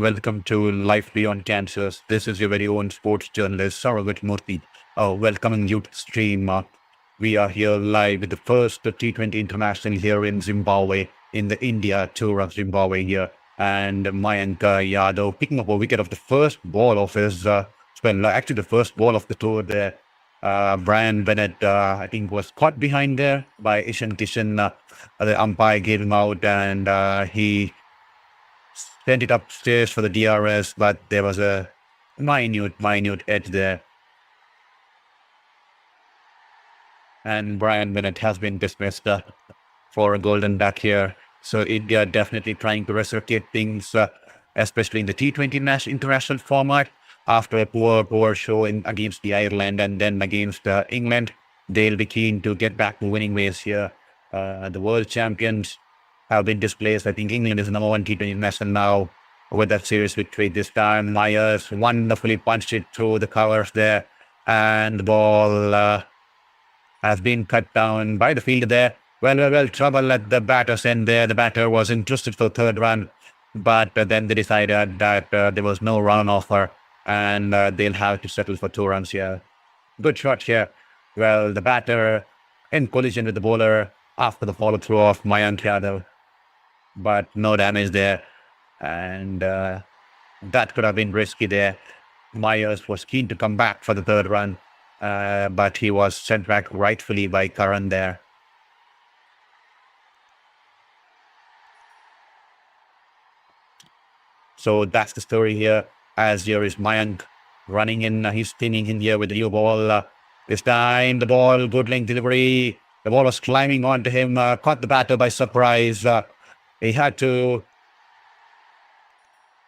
and welcome to Life Beyond Cancers. This is your very own sports journalist, Saravit Murthy, welcoming you to the stream. We are here live with the first T20 International here in Zimbabwe, in the India tour of Zimbabwe here. And Mayank Yadav picking up a wicket of the first ball of his, actually the first ball of the tour there. Brian Bennett, I think, was caught behind there by Ishan Kishan. The umpire gave him out and he sent it upstairs for the DRS, but there was a minute edge there. And Brian Bennett has been dismissed for a golden duck here. So India definitely trying to resurrect things, especially in the T20 international format. After a poor show against the Ireland and then against England, they'll be keen to get back to winning ways here. The world champions have been displaced. I think England is the number one T20 national now with that series victory this time. Myers wonderfully punched it through the covers there, and the ball has been cut down by the fielder there. Well, trouble at the batter's end there. The batter was interested for the third run, but then they decided that there was no run offer, and they'll have to settle for 2 runs here. Good shot here. Well, the batter in collision with the bowler after the follow-through of Mayank Yadav, but no damage there, and that could have been risky there. Myers was keen to come back for the 3rd run, but he was sent back rightfully by Karan there. So that's the story here, as here is Mayank running in. He's spinning in here with the new ball. This time the ball, good length delivery. The ball was climbing onto him, caught the batter by surprise. He had to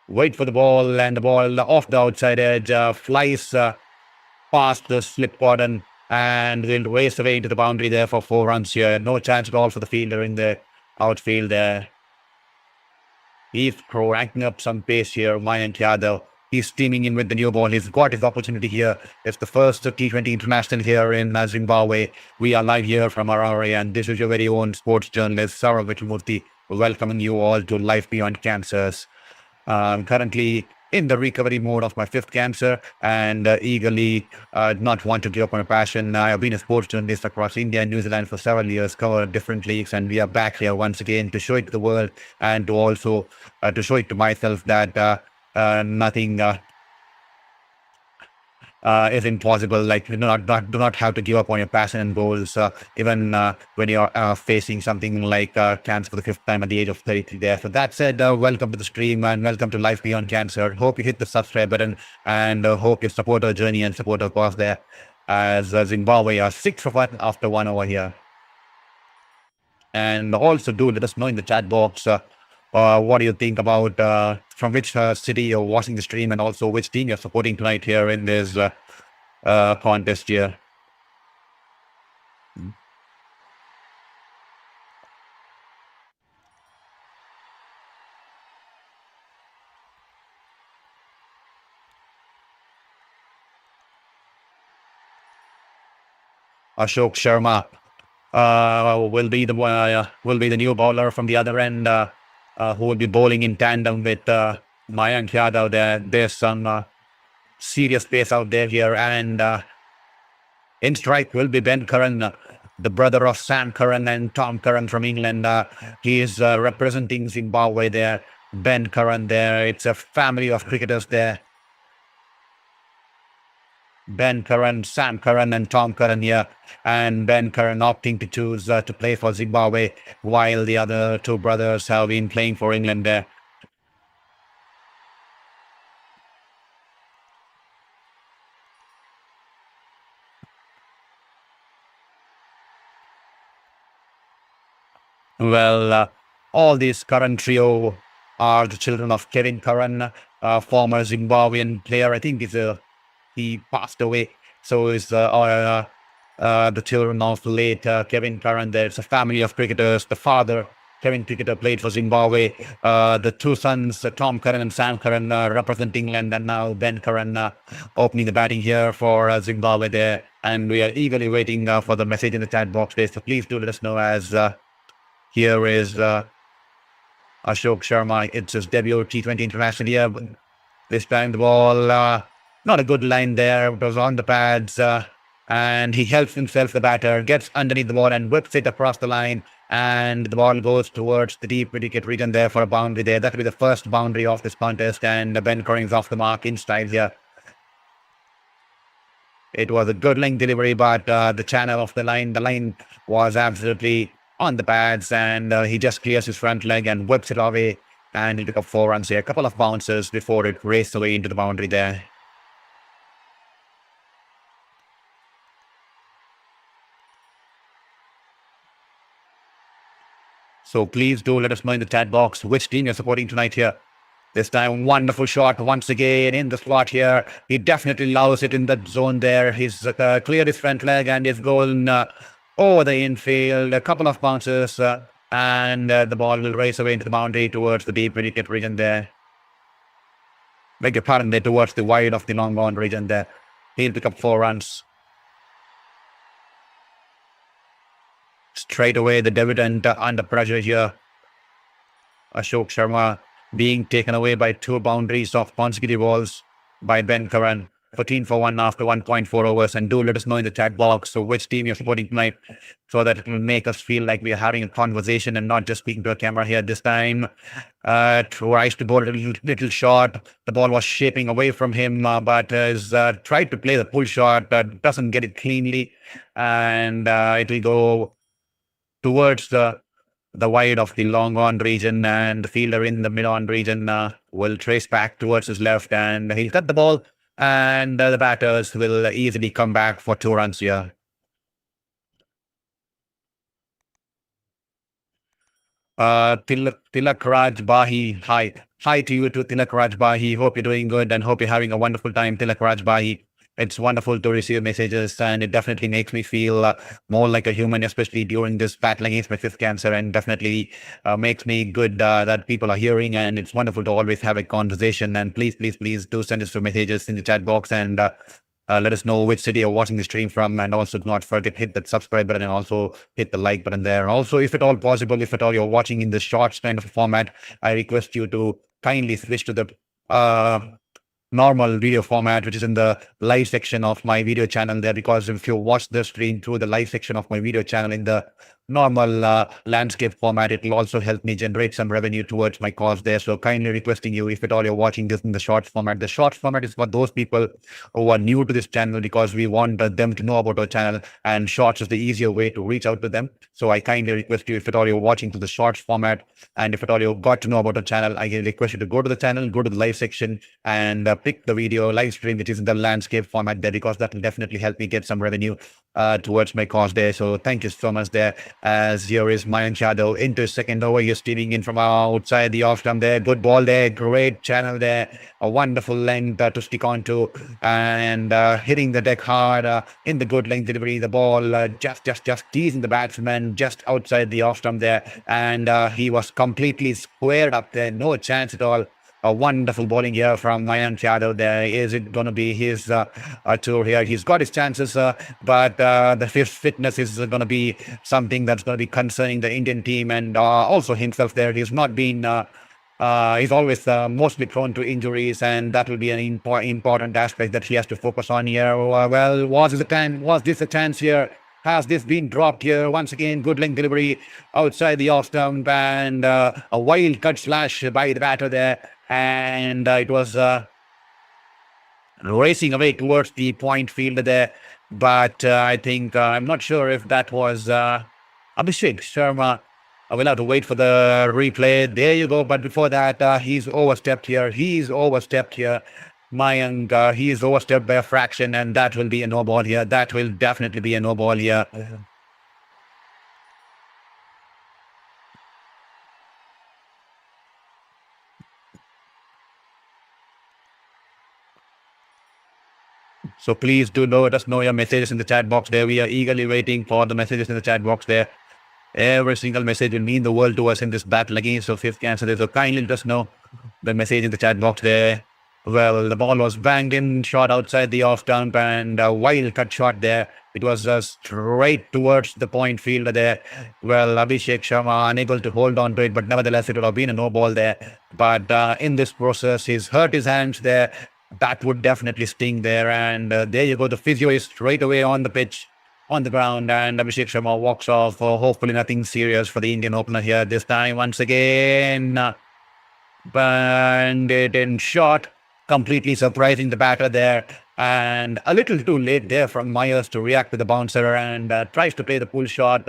wait for the ball, and the ball off the outside edge flies past the slip cordon and will race away into the boundary there for 4 runs here. No chance at all for the fielder in the outfield there. He's cranking up some pace here, Mayank Yadav. He's steaming in with the new ball. He's got his opportunity here. It's the first T20 International here in Zimbabwe. We are live here from Harare, and this is your very own sports journalist, Saravit Murthy, welcoming you all to Life Beyond Cancers. I'm currently in the recovery mode of my 5th cancer and eagerly not want to give up on my passion. I have been a sports journalist across India and New Zealand for several years, covered different leagues, and we are back here once again to show it to the world and to also to show it to myself that nothing is impossible. Like, do not have to give up on your passion and goals, even when you're facing something like cancer for the 5th time at the age of 33 there. So that said, welcome to the stream and welcome to Life Beyond Cancer. Hope you hit the subscribe button and hope you support our journey and support our cause there, as Zimbabwe are 6 for 1 after 1 over here. And also do let us know in the chat box what do you think about from which city you're watching the stream, and also which team you're supporting tonight here in this contest here. Abhishek Sharma will be the new bowler from the other end, who will be bowling in tandem with Mayank Yadav there. There's some serious pace out there here, and in strike will be Ben Curran, the brother of Sam Curran and Tom Curran from England. He is representing Zimbabwe there. Ben Curran there. It's a family of cricketers there. Ben Curran, Sam Curran, and Tom Curran here, and Ben Curran opting to choose to play for Zimbabwe, while the other 2 brothers have been playing for England there. Well, all this Curran trio are the children of Kevin Curran, former Zimbabwean player. I think he passed away. So is the children of the late Kevin Curran there. It's a family of cricketers. The father, Kevin Cricketer, played for Zimbabwe. The 2 sons, Tom Curran and Sam Curran, represent England, and now Ben Curran opening the batting here for Zimbabwe there. And we are eagerly waiting for the message in the chat box there. So please do let us know, as here is Ashok Sharma. It's his debut T20 international here. But this time the ball, not a good line there. It was on the pads. And he helps himself, the batter, gets underneath the ball and whips it across the line. And the ball goes towards the deep wicket region there for a boundary there. That will be the first boundary of this contest. And Ben Curring's off the mark in style here. It was a good length delivery, but the channel of the line was absolutely on the pads, and he just clears his front leg and whips it away, and he took up 4 runs here. A couple of bounces before it raced away into the boundary there. So please do let us know in the chat box which team you're supporting tonight here. This time, wonderful shot once again in the slot here. He definitely loves it in that zone there. He's cleared his front leg and is going over the infield. A couple of bounces and the ball will race away into the boundary towards the deep wicket region there. Beg your pardon there, towards the wide of the long on region there. He'll pick up 4 runs. Straight away, the debutant under pressure here. Ashok Sharma being taken away by 2 boundaries of consecutive balls by Ben Curring. 14 for 1 after 1.4 overs. And do let us know in the chat box so which team you're supporting tonight, so that it will make us feel like we are having a conversation and not just speaking to a camera here. This time, tries to bowl a little short. The ball was shaping away from him, but has tried to play the pull shot, but doesn't get it cleanly. And it will go towards the wide of the long on region, and the fielder in the mid on region will trace back towards his left, and he'll cut the ball, and the batters will easily come back for 2 runs here. Tilak Raj Bahi, hi to you to Tilak Raj Bahi. Hope you're doing good and hope you're having a wonderful time, Tilak Raj Bahi. It's wonderful to receive messages, and it definitely makes me feel more like a human, especially during this battle against my 5th cancer, and definitely makes me good that people are hearing, and it's wonderful to always have a conversation. And please do send us some messages in the chat box, and let us know which city you're watching the stream from, and also do not forget hit that subscribe button and also hit the like button there. Also, if at all possible, if at all you're watching in the shorts kind of format, I request you to kindly switch to the normal video format, which is in the live section of my video channel there, because if you watch the stream through the live section of my video channel in the normal landscape format, it will also help me generate some revenue towards my cause there. So kindly requesting you, if at all you're watching this in the short format. The short format is for those people who are new to this channel, because we want them to know about our channel, and shorts is the easier way to reach out to them. So I kindly request you, if at all you're watching to the shorts format, and if at all you got to know about the channel, I request you to go to the channel, go to the live section, and pick the video live stream, which is in the landscape format there, because that will definitely help me get some revenue towards my cause there. So thank you so much there. As here is Mayank Yadav into 2nd over. You're stealing in from outside the off stump there. Good ball there. Great channel there. A wonderful length to stick on to, and hitting the deck hard in the good length delivery. The ball just teasing the batsman just outside the off stump there, and he was completely squared up there. No chance at all. A wonderful bowling here from Mayank Yadav there. Is it going to be his tour here? He's got his chances, but the fitness is going to be something that's going to be concerning the Indian team, and also himself there. He's not been, he's always mostly prone to injuries, and that will be an important aspect that he has to focus on here. Well, was this a chance here? Has this been dropped here? Once again, good length delivery outside the off stump, and a wild cut slash by the batter there. And it was racing away towards the point fielder there. But I think, I'm not sure if that was Abhishek Sharma. I will have to wait for the replay. There you go. But before that, he's overstepped here. Mayank, he is overstepped by a fraction, and that will be a no ball here. That will definitely be a no ball here. So please do let us know your messages in the chat box there. We are eagerly waiting for the messages in the chat box there. Every single message will mean the world to us in this battle against the 5th cancer. So kindly let us know the message in the chat box there. Well, the ball was banged in, shot outside the off stump, and a wild cut shot there. It was straight towards the point fielder there. Well, Abhishek Sharma unable to hold on to it, but nevertheless, it would have been a no ball there. But in this process, he's hurt his hands there. That would definitely sting there. And there you go. The physio is straight away on the pitch, on the ground, and Abhishek Sharma walks off. Hopefully, nothing serious for the Indian opener here this time. Once again, banded in shot, completely surprising the batter there. And a little too late there from Myers to react to the bouncer and tries to play the pull shot,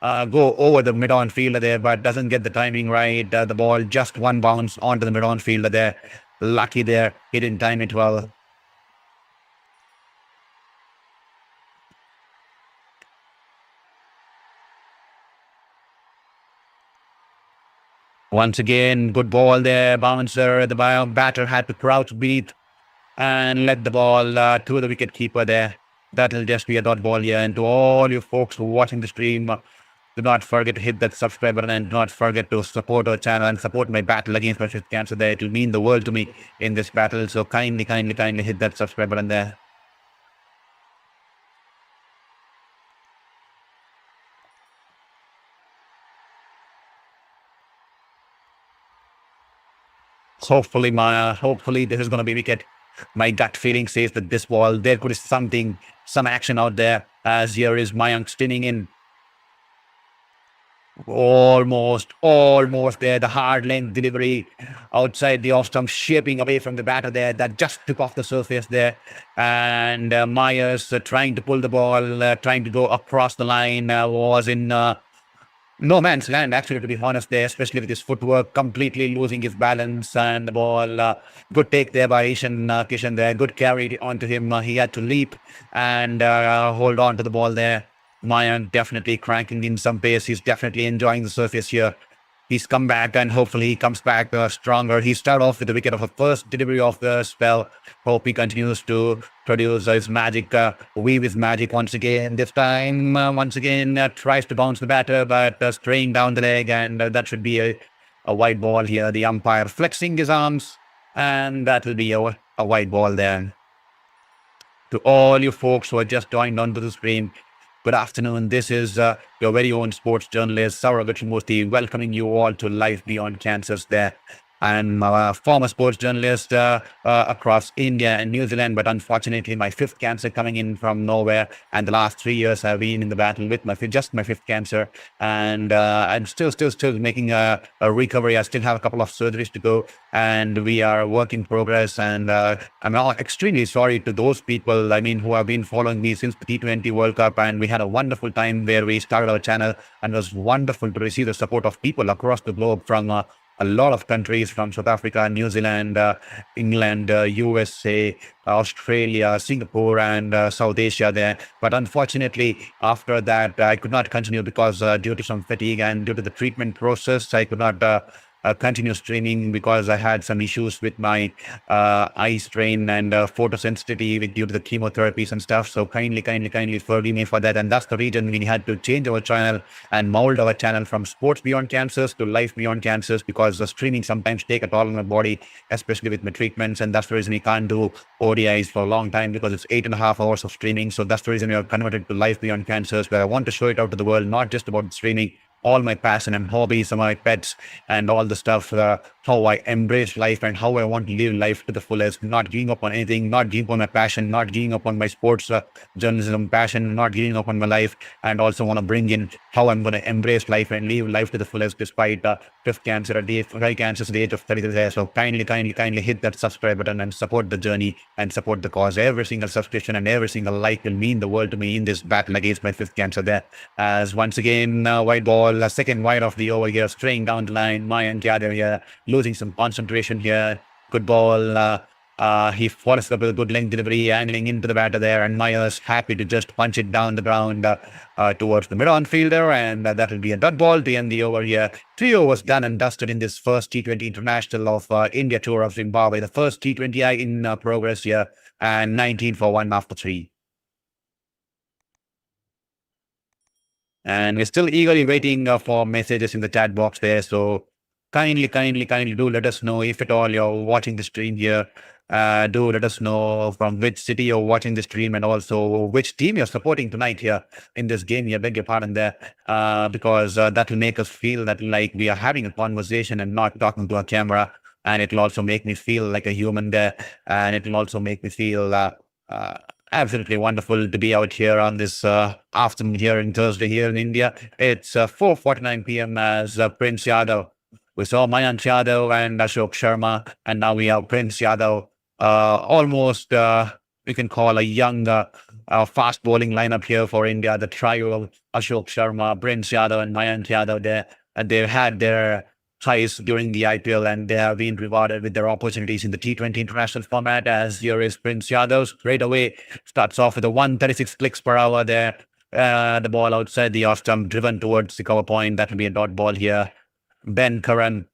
go over the mid-on fielder there, but doesn't get the timing right. The ball just one bounce onto the mid-on fielder there. Lucky there, he didn't time it well. Once again, good ball there, bouncer. The batter had to crouch beat and let the ball to the wicket keeper there. That'll just be a dot ball here. And to all you folks watching the stream, do not forget to hit that subscribe button and do not forget to support our channel and support my battle against prostate cancer there. It will mean the world to me in this battle. So kindly hit that subscribe button there. Hopefully this is going to be wicket. My gut feeling says that this ball, there could be some action out there, as here is Mayank spinning in. Almost there. The hard length delivery outside the off stump, shaping away from the batter there. That just took off the surface there. And Myers trying to pull the ball, trying to go across the line, was in no man's land, actually, to be honest, there, especially with his footwork, completely losing his balance. And the ball, good take there by Ishan Kishan there, good carry onto him. He had to leap and hold on to the ball there. Mayan definitely cranking in some pace. He's definitely enjoying the surface here. He's come back and hopefully he comes back stronger. He started off with the wicket of a first delivery of the spell. Hope he continues to produce his magic, weave his magic once again. This time, tries to bounce the batter, but straying down the leg, and that should be a wide ball here. The umpire flexing his arms, and that will be a wide ball there. To all you folks who are just joined onto the stream, good afternoon. This is your very own sports journalist, Saurabh Murthy, welcoming you all to Life Beyond Cancers there. I'm a former sports journalist across India and New Zealand, but unfortunately, my fifth cancer coming in from nowhere. And the last 3 years, I've been in the battle with my fifth cancer, and I'm still making a recovery. I still have a couple of surgeries to go, and we are a work in progress. And I'm extremely sorry to those people, I mean, who have been following me since the T20 World Cup, and we had a wonderful time where we started our channel, and it was wonderful to receive the support of people across the globe from a lot of countries, from South Africa, New Zealand, England, USA, Australia, Singapore, and South Asia there. But unfortunately, after that, I could not continue because due to some fatigue and due to the treatment process, I could not continue streaming because I had some issues with my eye strain and photosensitivity due to the chemotherapies and stuff. So kindly forgive me for that. And that's the reason we had to change our channel and mold our channel from Sports Beyond Cancers to Life Beyond Cancers, because the streaming sometimes take a toll on my body, especially with my treatments. And that's the reason we can't do ODIs for a long time, because it's 8.5 hours of streaming. So that's the reason we are converted to Life Beyond Cancers, where I want to show it out to the world, not just about streaming, all my passion and hobbies, my pets, and all the stuff, how I embrace life and how I want to live life to the fullest, not giving up on anything, not giving up on my passion, not giving up on my sports journalism passion, not giving up on my life, and also want to bring in how I'm going to embrace life and live life to the fullest despite fifth cancer at the age of 33 years. So kindly hit that subscribe button and support the journey and support the cause. Every single subscription and every single like will mean the world to me in this battle against my fifth cancer there. As once again, white ball, second wide of the over here, straying down the line. Mayank Yadav here, losing some concentration here. Good ball. He follows up with a good length delivery, angling into the batter there, and Myers happy to just punch it down the ground towards the mid-on fielder, and that will be a dot ball to end the over here. 3 overs done and dusted in this first T20 International of India Tour of Zimbabwe, the first T20I in progress here, and 19 for 1 after 3. And we're still eagerly waiting for messages in the chat box there. So kindly do let us know if at all you're watching the stream here. Do let us know from which city you're watching the stream and also which team you're supporting tonight here in this game. Yeah, beg your pardon there, because that will make us feel that like we are having a conversation and not talking to a camera. And it will also make me feel like a human there. And it will also make me feel uh, absolutely wonderful to be out here on this afternoon here in Thursday here in India. It's 4:49 p.m. as Prince Yadav. We saw Mayank Yadav and Ashok Sharma, and now we have Prince Yadav. Almost, we can call a young, fast bowling lineup here for India. The trio of Ashok Sharma, Prince Yadav, and Mayank Yadav there. And they've had their highs during the IPL, and they have been rewarded with their opportunities in the T20 international format. As here is Prince Yadav straight away starts off with a 136 clicks per hour there. The ball outside the off stump, driven towards the cover point. That will be a dot ball here. Ben Curran,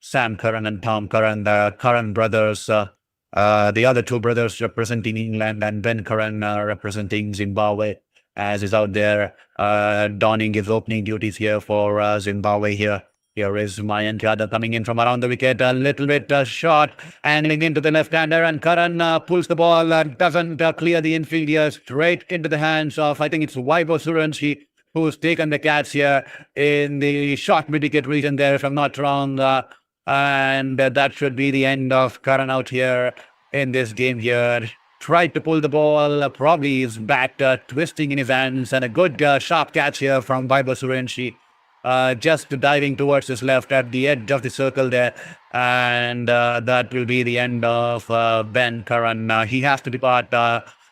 Sam Curran, and Tom Curran, the Curran brothers. The other two brothers representing England, and Ben Curran representing Zimbabwe, as is out there donning his opening duties here for Zimbabwe here. Here is Mayank Yadav coming in from around the wicket, a little bit short, angling into the left-hander, and Karan pulls the ball, doesn't clear the infield here, straight into the hands of, I think it's Vaibhav Suryanshi, who's taken the catch here in the short mid-wicket region there, if I'm not wrong. And that should be the end of Karan out here in this game here. Tried to pull the ball, probably his bat twisting in his hands, and a good sharp catch here from Vaibhav Suryanshi. Just diving towards his left at the edge of the circle there. And that will be the end of Ben Curran. He has to depart.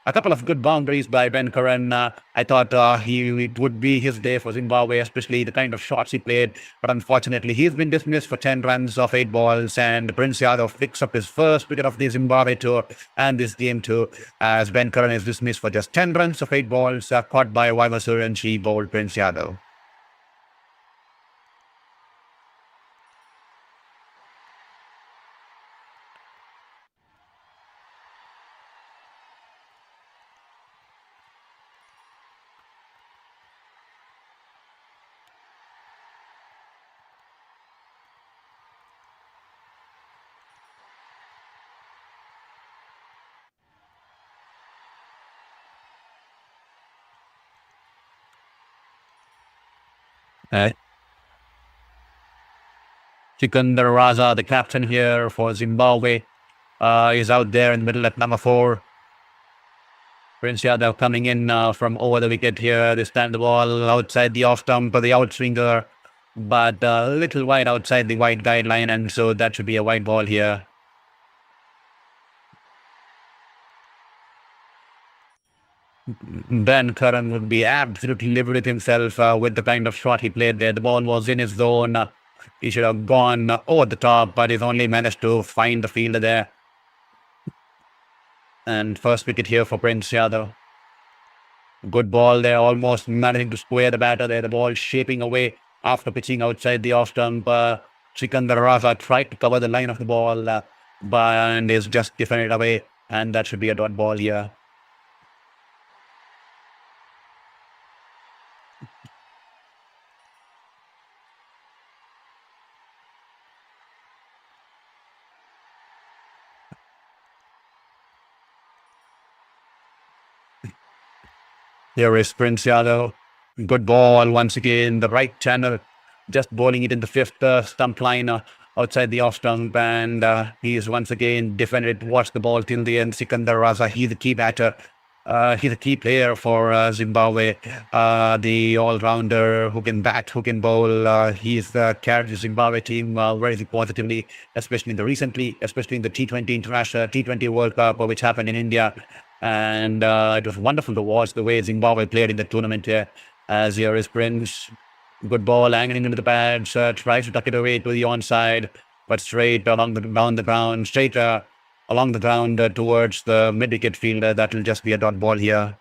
A couple of good boundaries by Ben Curran. I thought it would be his day for Zimbabwe, especially the kind of shots he played. But unfortunately, he's been dismissed for 10 runs off 8 balls. And Prince Yadav picks up his first wicket of the Zimbabwe tour and this game too, as Ben Curran is dismissed for just 10 runs of 8 balls, caught by Vaibhav Suryanshi, bowled Prince Yadav. Sikandar Raza, the captain here for Zimbabwe, is out there in the middle at number 4. Prince Yadav coming in from over the wicket here. This time the ball outside the off stump for the outswinger, but a little wide outside the wide guideline, and so that should be a wide ball here. Ben Curran would be absolutely livid with himself with the kind of shot he played there. The ball was in his zone. He should have gone over the top, but he's only managed to find the fielder there. And first wicket here for Prince Yadav. Good ball there, almost managing to square the batter there. The ball shaping away after pitching outside the off stump. Sikandar Raza tried to cover the line of the ball, and is just defended away. And that should be a dot ball here. Here is Prince Yadav. Good ball once again, the right channel, just bowling it in the 5th stump line outside the off stump, and he is once again defended, watched the ball till the end. Sikandar Raza, he's the key batter. He's a key player for Zimbabwe, the all-rounder who can bat, who can bowl. He's carried the Zimbabwe team very positively, especially in the T20 International, T20 World Cup, which happened in India. And it was wonderful to watch the way Zimbabwe played in the tournament here. As here is Prince. Good ball angling into the pads, tries to tuck it away to the onside, but straight along the ground, along the ground towards the mid-wicket fielder. That will just be a dot ball here.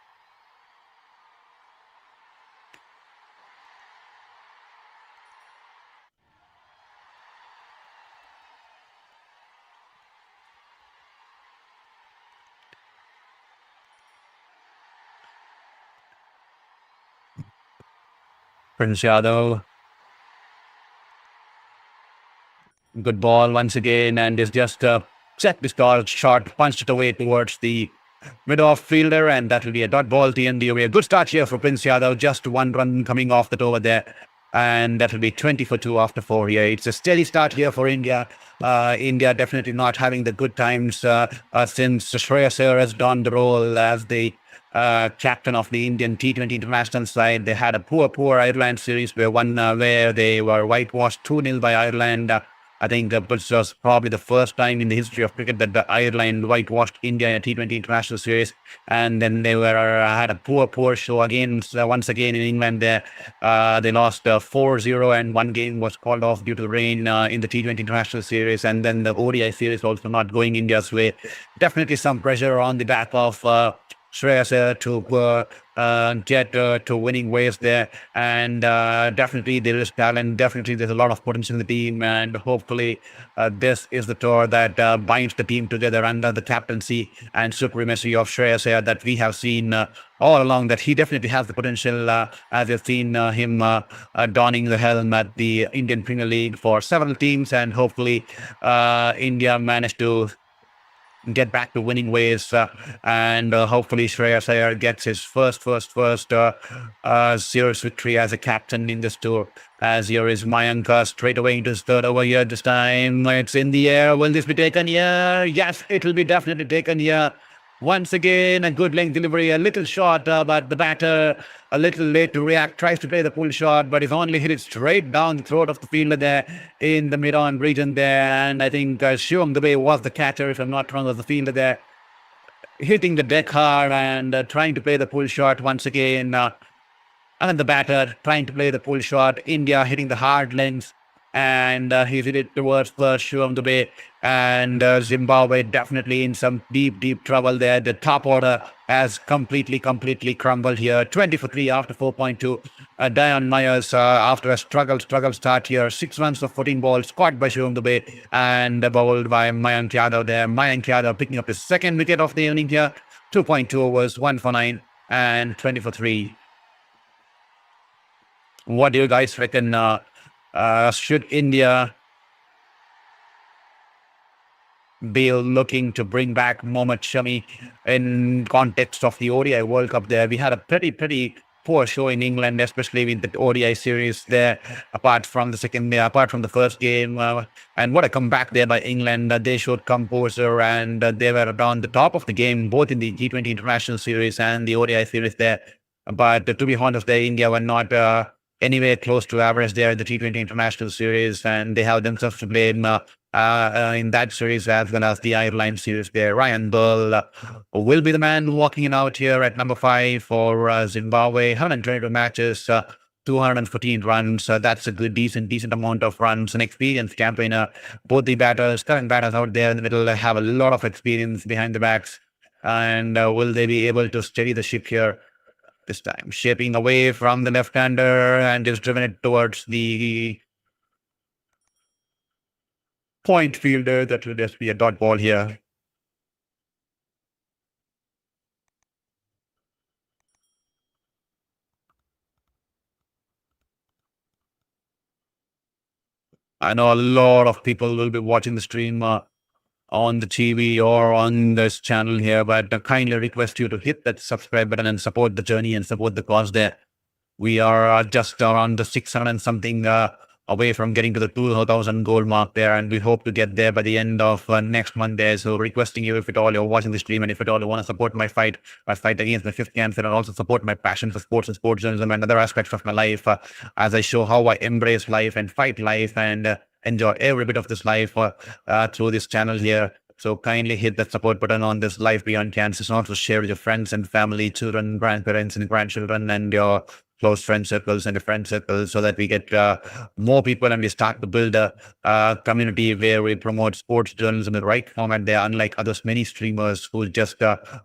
Prince Yadav. Good ball once again, and is just Set this shot, punched it away towards the mid-off fielder, and that will be a dot ball to end the away. A good start here for Prince Yadav, just one run coming off that over there. And that will be 20 for 2 after 4 here. It's a steady start here for India. India definitely not having the good times since Shreyas Iyer has done the role as the captain of the Indian T20 international side. They had a poor Ireland series where they were whitewashed 2-0 by Ireland. I think that was probably the first time in the history of cricket that the Ireland whitewashed India in a T20 international series. And then they had a poor show again. So once again in England, they lost 4-0, and one game was called off due to rain in the T20 international series. And then the ODI series also not going India's way. Definitely some pressure on the back of Shreyas Iyer to get to winning ways there, and definitely there is talent. Definitely there's a lot of potential in the team, and hopefully this is the tour that binds the team together under the captaincy and supremacy of Shreyas Iyer that we have seen all along. That he definitely has the potential, as you've seen him donning the helm at the Indian Premier League for several teams, and hopefully India managed to get back to winning ways, and hopefully Shreyas Iyer gets his first serious victory as a captain in this tour. As here is Mayank straight away into his third over here. This time it's in the air. Will this be taken here? Yes, it will be definitely taken here. Once again, a good length delivery, a little short, but the batter a little late to react, tries to play the pull shot, but he's only hit it straight down the throat of the fielder there in the mid-on region there. And I think Shivam Dubey was the catcher, if I'm not wrong, was the fielder there, hitting the deck hard and trying to play the pull shot once again. And the batter trying to play the pull shot. India hitting the hard lengths, and he's hit it towards first Shivam Dubey. And Zimbabwe definitely in some deep trouble there. The top order has completely crumbled here. 20 for 3 after 4.2. Dion Myers after a struggle start here. 6 runs for 14 balls, caught by Shivam Dubey and bowled by Mayank Yadav there. Mayank Yadav picking up his second wicket of the inning here. 2.2 overs, 1 for 9 and 20 for 3. What do you guys reckon? Should India be looking to bring back Mohammad Shami in context of the ODI World Cup there? We had a pretty poor show in England, especially with the ODI series there, apart from the first game. And what a comeback there by England. They showed composure, and they were on the top of the game, both in the T20 International Series and the ODI series there. But to be honest, India were not anywhere close to average there in the T20 International Series, and they have themselves to blame in that series as well as the Ireland series there. Ryan Burl will be the man walking it out here at number 5 for Zimbabwe. 122 matches, 214 runs. That's a good, decent amount of runs. An experienced campaigner. Both the current batters out there in the middle have a lot of experience behind the backs. And will they be able to steady the ship here? This time, shaping away from the left-hander and just driven it towards the point fielder. That will just be a dot ball here. I know a lot of people will be watching the stream on the TV or on this channel here, but I kindly request you to hit that subscribe button and support the journey and support the cause there. We are just around the 600 and something away from getting to the 2,000 goal mark there, and we hope to get there by the end of next month there. So requesting you, if at all you're watching the stream and if at all you want to support my fight against my 5th cancer, and also support my passion for sports and sports journalism and other aspects of my life, as I show how I embrace life and fight life and enjoy every bit of this life through this channel here. So kindly hit that support button on this Life Beyond Cancer, and also share with your friends and family, children, grandparents and grandchildren, and your close friend circles and friend circles, so that we get more people and we start to build a community where we promote sports journalism in the right format there, unlike others, many streamers who just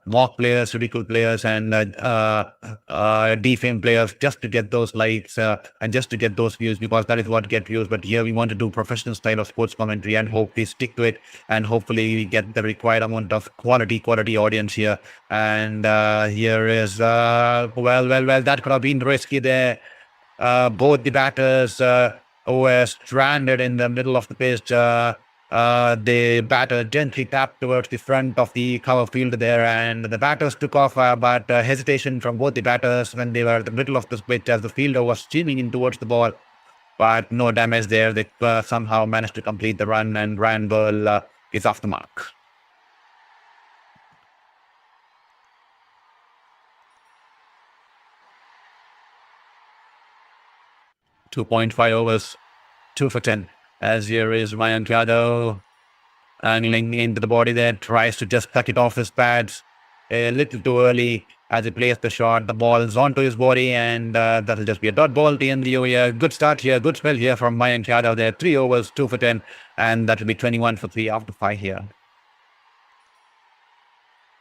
mock players, ridicule players and defame players just to get those likes and just to get those views, because that is what gets views. But here we want to do professional style of sports commentary and hope we stick to it, and hopefully we get the required amount of quality audience here. And here is well, that could have been risky there. Both the batters were stranded in the middle of the pitch. The batter gently tapped towards the front of the cover field there, and the batters took off, but hesitation from both the batters when they were in the middle of the pitch as the fielder was streaming in towards the ball. But no damage there. They somehow managed to complete the run, and Ryan Burl is off the mark. 2.5 overs, 2 for 10. As here is Mayank Yadav angling into the body there, tries to just cut it off his pads a little too early as he plays the shot. The ball is onto his body, and that'll just be a dot ball to end the over. Good start here, good spell here from Mayank Yadav there. 3 overs, 2 for 10, and that'll be 21 for 3 after 5 here.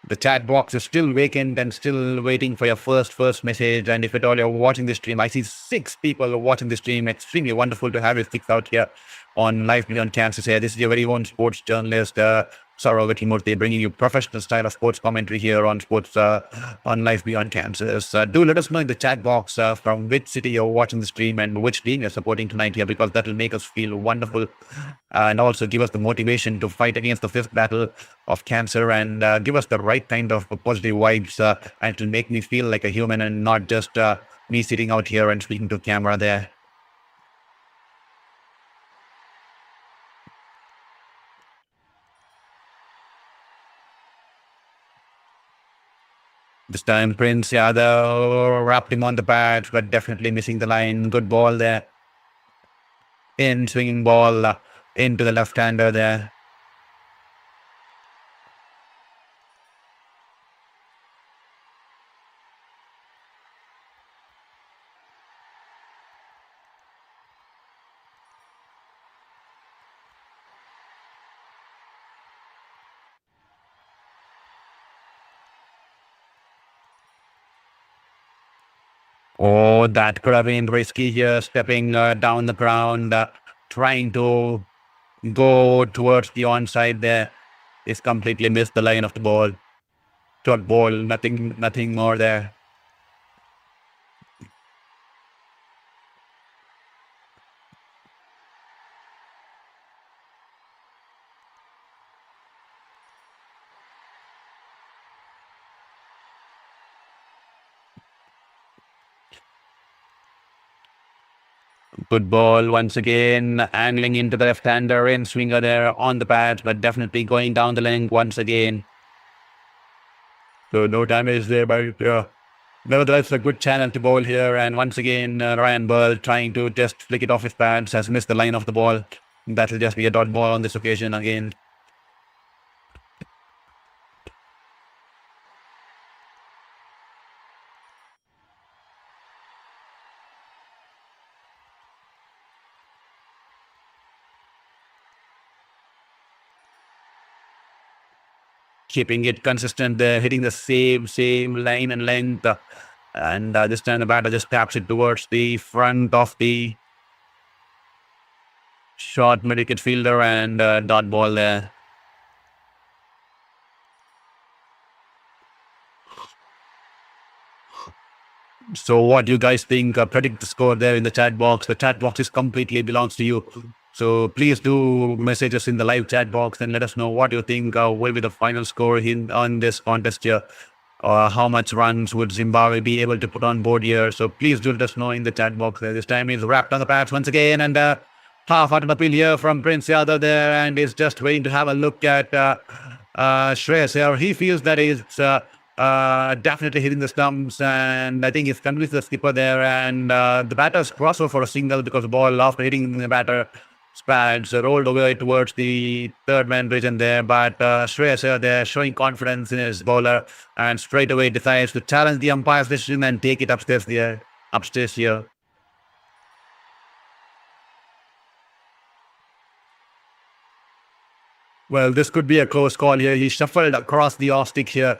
The chat box is still vacant and still waiting for your first message. And if at all you're watching this stream, I see 6 people watching the stream. Extremely wonderful to have you 6 out here on Live Beyond Cancer here. This is your very own sports journalist, Saurav Timurthy, bringing you professional style of sports commentary here on sports on Live Beyond Cancer. Do let us know in the chat box from which city you're watching the stream and which team you're supporting tonight here, because that will make us feel wonderful and also give us the motivation to fight against the 5th battle of cancer, and give us the right kind of positive vibes and to make me feel like a human and not just me sitting out here and speaking to camera there. This time Prince Yadav wrapped him on the bat, but definitely missing the line. Good ball there. In swinging ball into the left-hander there. Oh, that could have been risky here, stepping down the ground, trying to go towards the onside there. He's completely missed the line of the ball. Short ball, nothing more there. Good ball once again, angling into the left-hander, in swinger there on the bat, but definitely going down the length once again. So no damage there, but nevertheless a good channel to bowl here. And once again, Ryan Burl trying to just flick it off his pads, has missed the line of the ball. That'll just be a dot ball on this occasion again. Keeping it consistent there, hitting the same line and length. And this time the batter just taps it towards the front of the short mid-wicket fielder, and dot ball there. So what do you guys think? Predict the score there in the chat box. The chat box is completely belongs to you. So please do message us in the live chat box and let us know what you think will be the final score on this contest here. How much runs would Zimbabwe be able to put on board here? So please do let us know in the chat box there. This time he's wrapped on the pads once again, and half-hearted appeal here from Prince Yadav there, and is just waiting to have a look at Shreyas Iyer. He feels that he's definitely hitting the stumps, and I think he's convinced the skipper there, and the batter's crossover for a single because the ball after hitting the batter pads rolled away towards the third man region there, but Shreyas Iyer there showing confidence in his bowler, and straight away decides to challenge the umpire's decision and take it upstairs here. Well, this could be a close call here. He shuffled across the off stick here.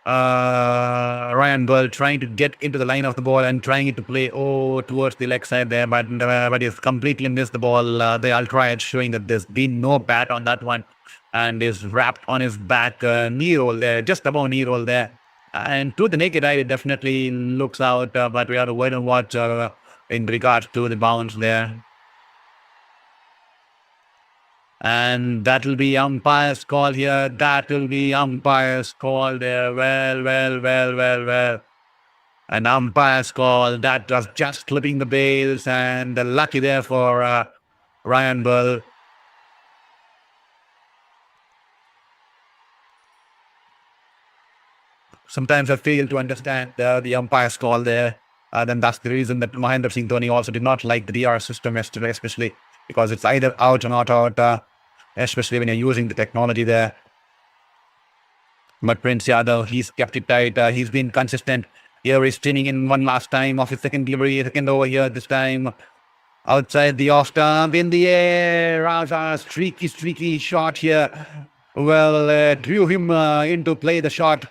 Ryan Burl trying to get into the line of the ball and trying to play towards the leg side there, but he's completely missed the ball. The ultra showing that there's been no bat on that one, and is wrapped on his back, knee roll there, just above knee roll there. And to the naked eye, it definitely looks out, but we have to wait and watch in regards to the bounce there. And that will be umpire's call here. That will be umpire's call there. Well. An umpire's call. That was just clipping the bails, and lucky there for Ryan Bull. Sometimes I fail to understand the umpire's call there. Then that's the reason that Mahendra Singh Dhoni also did not like the DR system yesterday, especially because it's either out or not out, especially when you're using the technology there. But Prince Yadav, he's kept it tight. He's been consistent. Here he's spinning in one last time of his second delivery, second over here this time. Outside the off stump, in the air, Raza, streaky shot here. Well, drew him into play the shot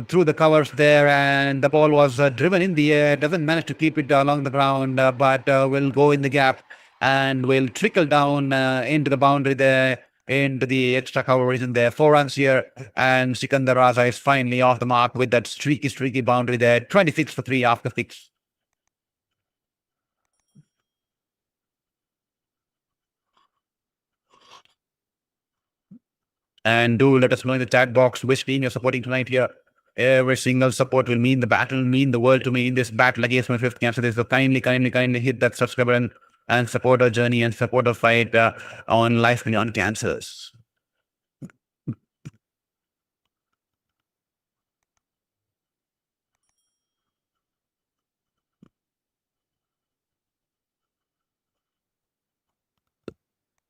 through the covers there, and the ball was driven in the air. Doesn't manage to keep it along the ground, but will go in the gap and will trickle down into the boundary there, into the extra cover region there. 4 runs here, and Sikandar Raza is finally off the mark with that streaky boundary there. 26 for 3 after 6. And do let us know in the chat box which team you're supporting tonight here. Every single support will mean the battle, mean the world to me in this battle against my fifth cancer. So kindly hit that subscribe button and support our journey and support our fight on life beyond cancers.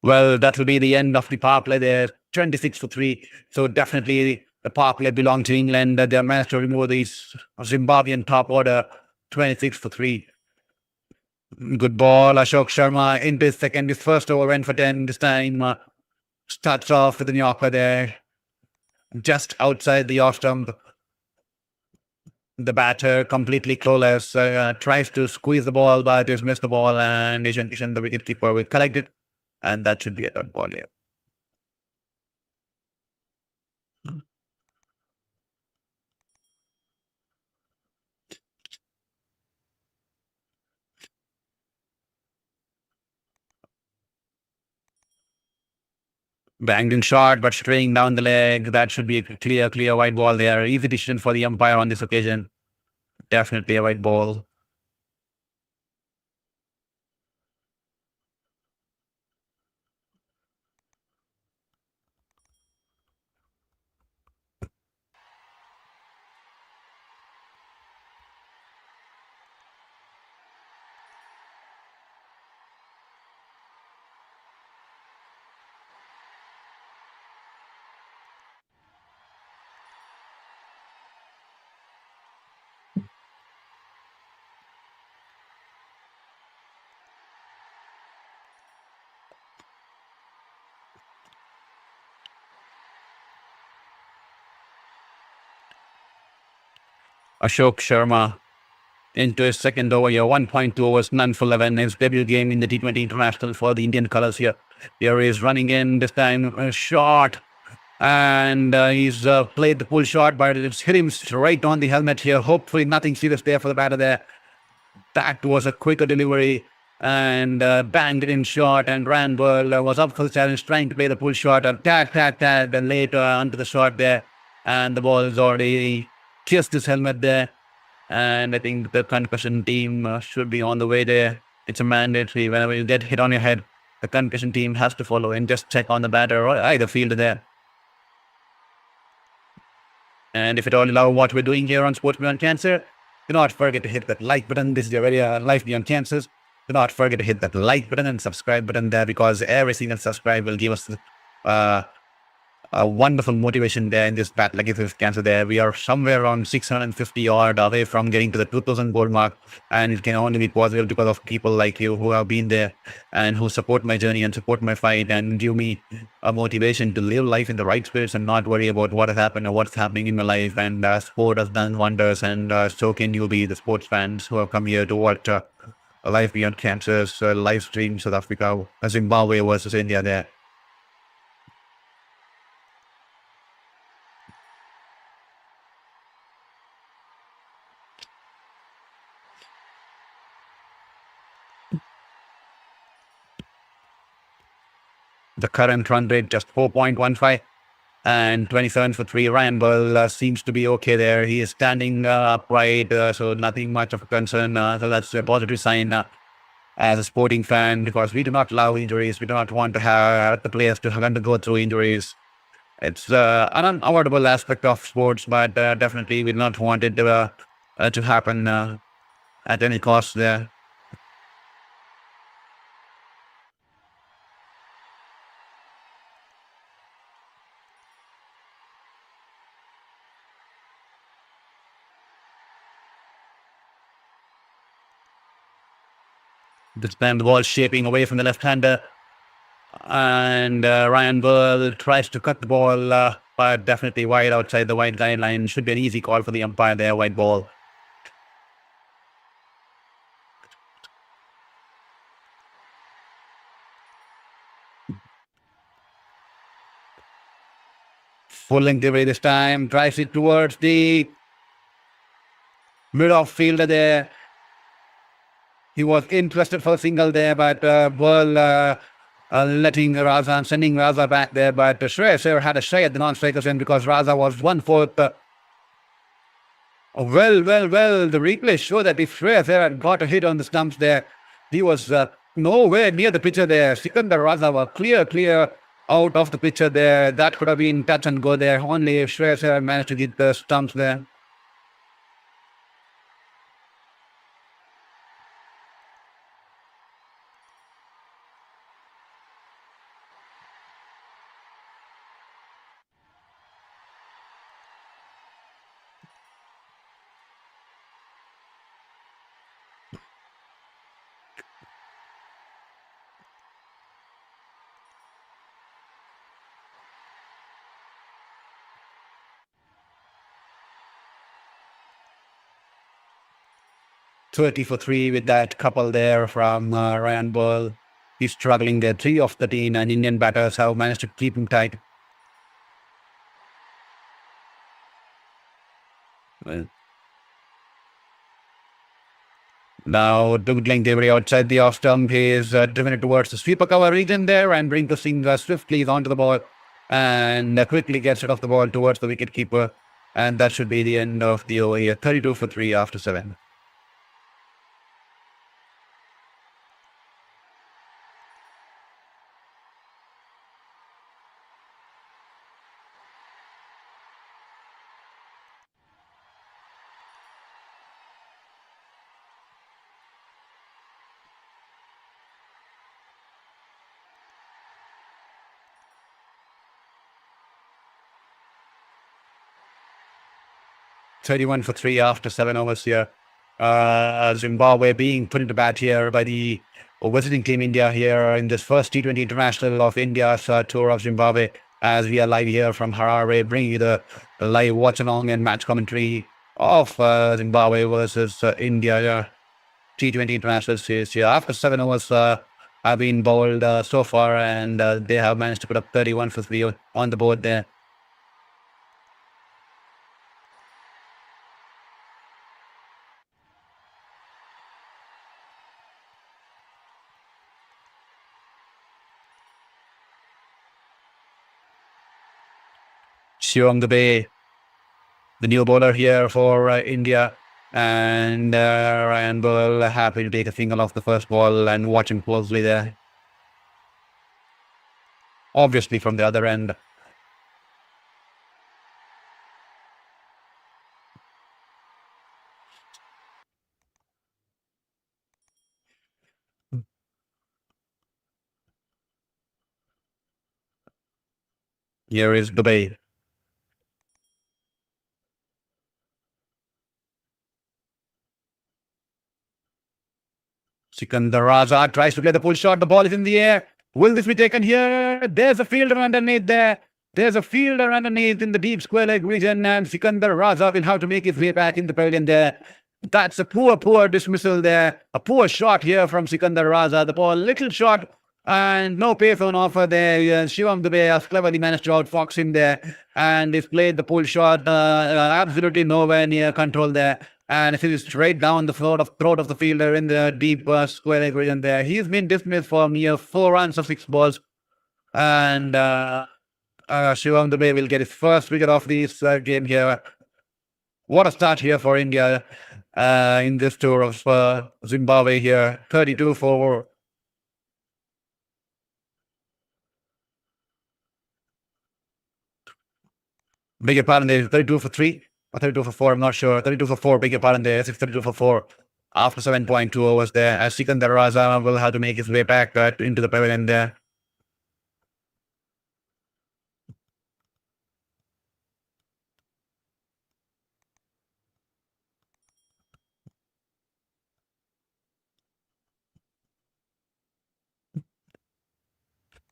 Well, that will be the end of the power play there. 26 for 3. So definitely the power play belonged to England. They managed to remove these Zimbabwean top order. 26 for 3. Good ball. Abhishek Sharma into his second. His first over went for 10 this time. Starts off with the Yorker there. Just outside the off stump. The batter completely clueless. Tries to squeeze the ball, but just missed the ball. And Ishan Kishan, the wicketkeeper, will collect it. And that should be a dot ball here. Banged in short, but straying down the leg. That should be a clear white ball there. Easy decision for the umpire on this occasion. Definitely a white ball. Abhishek Sharma into his second over here. 1.2 overs, none for 11. His debut game in the T20 International for the Indian colours here. Here he is running in this time. Shot. And he's played the pull shot, but it's hit him straight on the helmet here. Hopefully nothing serious there for the batter there. That was a quicker delivery and banged it in short, and Randall was up for the challenge, trying to play the pull shot and tag, and later onto the shot there. And the ball is already kissed his helmet there. And I think the concussion team should be on the way there. It's a mandatory. Whenever you get hit on your head, the concussion team has to follow and just check on the batter or either fielder there. And if you all love what we're doing here on Sports Beyond Cancer, do not forget to hit that like button. This is your very Life Beyond Cancers. Do not forget to hit that like button and subscribe button there, because every single subscribe will give us a wonderful motivation there in this battle against cancer there. We are somewhere around 650 odd away from getting to the 2000 goal mark, and it can only be possible because of people like you who have been there and who support my journey and support my fight and give me a motivation to live life in the right spirits and not worry about what has happened or what's happening in my life. And sport has done wonders, and so can you be, the sports fans who have come here to watch Life Beyond Cancer's live stream South Africa, Zimbabwe versus India there. The current run rate just 4.15 and 27 for 3. Ryan Burl seems to be okay there. He is standing upright, so nothing much of a concern. So that's a positive sign as a sporting fan, because we do not allow injuries. We do not want to have the players to undergo through injuries. It's an unavoidable aspect of sports, but definitely we do not want it to happen at any cost there. This time the ball shaping away from the left-hander, and Ryan Burl tries to cut the ball, but definitely wide outside the white guideline. Should be an easy call for the umpire there, white ball. Full length delivery this time, drives it towards the mid-off fielder there. He was interested for a single there, but Burl letting Raza and sending Raza back there. But Shreyas Iyer had a shy at the non-striker's end because Raza was 1/4. Well, the replay showed that if Shreyas Iyer had got a hit on the stumps there, he was nowhere near the pitcher there. Sikandar Raza was clear out of the pitcher there. That could have been touch and go there. Only if Shreyas Iyer managed to get the stumps there. $30 for 3 with that couple there from Ryan Burl. He's struggling there. 3 of 13, and Indian batters have managed to keep him tight. Well, now doubling delivery outside the off stump. He is driven it towards the sweeper cover region there, and Rinku Singh swiftly is onto the ball and quickly gets it off the ball towards the wicket keeper. And that should be the end of the over here. 32 for 3 after 7. $31 for 3 after 7 overs here. Zimbabwe being put into bat here by the visiting team India here in this first T20 International of India's tour of Zimbabwe, as we are live here from Harare, bringing you the live watch-along and match commentary of Zimbabwe versus India T20 International Series here. After 7 overs have been bowled so far, and they have managed to put up 31 for 3 on the board there. Shivam Dubey, the new bowler here for India, and Ryan Burl happy to take a single off the first ball and watching closely there. Obviously from the other end. Here is Dubey. Sikandar Raza tries to play the full shot. The ball is in the air. Will this be taken here? There's a fielder underneath there. There's a fielder underneath in the deep square leg region, and Sikandar Raza will have to make his way back in the pavilion there. That's a poor dismissal there. A poor shot here from Sikandar Raza. The ball, little shot, and no pace on offer there. Shivam Dubey has cleverly managed to outfox him there, and he's played the pull shot. Absolutely nowhere near control there. And if it is straight down the throat of the fielder in the deep square leg region there. He's been dismissed for mere 4 runs of 6 balls. And Shivam Dubey will get his first wicket of this game here. What a start here for India in this tour of Zimbabwe here. 32 for. Beg your pardon, there. 32 for 3 or 32 for 4, I'm not sure. 32 for 4, beg your pardon there. 32 for 4 after 7.2 overs there. As Sikandar Raza will have to make his way back into the pavilion there.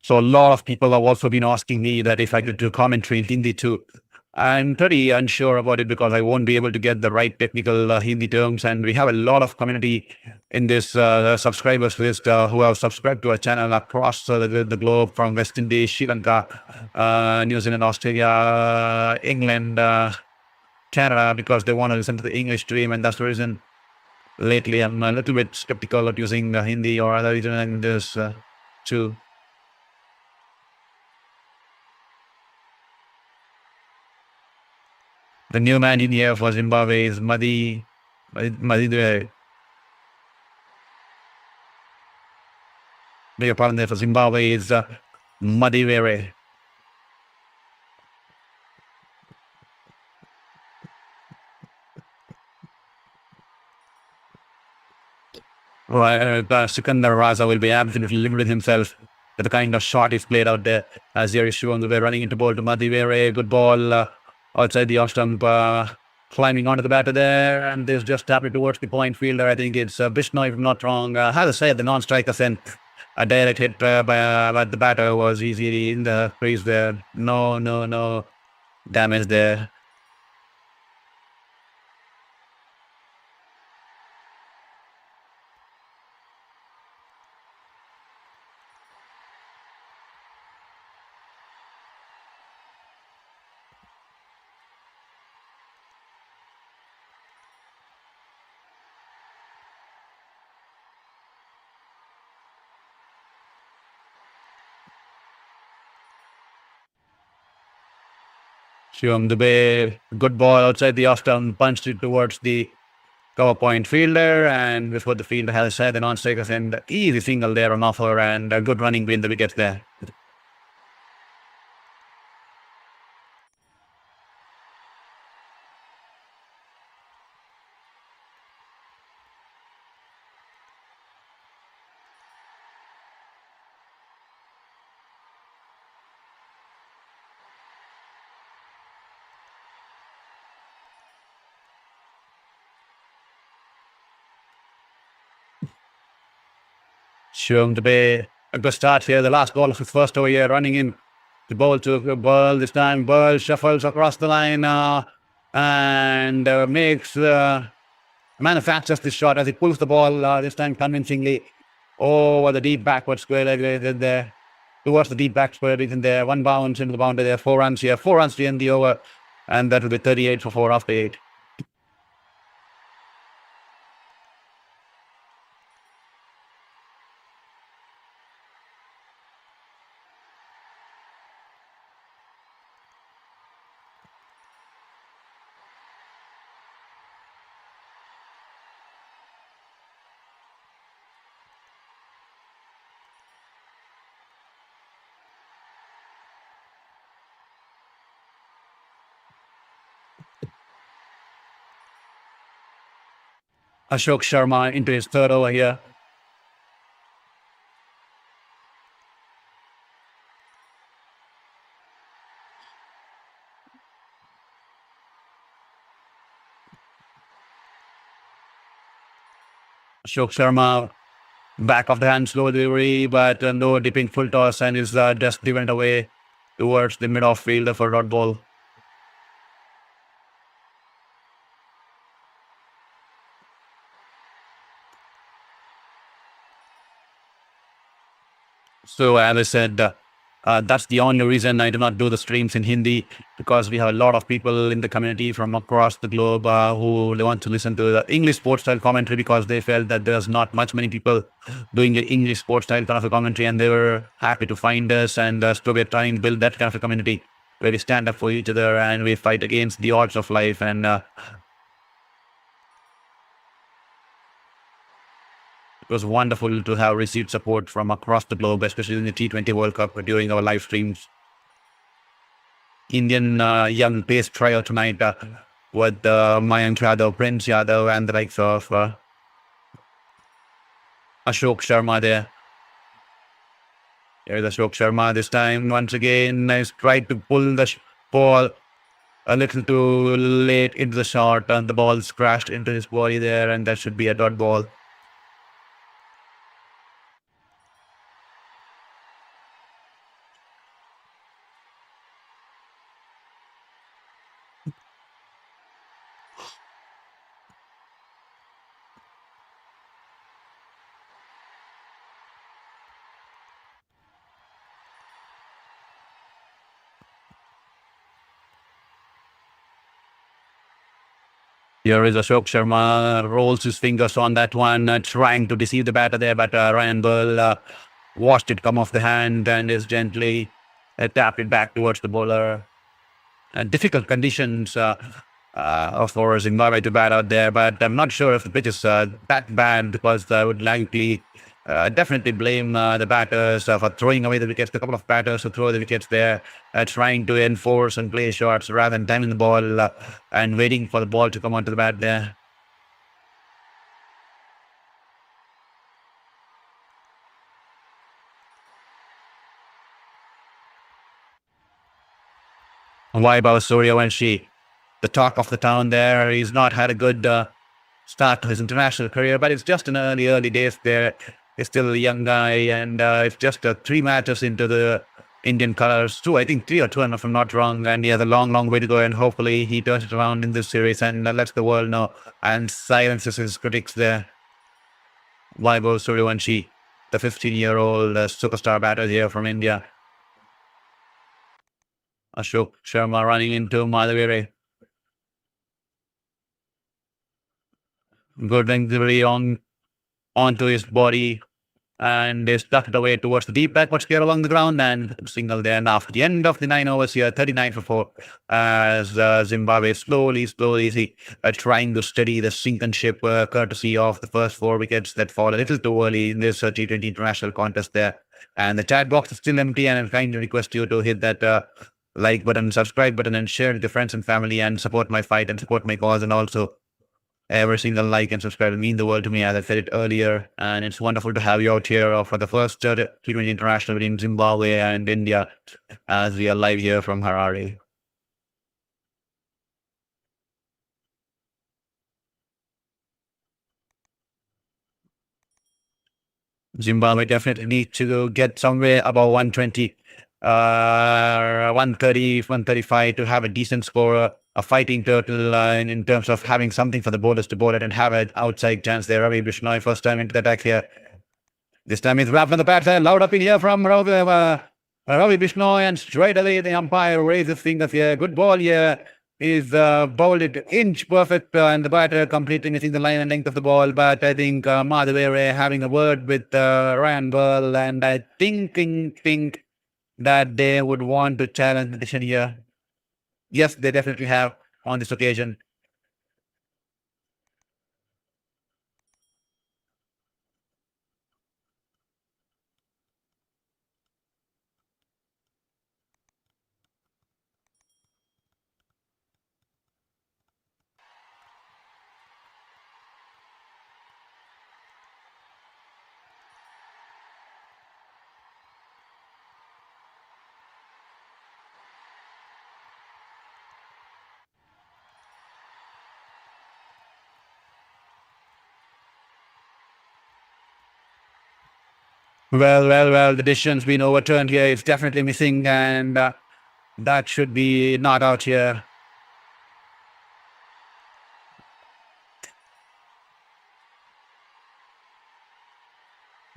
So a lot of people have also been asking me that if I could do commentary in Hindi too. I'm pretty unsure about it because I won't be able to get the right technical Hindi terms. And we have a lot of community in this subscribers list who have subscribed to our channel across the globe, from West Indies, Sri Lanka, New Zealand, Australia, England, Canada, because they want to listen to the English stream. And that's the reason lately I'm a little bit skeptical of using Hindi or other region in this too. The new man in here for Zimbabwe is Madi Beg your pardon there, for Zimbabwe is Madivere. Sikandar Raza will be absolutely limited himself to the kind of shot he's played out there. As here is shown, we're running into ball to Madivere. Good ball outside the off stump, climbing onto the batter there, and this just tapped it towards the point fielder. I think it's Bishnoi, if I'm not wrong. How to say it, the non-striker sent a direct hit by the batter was easy in the crease there. No damage there. Shivam Dubey, good ball outside the off stump, punched it towards the cover point fielder, and before the fielder has said, the non-striker sent easy single there on offer, and a good running win the wickets there. Shivam Dubey, a good start here. The last ball of his first over here, running in. The ball to Burl this time. Burl shuffles across the line and manufactures this shot as he pulls the ball this time convincingly over the deep backward square there. Towards the deep back square region there. One bounce into the boundary there. 4 runs here. 4 runs to end the over. And that will be 38 for 4 after 8. Abhishek Sharma into his third over here. Abhishek Sharma back of the hand, slow delivery, but no dipping full toss, and is just driven away towards the mid-off fielder for dot ball. So as I said, That's the only reason I do not do the streams in Hindi, because we have a lot of people in the community from across the globe who want to listen to the English sports style commentary, because they felt that there's not much many people doing the English sports style kind of a commentary, and they were happy to find us, and so we're trying to build that kind of a community where we stand up for each other and we fight against the odds of life. And it was wonderful to have received support from across the globe, especially in the T20 World Cup during our live streams. Indian young pace trio tonight with Mayank Yadav, Prince Yadav, and the likes of Ashok Sharma there. There's Ashok Sharma this time. Once again, he's tried to pull the ball a little too late into the shot, and the ball's crashed into his body there, and that should be a dot ball. Here is Ashok Sharma, rolls his fingers on that one, trying to deceive the batter there, but Ryan Burl watched it come off the hand and is gently tapped it back towards the bowler. Difficult conditions for Zimbabwe to bat out there, but I'm not sure if the pitch is that bad, because I would likely definitely blame the batters for throwing away the wickets. A couple of batters who throw the wickets there, trying to enforce and play shots rather than timing the ball and waiting for the ball to come onto the bat there. Vaibhav Suryavanshi, the talk of the town there. He's not had a good start to his international career, but it's just in early days there. He's still a young guy, and it's just 3 matches into the Indian colours. I think 3 or 2, if I'm not wrong. And he has a long way to go, and hopefully he turns it around in this series and lets the world know and silences his critics there. Vaibhav Suryavanshi, the 15-year-old superstar batter here from India. Ashok Sharma running into Madhaviri. Good delivery onto his body, and they stuck it away towards the deep backward square along the ground, and single there. And after the end of the 9 overs here, 39 for 4, as Zimbabwe slowly trying to steady the sinking ship, courtesy of the first 4 wickets that fall a little too early in this T20 international contest there. And the chat box is still empty, and I kindly request you to hit that like button, subscribe button, and share it with your friends and family, and support my fight and support my cause. And also, every single like and subscribe will mean the world to me, as I said it earlier. And it's wonderful to have you out here for the first T20 international between Zimbabwe and India, as we are live here from Harare. Zimbabwe definitely need to get somewhere above 120, 130, 135 to have a decent score, a fighting total in terms of having something for the bowlers to bowl it and have an outside chance there. Ravi Bishnoi, first time into the attack here. This time it's wrapped on the bat there, loud up in here from Ravi Bishnoi, and straight away the umpire raises his fingers here. Good ball here. Is bowled it inch perfect, and the batter completely missing the line and length of the ball. But I think Madhaviri having a word with Ryan Burl, and I think that they would want to challenge the decision here. Yes, they definitely have on this occasion. Well, the decision's been overturned here. It's definitely missing, and that should be not out here.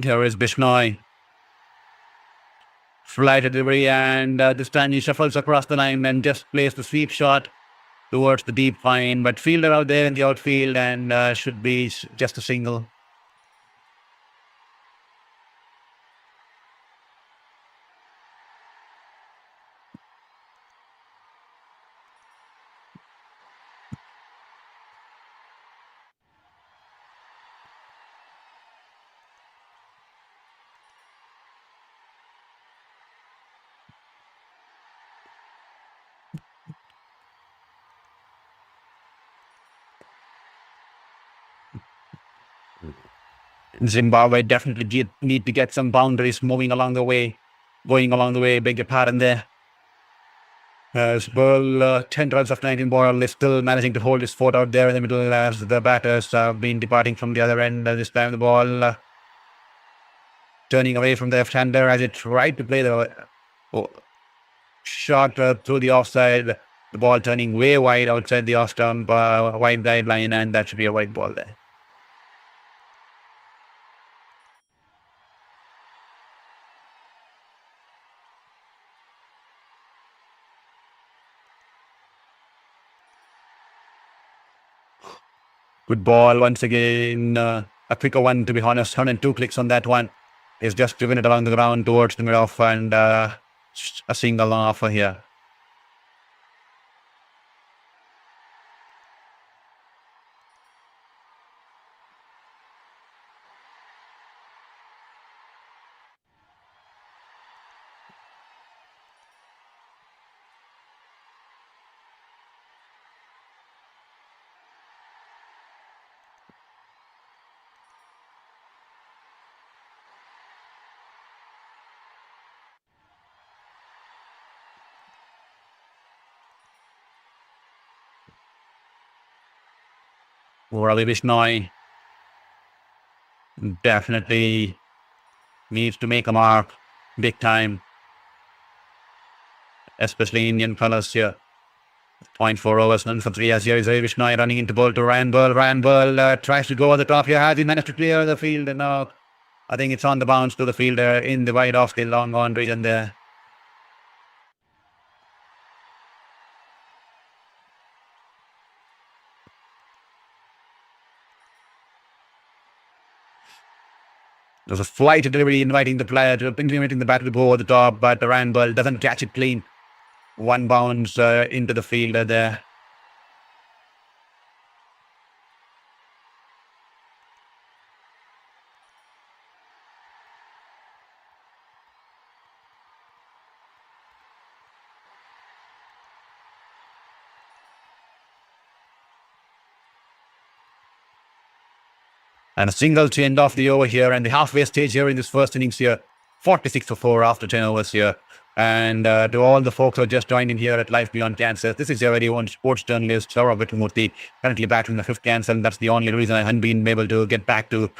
Here is Bishnoi. flight delivery, and this time he shuffles across the line and just plays the sweep shot towards the deep fine. But fielder out there in the outfield, and should be just a single. Zimbabwe definitely need to get some boundaries going along the way. Beg your pardon there. As well, 10 runs of 19 ball is still managing to hold his fort out there in the middle as the batters have been departing from the other end. This time the ball turning away from the left-hander as it tried to play the shot through the offside. The ball turning way wide outside the off-stump, wide guideline, and that should be a white ball there. Good ball once again. A quicker one, to be honest. 102 clicks on that one. He's just driven it along the ground towards the mid-off, and a single on offer here. Ravi Bishnoi definitely needs to make a mark big time, especially Indian colors here. 0.4 overs, none for 3 as here is Bishnoi running into ball to Randall. Randall tries to go over the top here. Has he managed to clear the field? And now I think it's on the bounce to the fielder in the wide off the long on region there. There's a flight delivery inviting the batter to go over the top, but the Randall doesn't catch it clean. One bounce into the fielder there. And a single to end off the over here, and the halfway stage here in this first innings here. 46 for 4 after 10 overs here. And to all the folks who are just joined in here at Life Beyond Cancer, this is your very own sports journalist, Saurabh Vittamurthy, currently battling the 5th cancer, and that's the only reason I haven't been able to get back to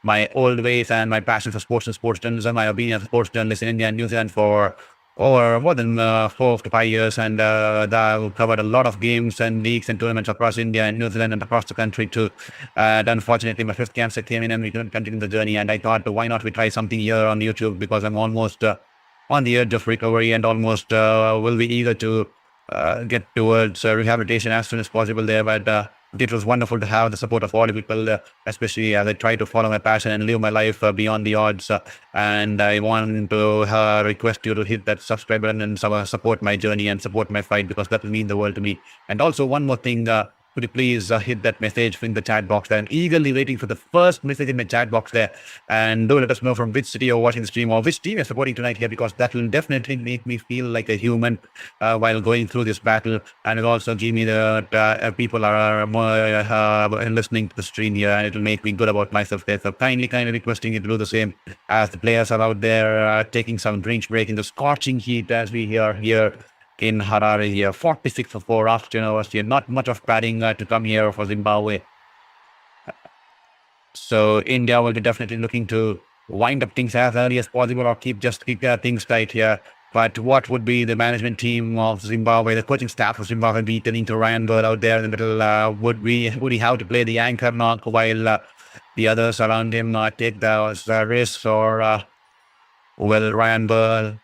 my old ways and my passion for sports and sports journalism. I have been a sports journalist in India and New Zealand for more than 4 to 5 years, and I've covered a lot of games and leagues and tournaments across India and New Zealand and across the country too. And unfortunately, my 5th cancer came in and we couldn't continue the journey, and I thought, why not we try something here on YouTube, because I'm almost on the edge of recovery and almost will be eager to get towards rehabilitation as soon as possible there. But it was wonderful to have the support of all the people, especially as I try to follow my passion and live my life beyond the odds. And I want to request you to hit that subscribe button and support my journey and support my fight, because that will mean the world to me. And also one more thing, could you please hit that message in the chat box there? I'm eagerly waiting for the first message in my chat box there. And do let us know from which city you're watching the stream or which team you're supporting tonight here, because that will definitely make me feel like a human while going through this battle. And it'll also give me the people are more listening to the stream here, and it'll make me good about myself there. So kindly requesting you to do the same, as the players are out there taking some drinks break in the scorching heat as we hear here in Harare here. 46 for 4 after 10 overs here. Not much of batting to come here for Zimbabwe. So India will be definitely looking to wind up things as early as possible, or keep things tight here. But what would be the management team of Zimbabwe, the coaching staff of Zimbabwe, be turning to Randall out there in the middle? Would he have to play the anchor knock while the others around him take those risks, or will Randall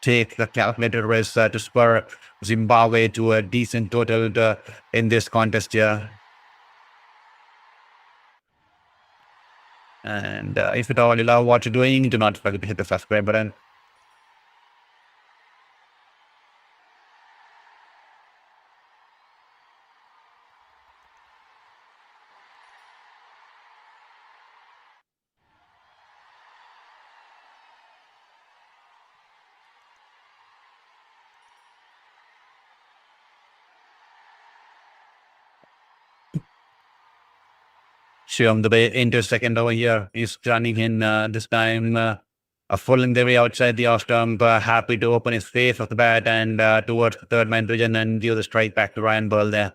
take the calculated risk to spur Zimbabwe to a decent total in this contest here. And if at all you love what you're doing, do not forget to hit the subscribe button. Shivam Dubey into second over here. He's turning in this time, pulling the way outside the off stump, happy to open his face off the bat and towards the third man region and give the strike back to Ryan Burl there.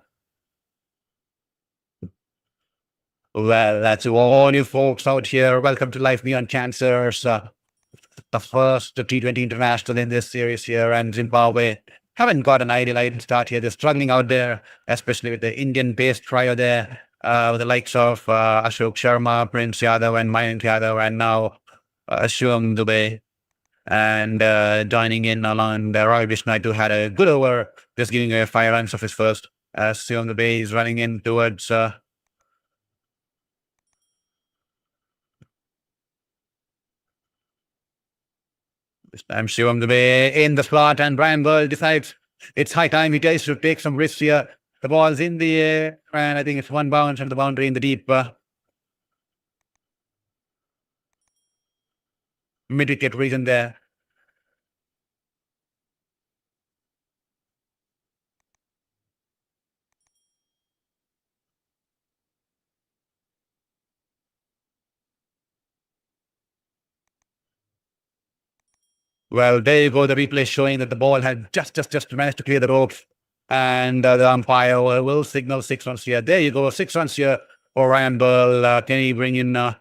Well, that's all you folks out here. Welcome to Life Beyond Cancers, the first T20 international in this series here, and Zimbabwe haven't got an ideal start here. They're struggling out there, especially with the Indian-based trio there, with the likes of Abhishek Sharma, Prince Yadav, and Mayank Yadav, and now Shivam Dubey. And joining in along the Roy Bishnaitu who had a good over, just giving away 5 runs of his first. Shivam Dubey is running in towards this time Shivam Dubey in the slot, and Brian Burl decides it's high time he tries to take some risks here. The ball's in the air, and I think it's one bounce and the boundary in the deep mid-wicket region there. Well, there you go. The replay showing that the ball had just managed to clear the ropes. And the umpire will signal 6 runs here. There you go. 6 runs here for Ryan Burl. Can he bring in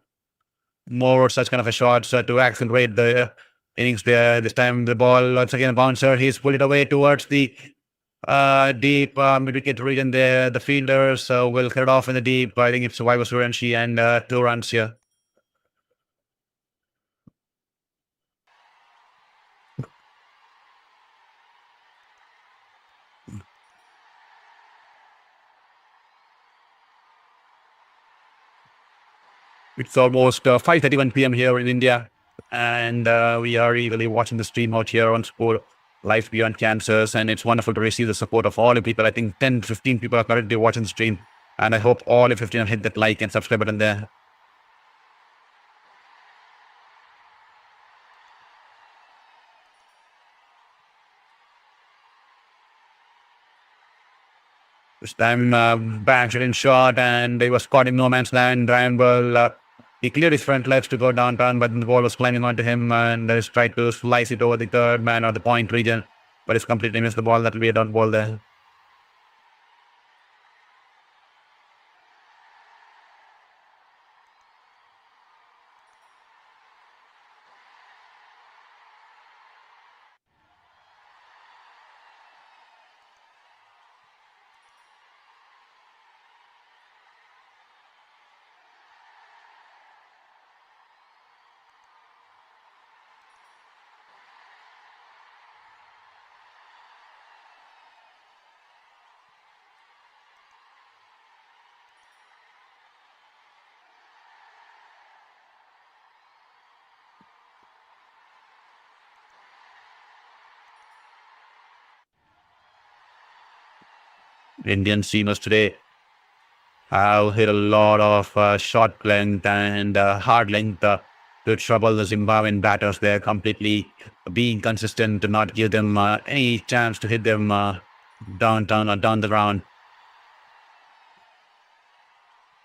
more such kind of a shots to accelerate the innings there? This time the ball, once again, a bouncer. He's pulled it away towards the deep mid-wicket region there. The fielders will clear it off in the deep. I think it's Survivor Suranshi and 2 runs here. It's almost 5:31 p.m. here in India, and we are eagerly watching the stream out here on Sport Life Beyond Cancers, and it's wonderful to receive the support of all the people. I think 10, 15 people are currently watching the stream, and I hope all the 15 have hit that like and subscribe button there. This time, back in shot, and he was caught in no man's land. Ryan Burl, he cleared his front legs to go downtown, but the ball was climbing onto him, and he's tried to slice it over the third man or the point region, but he's completely missed the ball. That will be a down ball there. Indian seamers today have hit a lot of short length and hard length to trouble the Zimbabwean batters. They're completely being consistent to not give them any chance to hit them downtown or down the ground.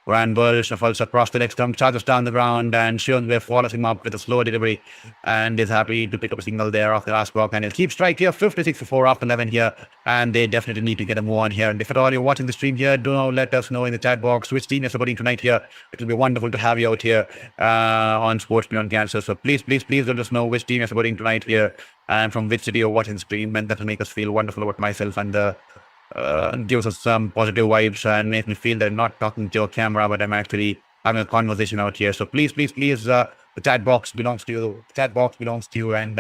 Ryan Burl shuffles across the leg stump, charges down the ground, and Shivam follows him up with a slow delivery and is happy to pick up a single there off the last block. And he'll keep strike here, 56 for 4 after 11 here, and they definitely need to get a move on here. And if at all you're watching the stream here, do let us know in the chat box which team you're supporting tonight here. It will be wonderful to have you out here on Sports Beyond Cancer. So please let us know which team you're supporting tonight here and from which city you're watching the stream, and that will make us feel wonderful about myself and gives us some positive vibes and makes me feel that I'm not talking to a camera, but I'm actually having a conversation out here. So please The chat box belongs to you. The chat box belongs to you. And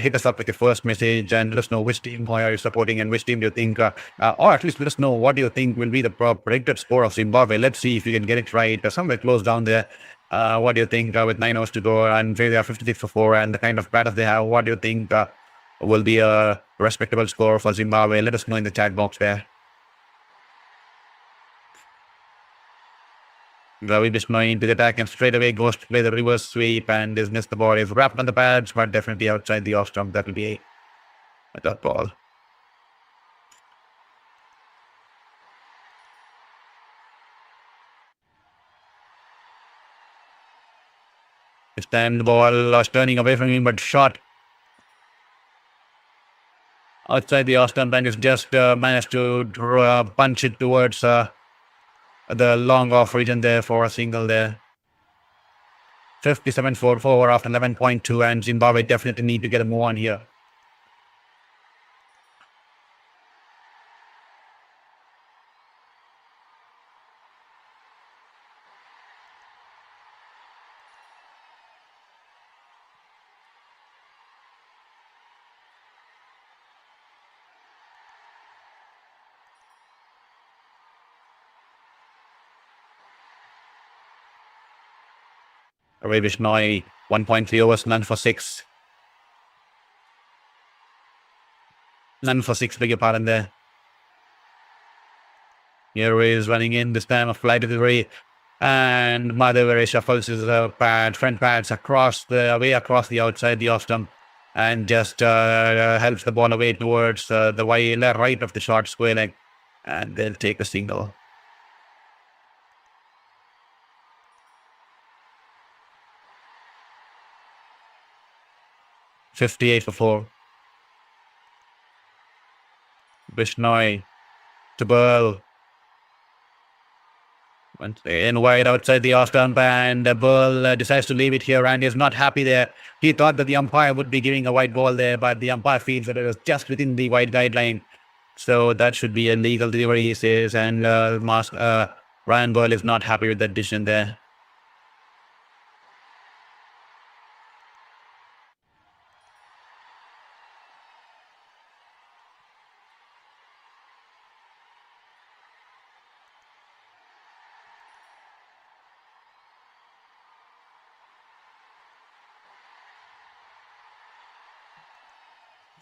hit us up with your first message and let us know which team are you supporting and which team do you think, or at least let us know what do you think will be the predicted score of Zimbabwe. Let's see if you can get it right. Somewhere close down there. What do you think with 9 hours to go and they are 56 for 4 and the kind of batters they have? What do you think will be a respectable score for Zimbabwe? Let us know in the chat box there. Ravi Bishnoi into the attack and straight away goes to play the reverse sweep and is missed the ball. Is wrapped on the pads, but definitely outside the off stump. That will be a dot ball. This time the ball was turning away from him, but shot outside the off stump and is just managed to punch it towards the long off region there for a single there. 57-4 after 11.2, and Zimbabwe definitely need to get a move on here. Ravi Bishnoi, 1.3 overs, none for 6. None for 6, beg your pardon there. Here he is running in, this time a fly delivery. And Madhavare shuffles his front pads across the outside, the off stump, and just helps the ball away towards the right of the short square leg. And they'll take a single. 58 for 4. Bishnoi to Burl. Once in wide outside the off stump, and Burl decides to leave it here and is not happy there. He thought that the umpire would be giving a white ball there, but the umpire feels that it was just within the white guideline. So that should be a legal delivery, he says, and Ryan Burl is not happy with that decision there.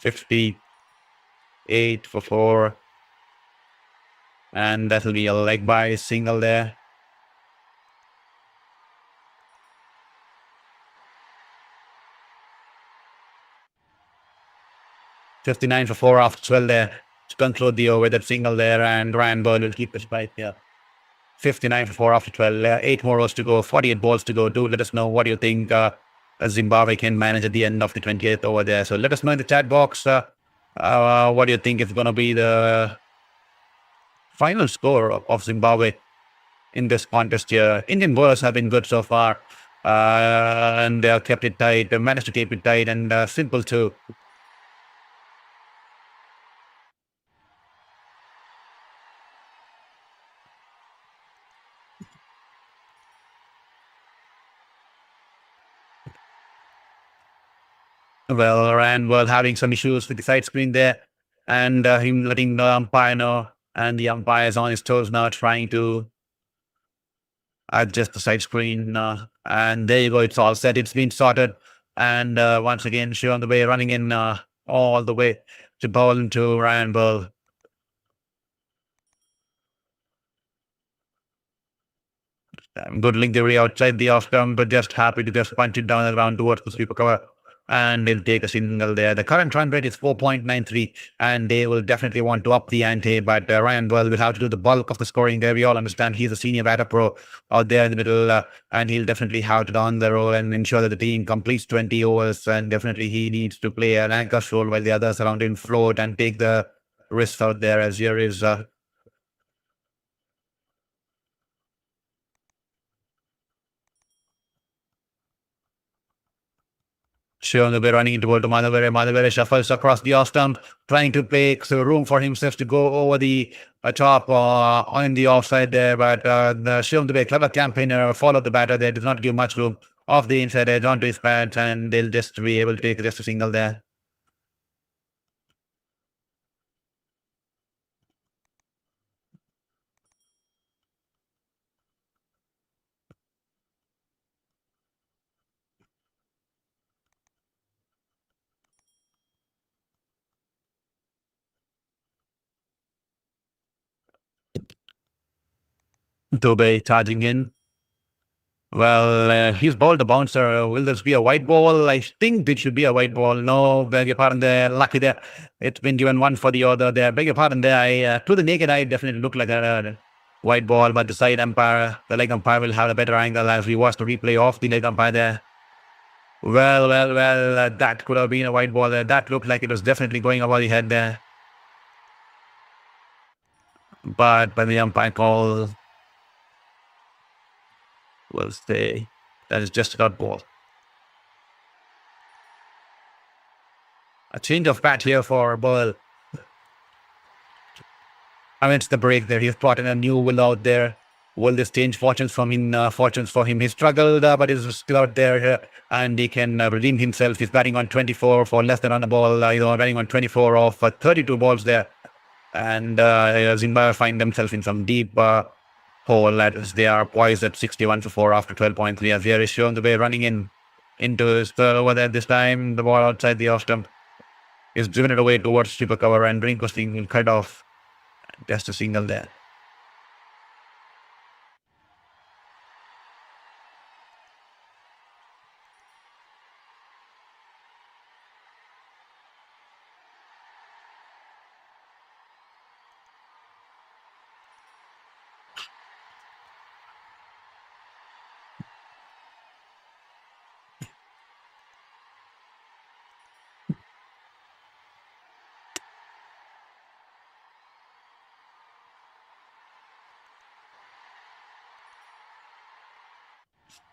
$58 for 4. And that'll be a leg by single there. $59 for 4 after 12 there to conclude the over, that single there, and Ryan Burl will keep the spike here. 59 for 4 after 12. 8 more overs to go, 48 balls to go. Do let us know what you think Zimbabwe can manage at the end of the 28th over there. So let us know in the chat box what do you think is going to be the final score of Zimbabwe in this contest here. Indian bowlers have been good so far, and they have kept it tight. They managed to keep it tight and simple too. Well, Ryan was having some issues with the side screen there, and him letting the umpire know, and the umpire is on his toes now, trying to adjust the side screen. And there you go, it's all set, it's been sorted. And once again, she on the way, running in all the way to bowl into Ryan Burl. Good link delivery outside the off stump, but just happy to just punch it down around towards the sweeper cover. And they'll take a single there. The current run rate is 4.93, and they will definitely want to up the ante. But Ryan Burl will have to do the bulk of the scoring there. We all understand he's a senior batter pro out there in the middle, and he'll definitely have to don the role and ensure that the team completes 20 overs. And definitely he needs to play an anchor role while the others around him float and take the risks out there. As here is Shiondubai running into Madhavere. Madhavere shuffles across the off stump, trying to make room for himself to go over the top on the offside there. But the Shiondubai, clever campaigner, followed the batter there, does not give much room off the inside edge onto his bat, and they'll just be able to take just a single there. Dubey charging in. Well, he's bowled a bouncer. Will this be a white ball? I think it should be a white ball. No, beg your pardon there. Lucky there. It's been given one for the other there. Beg your pardon there. To the naked eye, it definitely looked like a white ball, but the side umpire, the leg umpire will have a better angle as we watch the replay of the leg umpire there. Well, that could have been a white ball there. That looked like it was definitely going over the head there. But by the umpire call, we'll say that is just a dot ball. A change of bat here for Burl. Amidst the break there, he's brought in a new will out there. Will this change fortunes from him? Fortunes for him. He struggled, but he's still out there, and he can redeem himself. He's batting on 24 for less than on the ball. Batting on 24 off 32 balls there, and Zimbabwe find themselves in some deep hole as they are poised at 61 for 4 after 12 points. Here is shown the way running into his third over there. This time the ball outside the off stump is driven it away towards super cover, and Rinku Singh will cut off just a single there.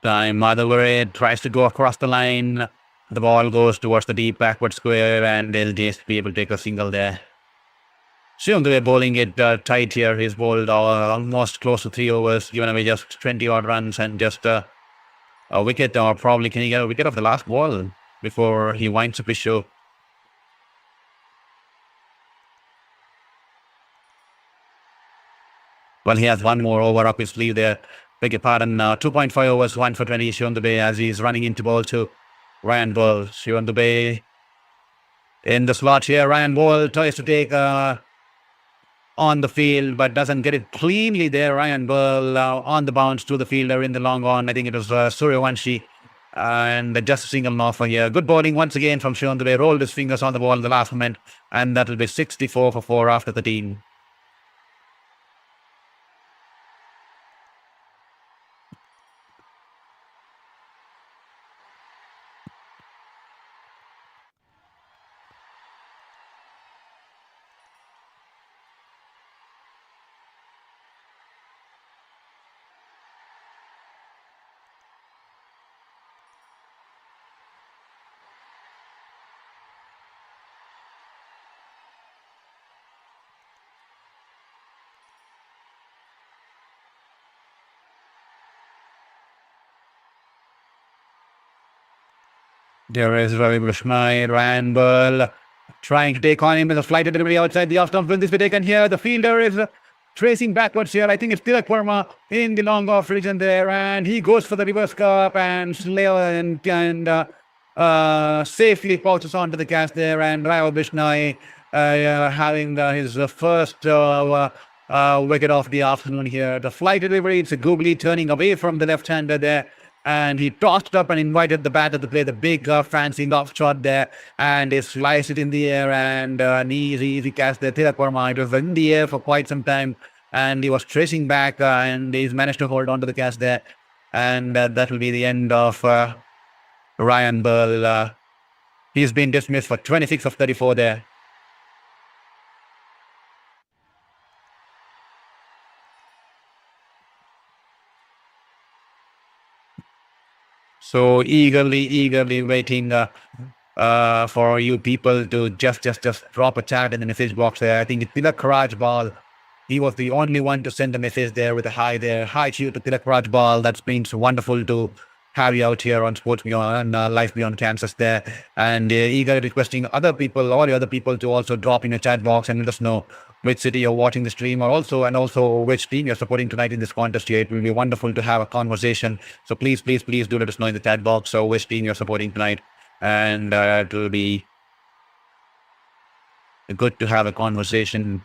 Time Madhavere tries to go across the line. The ball goes towards the deep backward square, and they'll just be able to take a single there. Shiondubai bowling it tight here. He's bowled almost close to 3 overs, given away just 20 odd runs and just a wicket, or probably can he get a wicket off the last ball before he winds up his show. Well, he has one more over up his sleeve there. Beg your pardon, 2.5 overs, 1 for 20, Shiondubai as he's running into ball to Ryan Ball. Shiondubai in the slot here. Ryan Ball tries to take on the field, but doesn't get it cleanly there. Ryan Ball on the bounce to the fielder in the long on. I think it was Suryavanshi. And just a single offer here. Good bowling once again from Shiondubai. Rolled his fingers on the ball in the last moment. And that'll be 64 for 4 after 13. There is Ravi Brishmai, Ryan Ball trying to take on him with a flighted delivery outside the off stump. Will this be taken here? The fielder is tracing backwards here. I think it's Tilak Verma in the long off region there, and he goes for the reverse cup and safely pauses onto the cast there. And Ravi Brishmai having his first wicket off the afternoon here. The flight delivery, it's a googly turning away from the left-hander there. And he tossed up and invited the batter to play the big fancy loft shot there, and he sliced it in the air, and an easy catch there. Tilak Verma, it was in the air for quite some time, and he was tracing back, and he's managed to hold on to the catch there, and that will be the end of Ryan Ball. He's been dismissed for 26 of 34 there. So eagerly waiting for you people to just drop a chat in the message box there. I think it's Tilak Rajbal. He was the only one to send a message there with a hi there. Hi to you to Tilak Rajbal. That's been so wonderful to have you out here on Sports Beyond, Life Beyond Kansas there. And eager requesting other people, all the other people to also drop in a chat box and let us know which city you're watching the stream, or also which team you're supporting tonight in this contest here. It will be wonderful to have a conversation. So please do let us know in the chat box. So which team you're supporting tonight, and it will be good to have a conversation.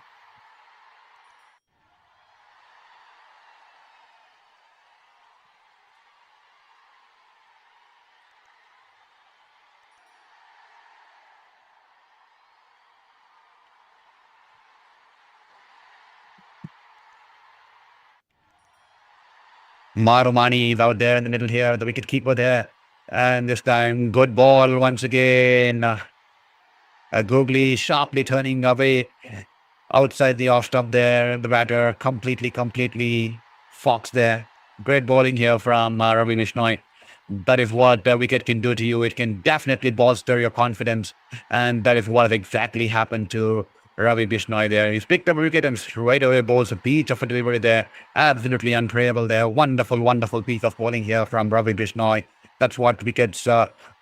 Marumani is out there in the middle here, the wicket keeper there, and this time good ball once again. Googly sharply turning away outside the off stump there. The batter completely fox there. Great bowling here from Ravi Bishnoi. That is what the wicket can do to you. It can definitely bolster your confidence. And that is what exactly happened to Ravi Bishnoi there. He's picked up a wicket and straight away bowls a beach of a delivery there. Absolutely unplayable there. Wonderful piece of bowling here from Ravi Bishnoi. That's what wickets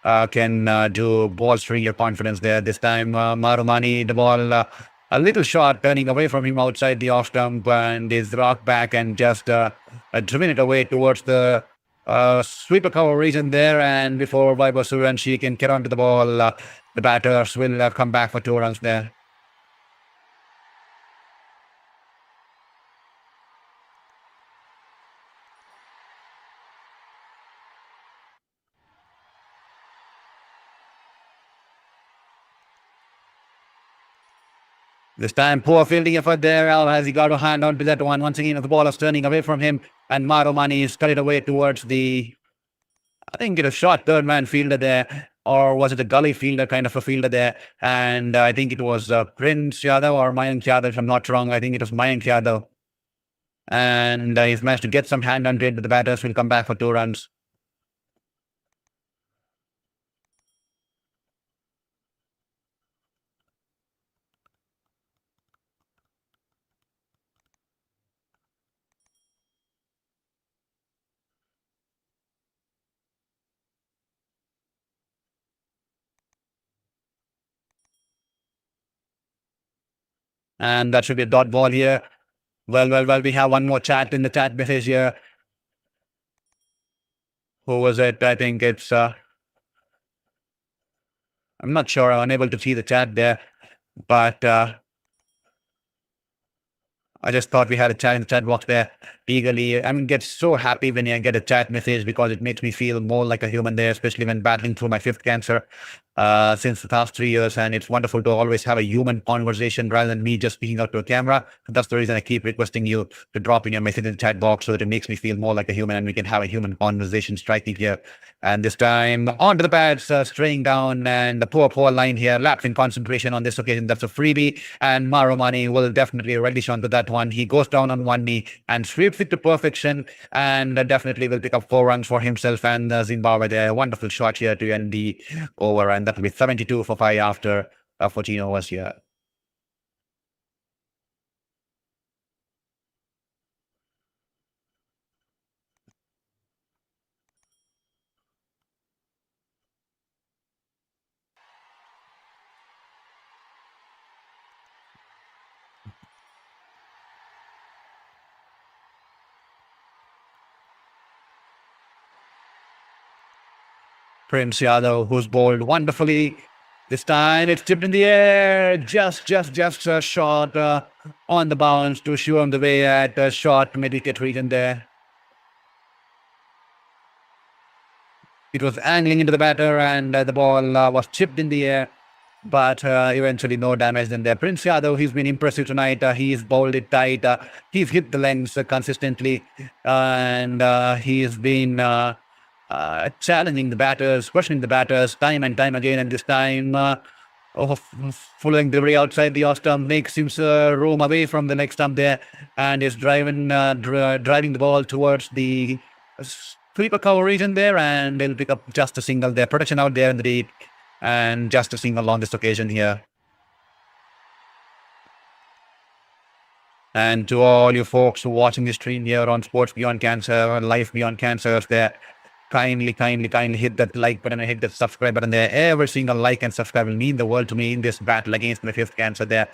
can do, bolstering your confidence there. This time, Marumani, the ball a little short, turning away from him outside the off stump, and is rocked back and just driven it away towards the sweeper cover region there. And before Vaibhav Suryanshi can get onto the ball, the batters will come back for 2 runs there. This time, poor fielding effort there. As he got a hand onto that one. Once again, the ball is turning away from him, and Marumani is cut it away towards the, I think it was short third man fielder there, or was it a gully fielder, kind of a fielder there? And I think it was Prince Yadav or Mayank Yadav, if I'm not wrong. I think it was Mayank Yadav. And he's managed to get some hand on it, but the batters will come back for 2 runs. And that should be a dot ball here. Well, we have one more chat in the chat message here. Who was it? I think it's, I'm not sure. I'm unable to see the chat there, but I just thought we had a chat in the chat box there eagerly. I mean, get so happy when I get a chat message because it makes me feel more like a human there, especially when battling through my 5th cancer since the past 3 years. And it's wonderful to always have a human conversation rather than me just speaking out to a camera. That's the reason I keep requesting you to drop in your message in the chat box so that it makes me feel more like a human and we can have a human conversation striking here. And this time, onto the pads, straying down, and the poor line here, lapsing concentration on this occasion. That's a freebie, and Marumani will definitely relish onto that one. He goes down on one knee and sweeps it to perfection, and definitely will pick up 4 runs for himself and Zimbabwe there. Wonderful shot here to end the over, and that will be 72 for 5 after 14 overs here. Prince Yadav, who's bowled wonderfully. This time it's tipped in the air, just short on the bounce to show him the way at the short mid-wicket region there. It was angling into the batter, and the ball was chipped in the air, but eventually no damage in there. Prince Yadav, he's been impressive tonight. He's bowled it tight. He's hit the lengths consistently, and he's been challenging the batters, questioning the batters time and time again. And this time, following delivery outside the off stump makes him roam away from the next stump there, and is driving the ball towards the sweeper cover region there, and they'll pick up just a single there. Protection out there in the deep, and just a single on this occasion here. And to all you folks who are watching this stream here on Sports Beyond Cancer, Life Beyond Cancer, there, kindly hit that like button and hit that subscribe button there. Every single like and subscribe will mean the world to me in this battle against my fifth cancer there.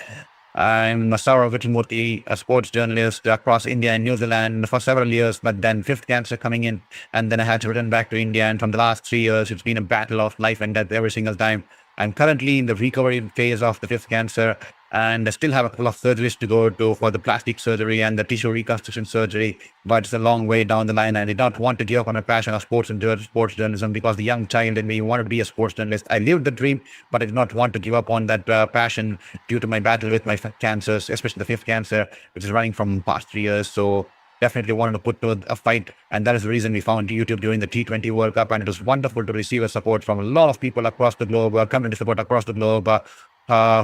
I'm Saurav Vitramurthy, a sports journalist across India and New Zealand for several years, but then fifth cancer coming in, and then I had to return back to India. And from the last 3 years, it's been a battle of life and death every single time. I'm currently in the recovery phase of the fifth cancer, and I still have a couple of surgeries to go to for the plastic surgery and the tissue reconstruction surgery, but it's a long way down the line. I did not want to give up on my passion of sports and sports journalism, because the young child in me wanted to be a sports journalist. I lived the dream, but I did not want to give up on that passion due to my battle with my cancers, especially the fifth cancer, which is running from past 3 years. So definitely wanted to put to a fight, and that is the reason we found YouTube during the T20 World Cup, and it was wonderful to receive a support from a lot of people across the globe, community support across the globe,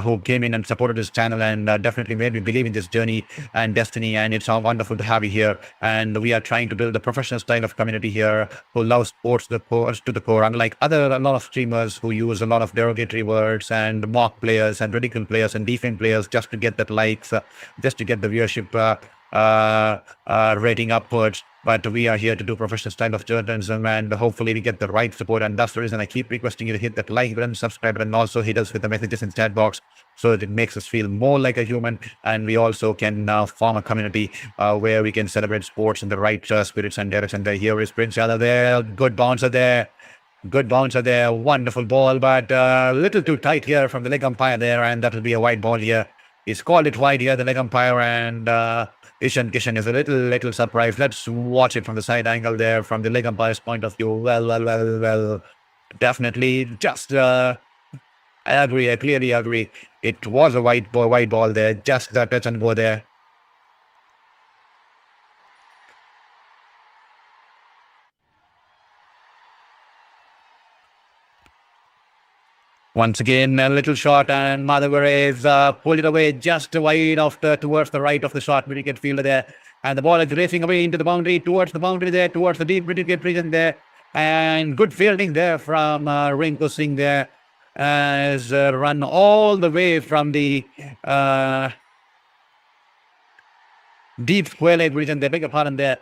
who came in and supported this channel, and definitely made me believe in this journey and destiny. And it's wonderful to have you here. And we are trying to build a professional style of community here who loves sports to the core, unlike a lot of streamers who use a lot of derogatory words and mock players and ridicule players and defend players just to get that likes, just to get the viewership rating upwards. But we are here to do professional style of journalism, and hopefully we get the right support. And that's the reason I keep requesting you to hit that like button, subscribe button, and also hit us with the messages in chat box, so that it makes us feel more like a human. And we also can now form a community where we can celebrate sports in the right spirits and direction. Here is Prince Yadav there. Good bouncer there. Good bouncer there. Wonderful ball, but a little too tight here from the leg umpire there, and that will be a white ball here. He's called it wide here, the leg umpire, and Ishan Kishan is a little surprised. Let's watch it from the side angle there, from the leg umpire's point of view. Well. Definitely, just I agree. I clearly agree. It was a white ball there. Just that touch and go there. Once again, a little shot, and Madhavarez pulled it away just wide towards the right of the shot wicket fielder there. And the ball is racing away into the boundary, towards the boundary there, towards the deep wicket region there. And good fielding there from Rinku Singh there. Has run all the way from the deep square leg region there, beg your pardon there.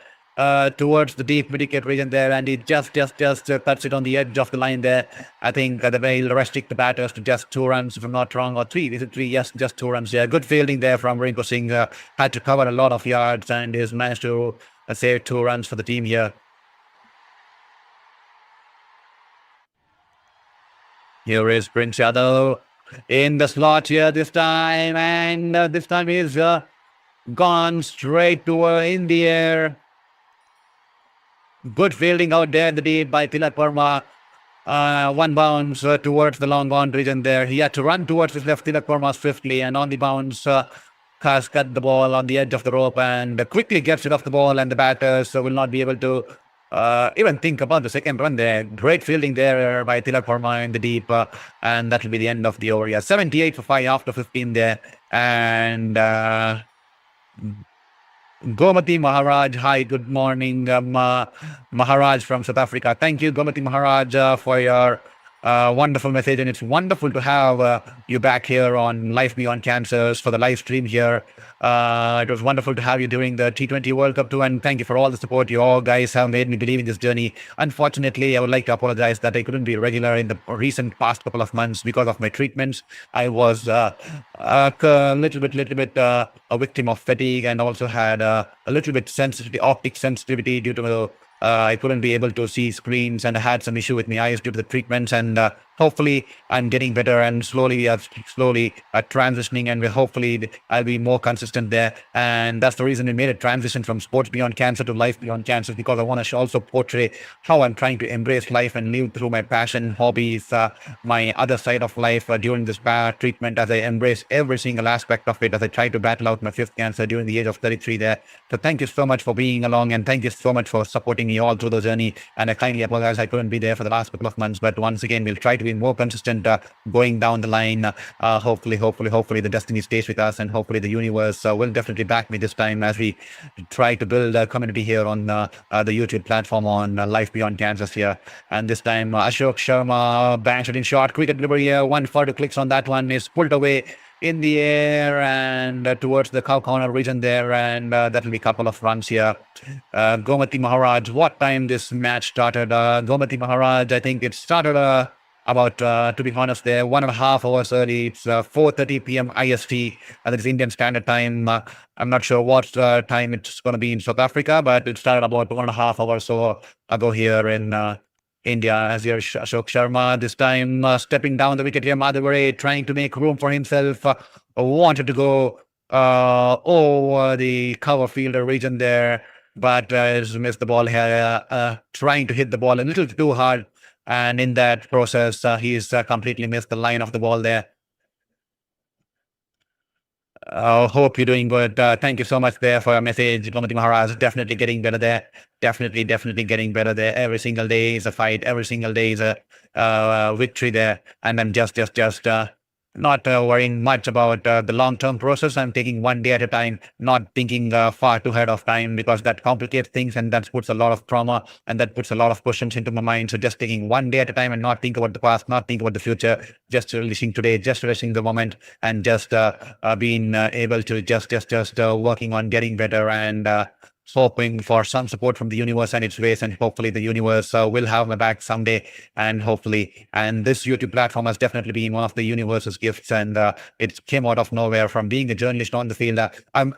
Towards the deep wicket region there, and he just cuts it on the edge of the line there. I think they'll restrict the batters to just 2 runs, if I'm not wrong, or 3. Is it 3? Yes, just 2 runs. Yeah, good fielding there from Rinku Singh. Had to cover a lot of yards, and has managed to save 2 runs for the team here. Here is Prince Yadav in the slot here this time, and this time he's gone straight in the air. Good fielding out there in the deep by Tilak Verma. 1 bounce towards the long bound region there. He had to run towards his left, Tilak Verma, swiftly, and on the bounce has cut the ball on the edge of the rope and quickly gets it off the ball, and the batters will not be able to even think about the second run there. Great fielding there by Tilak Verma in the deep, and that will be the end of the over. Yeah, 78 for 5 after 15 there. And Gomati Maharaj, hi, good morning, Maharaj from South Africa. Thank you, Gomati Maharaj, for your wonderful message, and it's wonderful to have you back here on Life Beyond Cancers for the live stream here. It was wonderful to have you during the T20 World Cup too, and thank you for all the support. You all guys have made me believe in this journey. Unfortunately, I would like to apologize that I couldn't be regular in the recent past couple of months because of my treatments. I was a little bit a victim of fatigue, and also had a little bit optic sensitivity due to I couldn't be able to see screens, and I had some issue with my eyes due to the treatments. And hopefully I'm getting better, and slowly transitioning, and hopefully I'll be more consistent there. And that's the reason we made a transition from Sports Beyond Cancer to Life Beyond Cancer, because I want to also portray how I'm trying to embrace life and live through my passion, hobbies, my other side of life during this treatment, as I embrace every single aspect of it, as I try to battle out my 5th cancer during the age of 33 there. So thank you so much for being along, and thank you so much for supporting me all through the journey. And I kindly apologize I couldn't be there for the last couple of months, but once again, we'll try to to be more consistent going down the line. Hopefully, the destiny stays with us, and hopefully the universe will definitely back me this time as we try to build a community here on the YouTube platform on Life Beyond Kansas here. And this time, Ashok Sharma bangs it in short. Cricket delivery here. 140 clicks on that one is pulled away in the air and towards the cow corner region there, and that will be a couple of runs here. Gomati Maharaj, what time this match started? Gomati Maharaj, I think it started about, to be honest, there 1.5 hours early. It's 4:30 p.m. IST, that is Indian Standard Time. I'm not sure what time it's going to be in South Africa, but it started about 1.5 hours so ago here in India. As here Ashok Sharma this time stepping down the wicket here. Madhavare trying to make room for himself. Wanted to go over the cover fielder region there, but has missed the ball here. Trying to hit the ball a little too hard, and in that process, he's completely missed the line of the ball there. Hope you're doing good. Thank you so much there for your message. Gomati Maharaj, definitely getting better there. Definitely getting better there. Every single day is a fight. Every single day is a victory there. And I'm just not worrying much about the long-term process. I'm taking one day at a time, not thinking far too ahead of time, because that complicates things and that puts a lot of trauma and that puts a lot of questions into my mind. So just taking one day at a time and not think about the past, not think about the future, just relishing today, just relishing the moment, and just being able to just working on getting better and hoping for some support from the universe and its ways, and hopefully the universe will have my back someday, and this YouTube platform has definitely been one of the universe's gifts, and it came out of nowhere from being a journalist on the field.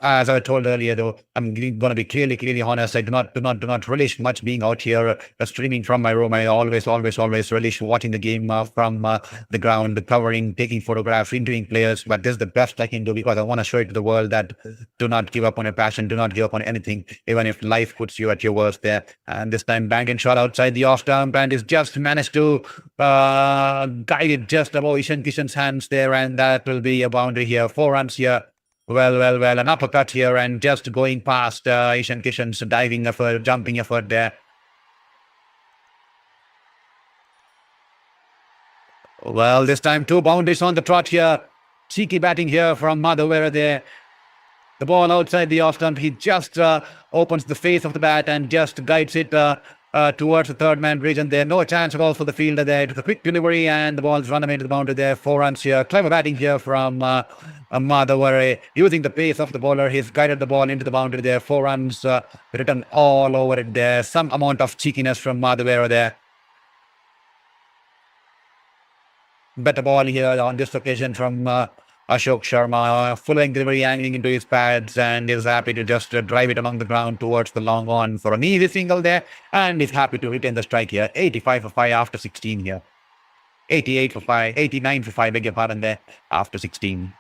As I told earlier, though, I'm going to be clearly honest. I do not relish much being out here streaming from my room. I always relish watching the game from the ground, covering, taking photographs, interviewing players. But this is the best I can do, because I want to show it to the world that do not give up on your passion, do not give up on anything, even if life puts you at your worst there. And this time, banged and shot outside the off-stump, and he's just managed to guide it just above Ishan Kishan's hands there, and that will be a boundary here. 4 runs here. Well, an uppercut here, and just going past Ishan Kishan's diving effort, jumping effort there. Well, this time 2 boundaries on the trot here. Cheeky batting here from Madhavare there. The ball outside the off-stump. He just opens the face of the bat and just guides it towards the third man region there. No chance at all for the fielder there. It was a quick delivery and the ball's run away to the boundary there. 4 runs here. Clever batting here from Madhavare. Using the pace of the bowler, he's guided the ball into the boundary there. 4 runs written all over it there. Some amount of cheekiness from Madhavare there. Better ball here on this occasion from Ashok Sharma, full length delivery, angling into his pads, and is happy to just drive it along the ground towards the long on for an easy single there, and is happy to retain the strike here. 85 for 5 after 16 here. 88 for 5, 89 for 5, beg your pardon there, after 16.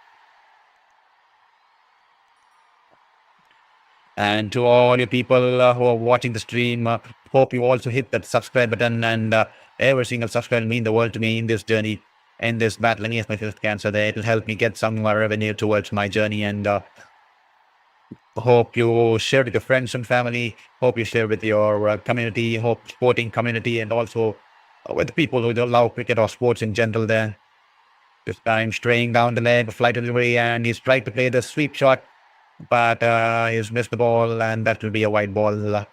And to all you people who are watching the stream, hope you also hit that subscribe button, and every single subscribe will mean the world to me in this journey, in this battle against my fifth cancer there. It'll help me get some revenue towards my journey, and hope you share with your friends and family, hope you share with your community, hope sporting community, and also with the people who love cricket or sports in general there. This time straying down the leg, flight delivery, and he's tried to play the sweep shot, but he's missed the ball, and that will be a wide ball.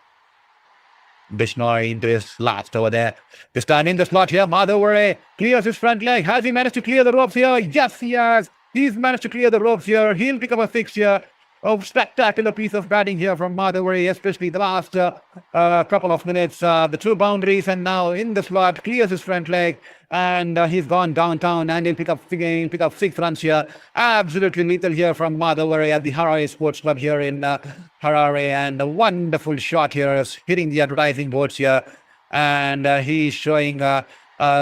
Bishnoi into his last over there. This time in the slot here, Madhavare clears his front leg. Has he managed to clear the ropes here? Yes, he has. He's managed to clear the ropes here. He'll pick up a 6 here. A spectacular piece of batting here from Madhavare, especially the last couple of minutes. The 2 boundaries, and now in the slot, clears his front leg, and he's gone downtown, and he'll pick up 6 runs here. Absolutely lethal here from Madhavare at the Harare Sports Club here in Harare, and a wonderful shot here, hitting the advertising boards here, and he's showing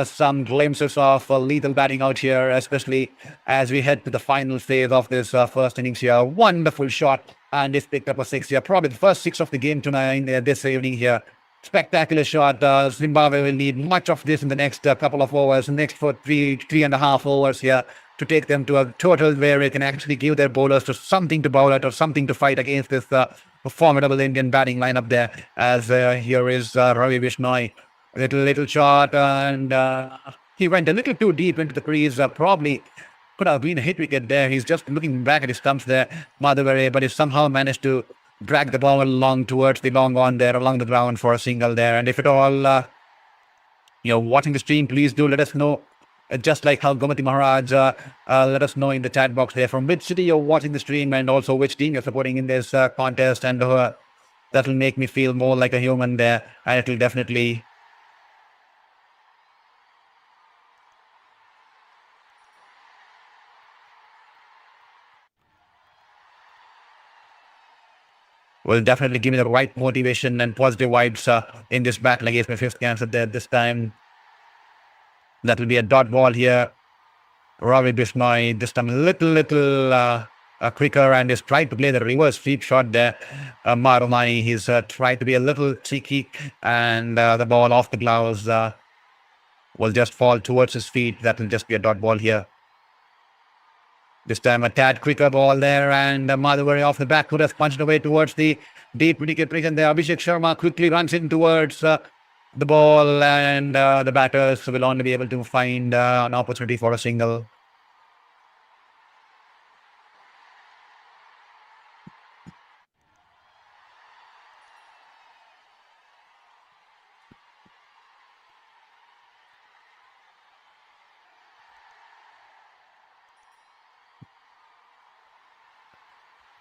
some glimpses of lethal batting out here, especially as we head to the final phase of this first innings here. Wonderful shot, and he's picked up a 6 here, probably the first 6 of the game tonight, this evening here. Spectacular shot. Zimbabwe will need much of this in the next couple of overs, next for 3.5 overs here, to take them to a total where they can actually give their bowlers to something to bowl at or something to fight against this formidable Indian batting lineup there. As here is Ravi Bishnoi. Little shot, and He went a little too deep into the crease. Probably could have been a hit wicket there. He's just looking back at his stumps there, Madhavare, but he somehow managed to drag the ball along towards the long on there, along the ground for a single there. And if at all, watching the stream, please do let us know. Just like how Gomati Maharaj, let us know in the chat box there from which city you're watching the stream and also which team you're supporting in this contest. And that will make me feel more like a human there. And it will definitely give me the right motivation and positive vibes in this battle against my fifth cancer there this time. That will be a dot ball here. Ravi Bisnoy this time a little quicker and is trying to play the reverse sweep shot there. Marumani, he's tried to be a little cheeky and the ball off the gloves will just fall towards his feet. That will just be a dot ball here. This time a tad quicker ball there and Madhuri off the back foot has punched away towards the deep wicket position there. Abhishek Sharma quickly runs in towards the ball and the batters will only be able to find an opportunity for a single.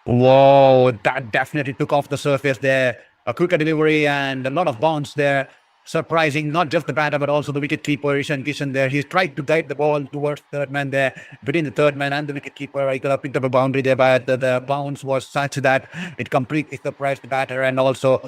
Whoa, that definitely took off the surface there. A quicker delivery and a lot of bounce there. Surprising, not just the batter, but also the wicket-keeper, Ishan Kishan there. He's tried to guide the ball towards third man there. Between the third man and the wicket-keeper, he could have picked up a boundary there, but the bounce was such that it completely surprised the batter and also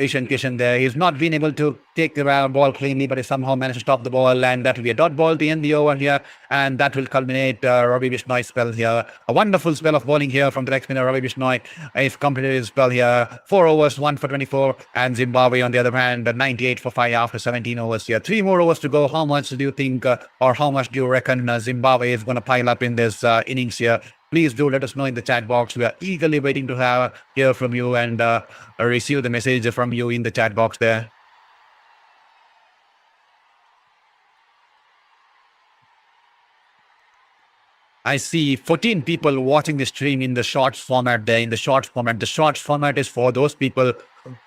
Ishan Kishan there. He's not been able to take the ball cleanly, but he somehow managed to stop the ball, and that will be a dot ball to end the over here, and that will culminate Ravi Bisnoy's spell here. A wonderful spell of bowling here from the leg spinner Ravi Bisnoy. He's completed his spell here. 4 overs, 1 for 24, and Zimbabwe on the other hand, 98 for 5 after 17 overs here. 3 more overs to go. How much do you think, or how much do you reckon Zimbabwe is going to pile up in this innings here? Please do let us know in the chat box. We are eagerly waiting to hear from you and receive the message from you in the chat box there. I see 14 people watching the stream in the shorts format there, the shorts format is for those people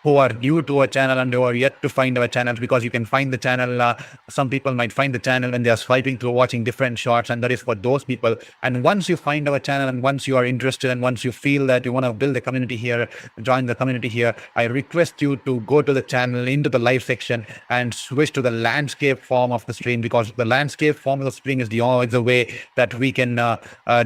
who are new to our channel and who are yet to find our channel, because you can find the channel, some people might find the channel when they are swiping through watching different shorts, and that is for those people. And once you find our channel and once you are interested and once you feel that you want to build a community here, join the community here, I request you to go to the channel, into the live section and switch to the landscape form of the stream, because the landscape form of the stream is the way that we can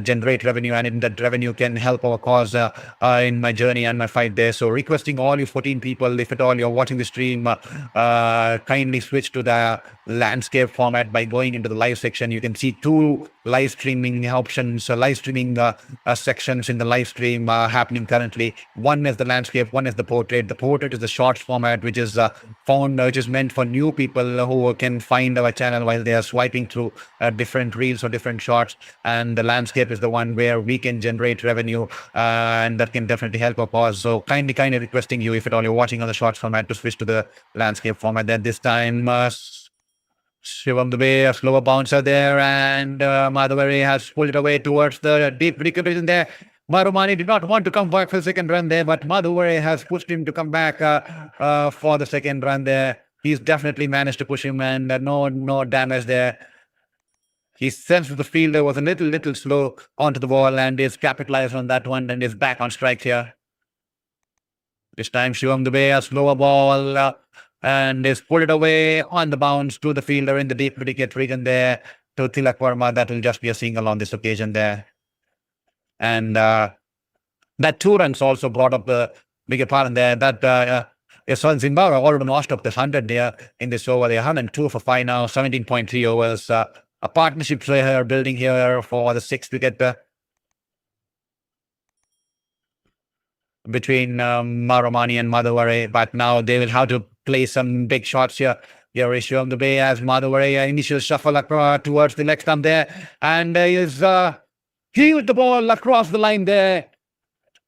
generate revenue, and in that revenue can help our cause in my journey and my fight there. So requesting all you 14 people, if at all you're watching the stream, kindly switch to the landscape format by going into the live section. You can see 2 live streaming options, live streaming sections in the live stream happening currently. One is the landscape, one is the portrait. The portrait is the shorts format, which is which is meant for new people who can find our channel while they are swiping through different reels or different shorts. And the landscape is the one where we can generate revenue, and that can definitely help our cause. So kindly requesting you, if at all you're watching on the shorts format, to switch to the landscape format. Then this time Shivam Dubey, a slower bouncer there, and Madhavare has pulled it away towards the deep wicket position there. Marumani did not want to come back for the second run there, but Madhavare has pushed him to come back for the second run there. He's definitely managed to push him, and no damage there. He sensed the fielder was a little slow onto the ball and is capitalized on that one and is back on strike here. This time Shivam Dubey, a slower ball and is pulled it away on the bounce to the fielder in the deep wicket region there to Tilak Verma. That will just be a single on this occasion there. And that 2 runs also brought up the bigger part in there. That Zimbabwe already notched up this 100 there in this over. They're 102 for 5 now, 17.3 overs. A partnership player building here for the 6th wicket between Marumani and Madhavare, but now they will have to play some big shots here. Here is Shivam Dubey as Madhavare initial shuffle across towards the leg stump there, and he with the ball across the line there.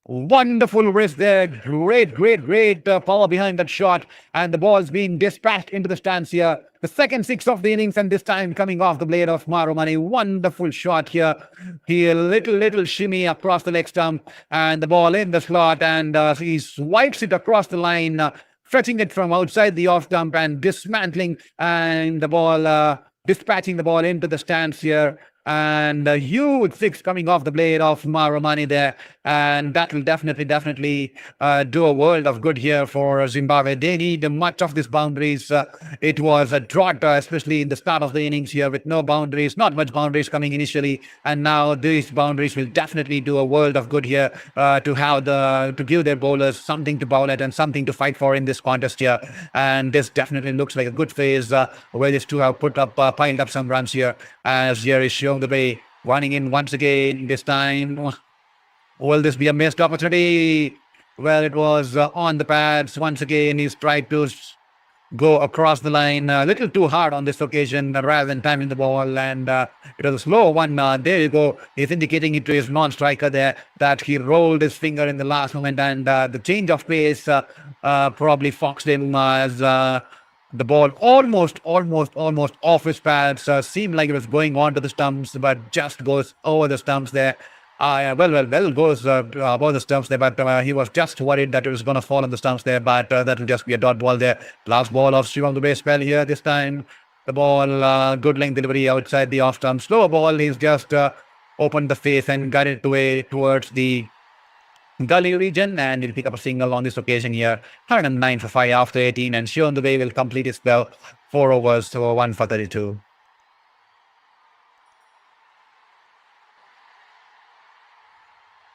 Wonderful wrist there. Great power behind that shot. And the ball's being dispatched into the stands here. The second six of the innings, and this time coming off the blade of Marumani. Wonderful shot here. He a little shimmy across the leg stump, and the ball in the slot, and he swipes it across the line, stretching it from outside the off stump and dismantling, and the ball dispatching the ball into the stands here. And a huge six coming off the blade of Marumani there. And that will definitely do a world of good here for Zimbabwe. They need much of these boundaries. It was a drought, especially in the start of the innings here, with no boundaries, not much boundaries coming initially. And now these boundaries will definitely do a world of good here to give their bowlers something to bowl at and something to fight for in this contest here. And this definitely looks like a good phase where these two have piled up some runs here, as here is shown the way, running in once again. This time, will this be a missed opportunity? Well, it was on the pads once again. He's tried to go across the line a little too hard on this occasion rather than timing the ball, and it was a slow one. There you go. He's indicating it to his non-striker there that he rolled his finger in the last moment, and the change of pace probably foxed him as the ball almost off his pads. Seemed like it was going on to the stumps, but just goes over the stumps there. Well, goes above the stumps there, but he was just worried that it was going to fall on the stumps there, but that will just be a dot ball there. Last ball of Shivam Dubey's spell here this time. The ball, good length delivery outside the off stump. Slow ball, he's just opened the face and got it away towards the gully region, and he'll pick up a single on this occasion here. 109 for 5 after 18, and Shivam Dubey will complete his spell. 4 overs to 1 for 32.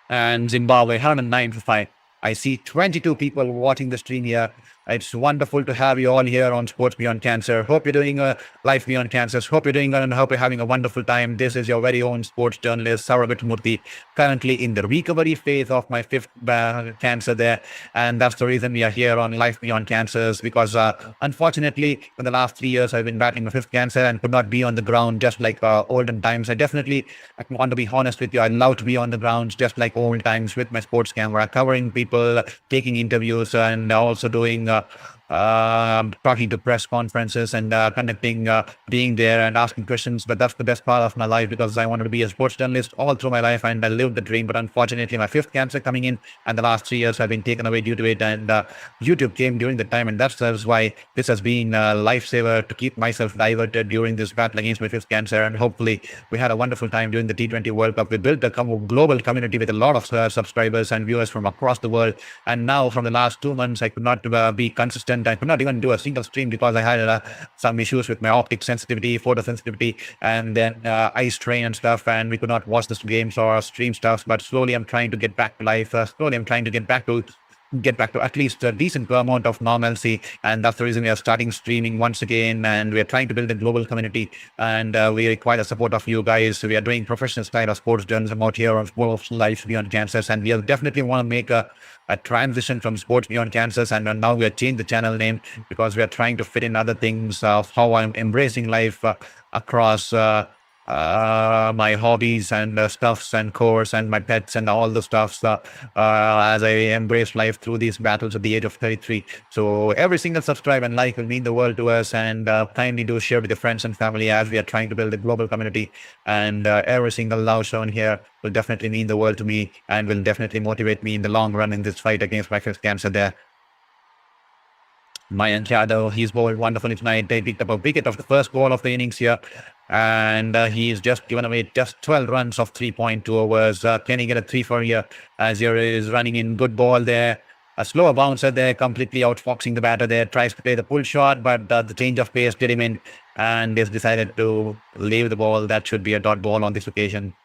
And Zimbabwe 109 for 5. I see 22 people watching the stream here. It's wonderful to have you all here on Sports Beyond Cancer. Hope you're doing Life Beyond Cancer. Hope you're doing and hope you're having a wonderful time. This is your very own sports journalist, Saurabh Murthy, currently in the recovery phase of my 5th cancer there. And that's the reason we are here on Life Beyond Cancers, because unfortunately, in the last 3 years, I've been battling my 5th cancer and could not be on the ground just like olden times. I want to be honest with you. I love to be on the grounds just like old times with my sports camera, covering people, taking interviews, and also doing talking to press conferences and conducting, being there and asking questions. But that's the best part of my life, because I wanted to be a sports journalist all through my life, and I lived the dream. But unfortunately, my 5th cancer coming in, and the last 3 years have been taken away due to it. And YouTube came during the time, and that's why this has been a lifesaver to keep myself diverted during this battle against my 5th cancer. And hopefully, we had a wonderful time during the T20 World Cup. We built a global community with a lot of subscribers and viewers from across the world. And now, from the last 2 months, I could not be consistent. I could not even do a single stream because I had some issues with my optic sensitivity, photo sensitivity, and then eye strain and stuff, and we could not watch the games or stream stuff. But slowly I'm trying to get back to life. Slowly I'm trying to get back to at least a decent amount of normalcy, and that's the reason we are starting streaming once again, and we are trying to build a global community, and we require the support of you guys. We are doing professional style of sports journalism out here on Sports Life Beyond Cancers, and we definitely want to make a transition from Sports Beyond Cancers, and now we have changed the channel name because we are trying to fit in other things of how I'm embracing life across my hobbies and stuffs and course and my pets and all the stuffs as I embrace life through these battles at the age of 33. So every single subscribe and like will mean the world to us, and kindly do share with your friends and family as we are trying to build a global community. And every single love shown here will definitely mean the world to me and will definitely motivate me in the long run in this fight against my 5th cancer there. Mayank Yadav, he's bowled wonderfully tonight. They picked up a wicket of the first ball of the innings here, and he's just given away just 12 runs of 3.2 overs. Can he get a 3 for here? As here is running in, good ball there. A slower bouncer there, completely outfoxing the batter there. Tries to play the pull shot, but the change of pace did him in, and he's decided to leave the ball. That should be a dot ball on this occasion.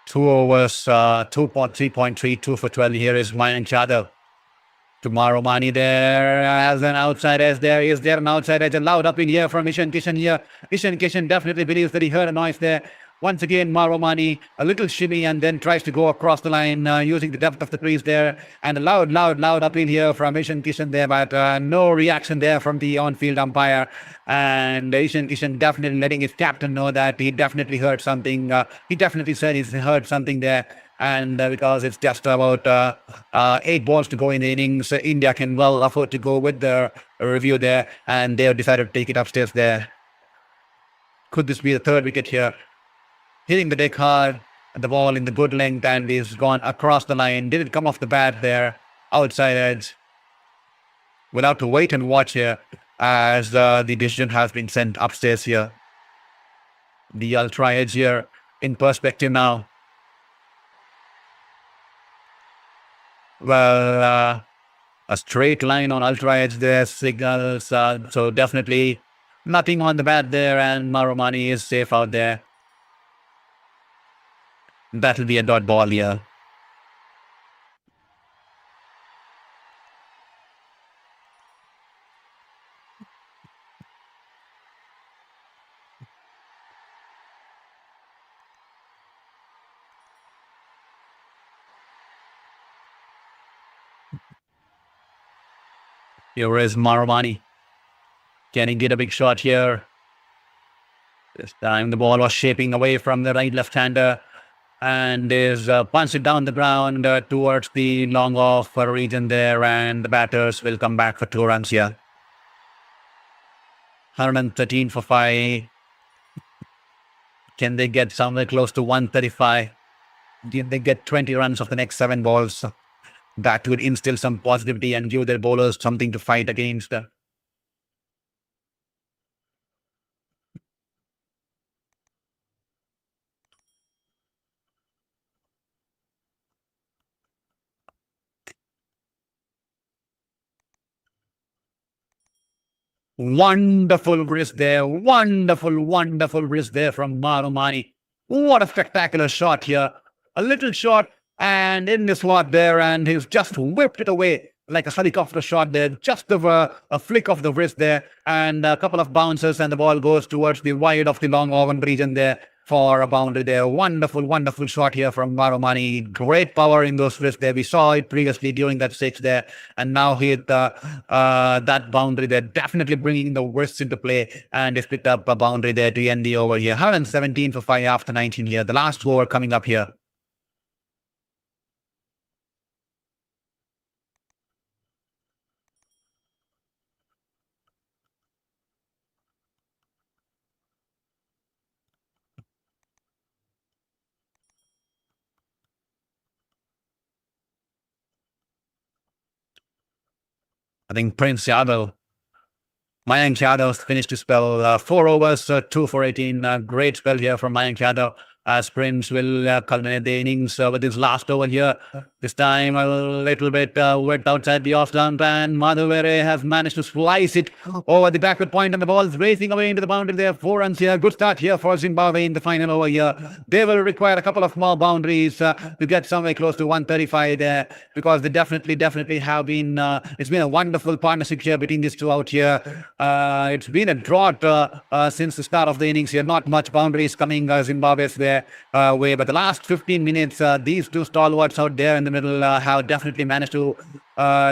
Two overs, 3.3, 2 for 12. Here is Mayank Yadav. Tomorrow Mani there as an outside edge there. Is there an outside edge allowed up in here from Ishan Kishan here? Ishan Kishan definitely believes that he heard a noise there. Once again, Maromani, a little shimmy and then tries to go across the line using the depth of the crease there. And a loud appeal here from Ishan Kishan there, but no reaction there from the on-field umpire. And Ishan Kishan definitely letting his captain know that he definitely heard something. He definitely said he's heard something there. And because it's just about 8 balls to go in the innings, India can well afford to go with the review there. And they have decided to take it upstairs there. Could this be the third wicket here? Hitting the deck hard, the ball in the good length, and he's gone across the line. Did it come off the bat there? Outside edge. We'll have to wait and watch here as the decision has been sent upstairs here. The ultra edge here in perspective now. Well, a straight line on ultra edge there signals, so definitely nothing on the bat there, and Maromani is safe out there. That'll be a dot ball here. Here is Maromani. Can he get a big shot here? This time the ball was shaping away from the right left-hander. And is punched it down the ground towards the long off region there, and the batters will come back for 2 runs here. 113 for 5. Can they get somewhere close to 135? Can they get 20 runs of the next 7 balls? That would instill some positivity and give their bowlers something to fight against. Wonderful wrist there. Wonderful wrist there from Maromani. What a spectacular shot here. A little shot and in the slot there, and he's just whipped it away like a helicopter shot there. Just a flick of the wrist there, and a couple of bounces, and the ball goes towards the wide of the long oven region there for a boundary there. Wonderful shot here from Maromani. Great power in those wrists there. We saw it previously during that 6 there, and now he hit that boundary there, definitely bringing the wrists into play, and he's picked up a boundary there to end the over here. 117 for 5 after 19 here. The last over coming up here. I think Mayank Yadav finished his spell. 4 overs, 2 for 18. Great spell here from Mayank Yadav, as Prince will culminate the innings with his last over here. This time a little bit wet outside the off-stump, and Madhuvere has managed to slice it over the backward point, and the ball is racing away into the boundary there. 4 runs here. Good start here for Zimbabwe in the final over here. They will require a couple of more boundaries to get somewhere close to 135 there, because they definitely have been, it's been a wonderful partnership here between these two out here. It's been a drought since the start of the innings here. Not much boundaries coming Zimbabwe's way, but the last 15 minutes, these two stalwarts out there in the middle have definitely managed to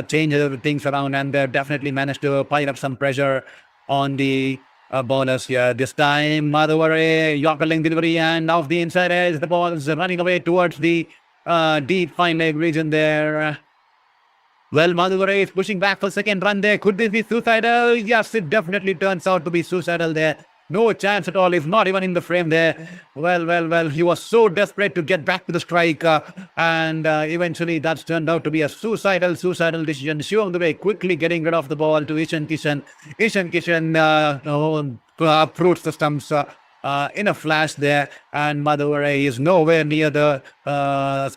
change things around, and they've definitely managed to pile up some pressure on the bowlers here. This time, Madhuvere, Yorker length delivery, and off the inside edge, the ball is running away towards the deep fine leg region there. Well, Madhuvere is pushing back for second run there. Could this be suicidal? Yes, it definitely turns out to be suicidal there. No chance at all. He's not even in the frame there. Well. He was so desperate to get back to the strike, and eventually that's turned out to be a suicidal decision. Shivam Dubey quickly getting rid of the ball to Ishan Kishan. Ishan Kishan approached the stumps in a flash there, and Madhuvere is nowhere near the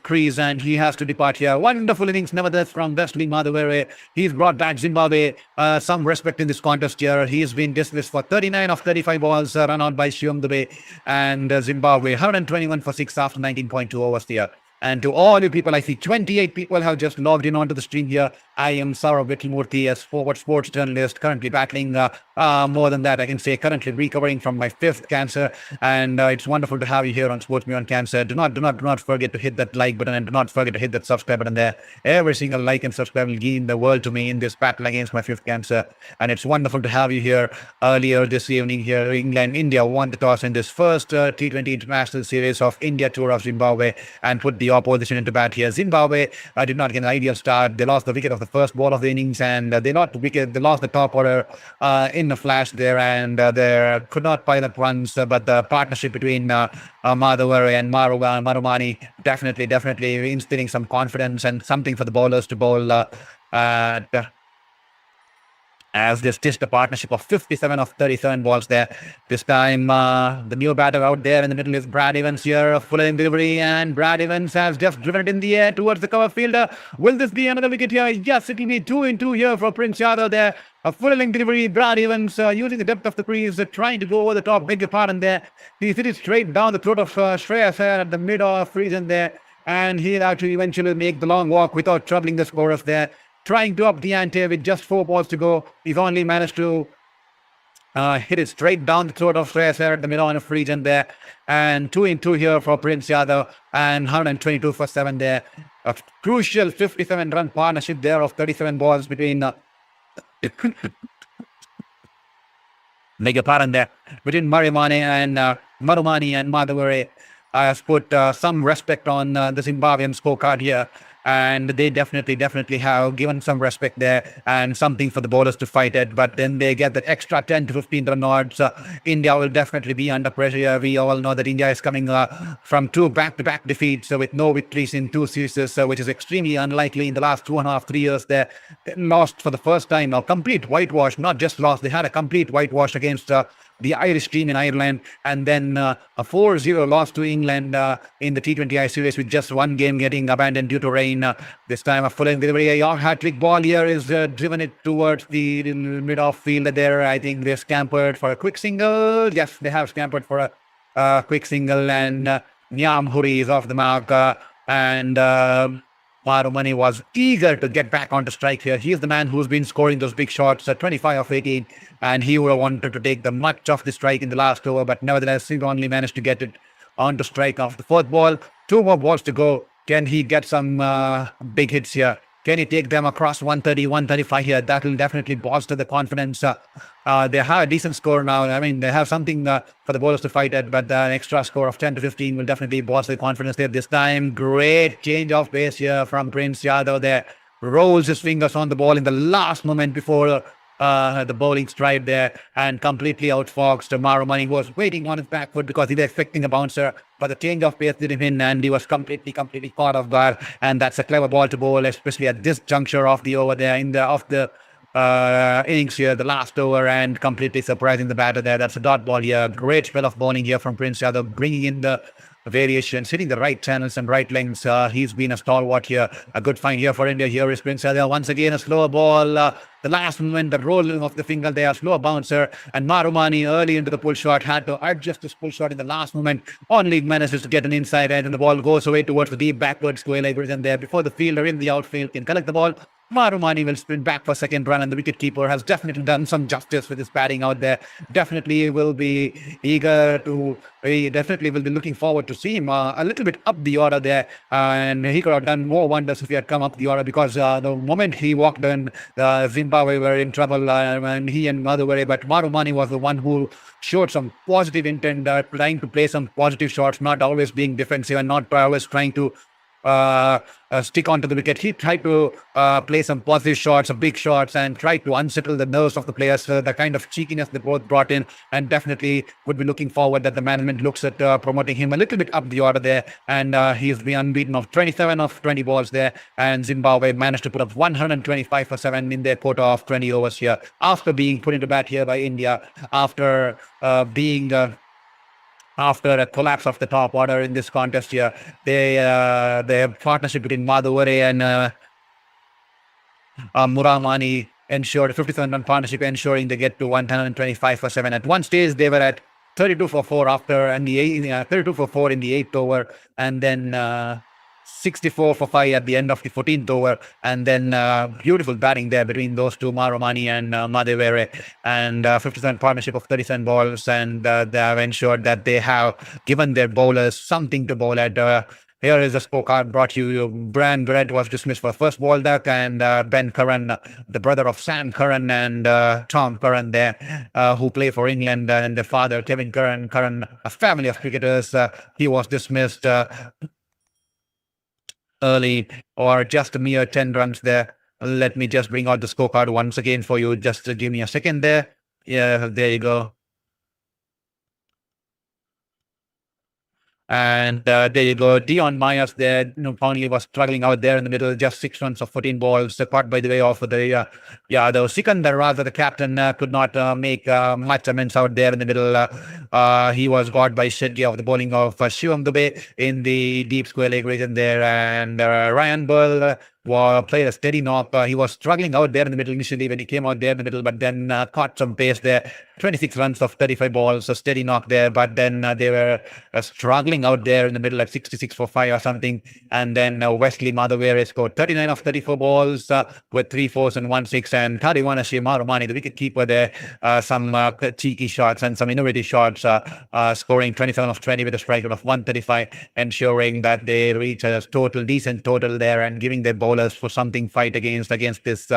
crease, and he has to depart here. Wonderful innings nevertheless from Wesley Madhuvere. He's brought back Zimbabwe some respect in this contest here. He's been dismissed for 39 of 35 balls run out by Shivam Dubey, and Zimbabwe 121 for 6 after 19.2 overs here. And to all you people, I see 28 people have just logged in onto the stream here. I am Saurav Vittalmurthy, as forward sports journalist, currently battling more than that, I can say, currently recovering from my 5th cancer. And it's wonderful to have you here on Sports Beyond Cancer. Do not forget to hit that like button, and do not forget to hit that subscribe button there. Every single like and subscribe will mean the world to me in this battle against my 5th cancer. And it's wonderful to have you here. Earlier this evening here, India won the toss in this first T20 international series of India tour of Zimbabwe and put the opposition into bat here. Zimbabwe did not get an ideal start. They lost the wicket of the first ball of the innings, and they lost the top order in a flash there, and they could not pile up runs. But the partnership between Madhawari and Marumani definitely instilling some confidence and something for the bowlers to bowl as they stitched a partnership of 57 of 37 balls there. This time, the new batter out there in the middle is Brad Evans here, a full delivery, and Brad Evans has just driven it in the air towards the cover fielder. Will this be another wicket here? Yes, it will be 2-2 here for Prince Yadav there. A full delivery, Brad Evans using the depth of the crease, trying to go over the top, beg your pardon there. He hit it straight down the throat of Shreyas Iyer at the mid-off region there, and he'll actually eventually make the long walk without troubling the scorers there. Trying to up the ante with just 4 balls to go. He's only managed to hit it straight down the throat of Shreyas Iyer at the mid-off region there. And 2-2 here for Prince Yadav, and 122 for 7 there. A crucial 57-run partnership there of 37 balls between beg your pardon there, between Marumani and Madhawari has put some respect on the Zimbabwean scorecard here. And they definitely have given some respect there and something for the bowlers to fight at. But then they get that extra 10 to 15 run odds. India will definitely be under pressure. We all know that India is coming from 2 back-to-back defeats with no victories in 2 series, which is extremely unlikely in the last 2.5-3 years there. They lost for the first time, a complete whitewash, not just lost, they had a complete whitewash against the Irish team in Ireland, and then a 4-0 loss to England in the T20I series with just 1 game getting abandoned due to rain. This time a full delivery, a York hat-trick ball here is driven it towards the mid-off field there. I think they're scampered for a quick single. Yes, they have scampered for a quick single, and Nyam Huri is off the mark, and Marumani was eager to get back onto strike here. He's the man who's been scoring those big shots, 25 of 18, and he would have wanted to take the much of the strike in the last over, but nevertheless, he only managed to get it onto strike off the 4th ball. 2 more balls to go. Can he get some big hits here? Can he take them across 130, 135 here? That will definitely bolster the confidence. They have a decent score now. I mean, they have something for the bowlers to fight at, but an extra score of 10 to 15 will definitely bolster the confidence there. This time, great change of pace here from Prince Yadav there. Rolls his fingers on the ball in the last moment before the bowling stride there, and completely outfoxed. Marumani was waiting on his back foot because he was expecting a bouncer, but the change of pace did him in, and he was completely caught off guard. And that's a clever ball to bowl, especially at this juncture of the over there in the innings here, the last over, and completely surprising the batter there. That's a dot ball here. Great spell of bowling here from Prince Yadav, bringing in the variations, hitting the right channels and right lengths. He's been a stalwart here. A good find here for India. Here is Prince Yadav. Once again, a slower ball. The last moment, the rolling of the finger there, slower bouncer. And Marumani early into the pull shot had to adjust this pull shot in the last moment. Only manages to get an inside edge, and the ball goes away towards the deep backward square leg region there before the fielder in the outfield can collect the ball. Marumani will sprint back for 2nd run, and the wicketkeeper has definitely done some justice with his batting out there. Definitely will be looking forward to see him a little bit up the order there, and he could have done more wonders if he had come up the order, because the moment he walked in, Zimbabwe were in trouble, and he and Madhawari, but Marumani was the one who showed some positive intent, trying to play some positive shots, not always being defensive and not always trying to stick onto the wicket. He tried to play some positive shots, some big shots, and tried to unsettle the nerves of the players. The kind of cheekiness they both brought in, and definitely would be looking forward that the management looks at promoting him a little bit up the order there. And he's been unbeaten of 27 of 20 balls there, and Zimbabwe managed to put up 125 for 7 in their quota of 20 overs here, after being put into bat here by India, after a collapse of the top order in this contest here. Their partnership between Madhawari and Muramani ensured a 57-run partnership, ensuring they get to 125 for 7. At one stage, they were at 32 for 4 after, and 32 for 4 in the 8th over, and then 64 for 5 at the end of the 14th over. And then beautiful batting there between those two, Maromani and Madhevere, and 57 partnership of 37 balls. And they have ensured that they have given their bowlers something to bowl at. Here is a scorecard brought to you. Brian Brett was dismissed for first ball duck, and Ben Curran, the brother of Sam Curran and Tom Curran there, who play for England, and the father, Kevin Curran, a family of cricketers. He was dismissed early, or just a mere 10 runs there. Let me just bring out the scorecard once again for you. Just give me a second there. Yeah, there you go. And there you go. Dion Myers there, finally was struggling out there in the middle. Just 6 runs of 14 balls. Caught by the way of the Sikandar, Raza, the captain, could not make much amends out there in the middle. He was got by Shetty of the bowling of Shivam Dubey in the deep square leg region there. And Ryan Burl played a steady knock. He was struggling out there in the middle initially when he came out there in the middle, but then caught some pace there. 26 runs of 35 balls, a steady knock there, but then they were struggling out there in the middle at 66 for 5 or something. And then Wesley Madhawere scored 39 of 34 balls with 3 fours and 1 6. And Tariwana Maromani, the wicket keeper there, some cheeky shots and some innovative shots, scoring 27 of 20 with a strike rate of 135, ensuring that they reach a decent total there and giving their bowlers for something fight against this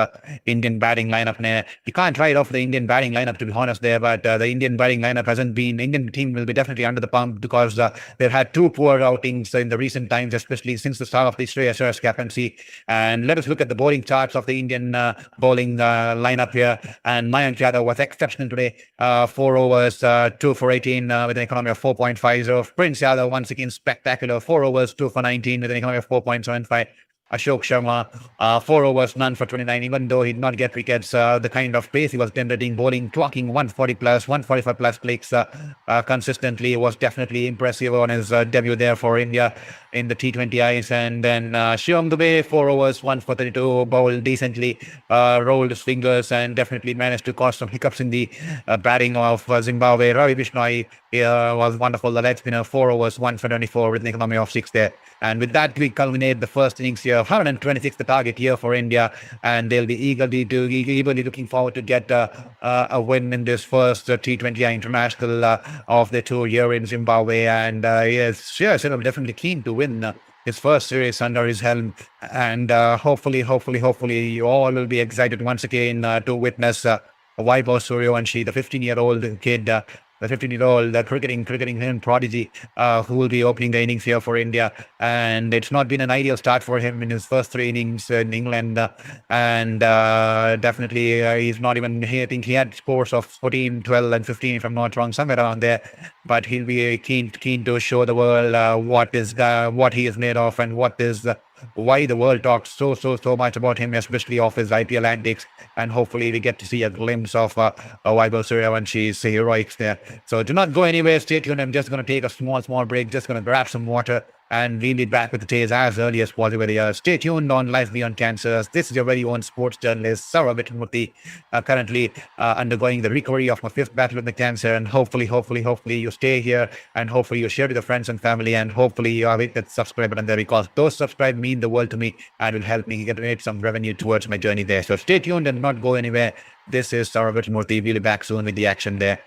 Indian batting lineup there. You can't write off the Indian batting lineup, to be honest there, but the Indian batting lineup Indian team will be definitely under the pump, because they've had 2 poor outings in the recent times, especially since the start of the Shreyas Iyer's captaincy. And let us look at the bowling charts of the Indian bowling lineup here. And Mayank Yadav was exceptional today. 4 overs, 2 for 18 with an economy of 4.50. Prince Yadav once again spectacular. 4 overs, 2 for 19 with an economy of 4.75. Ashok Sharma, 4 overs, none for 29. Even though he did not get wickets, the kind of pace he was generating, bowling, clocking 140 plus, 145 plus clicks consistently, was definitely impressive on his debut there for India in the T20Is. And then Shivam Dubey, 4 overs, 1 for 32, bowled decently, rolled his fingers, and definitely managed to cause some hiccups in the batting of Zimbabwe. Ravi Bishnoi was wonderful. The leg spinner, 4 overs, 1 for 24 with an economy of 6 there. And with that, we culminate the first innings here. 126 the target here for India, and they'll be eagerly looking forward to get a win in this first T20I international of the tour here in Zimbabwe. And yes, Shreyas Iyer definitely keen to win his first series under his helm, and hopefully you all will be excited once again to witness Vaibhav Suryavanshi, the 15-year-old kid, the 15-year-old cricketing prodigy, who will be opening the innings here for India. And it's not been an ideal start for him in his first 3 innings in England, and definitely he's not even here. I think he had scores of 14, 12 and 15, if I'm not wrong, somewhere around there. But he'll be keen to show the world what he is made of, and why the world talks so much about him, especially of his IPL antics. And hopefully we get to see a glimpse of Vaibhav Suryavansh's heroics there. So do not go anywhere. Stay tuned. I'm just going to take a small break. Just going to grab some water, and we'll be back with the tales as early as possible. Stay tuned on Life Beyond Cancer. This is your very own sports journalist, Saurabh Murthy, currently undergoing the recovery of my 5th battle with the cancer. And hopefully you stay here, and hopefully you share with your friends and family, and hopefully you have hit that subscribe button there, because those subscribe mean the world to me and will help me generate some revenue towards my journey there. So stay tuned and not go anywhere. This is Saurabh Murthy. We'll be back soon with the action there.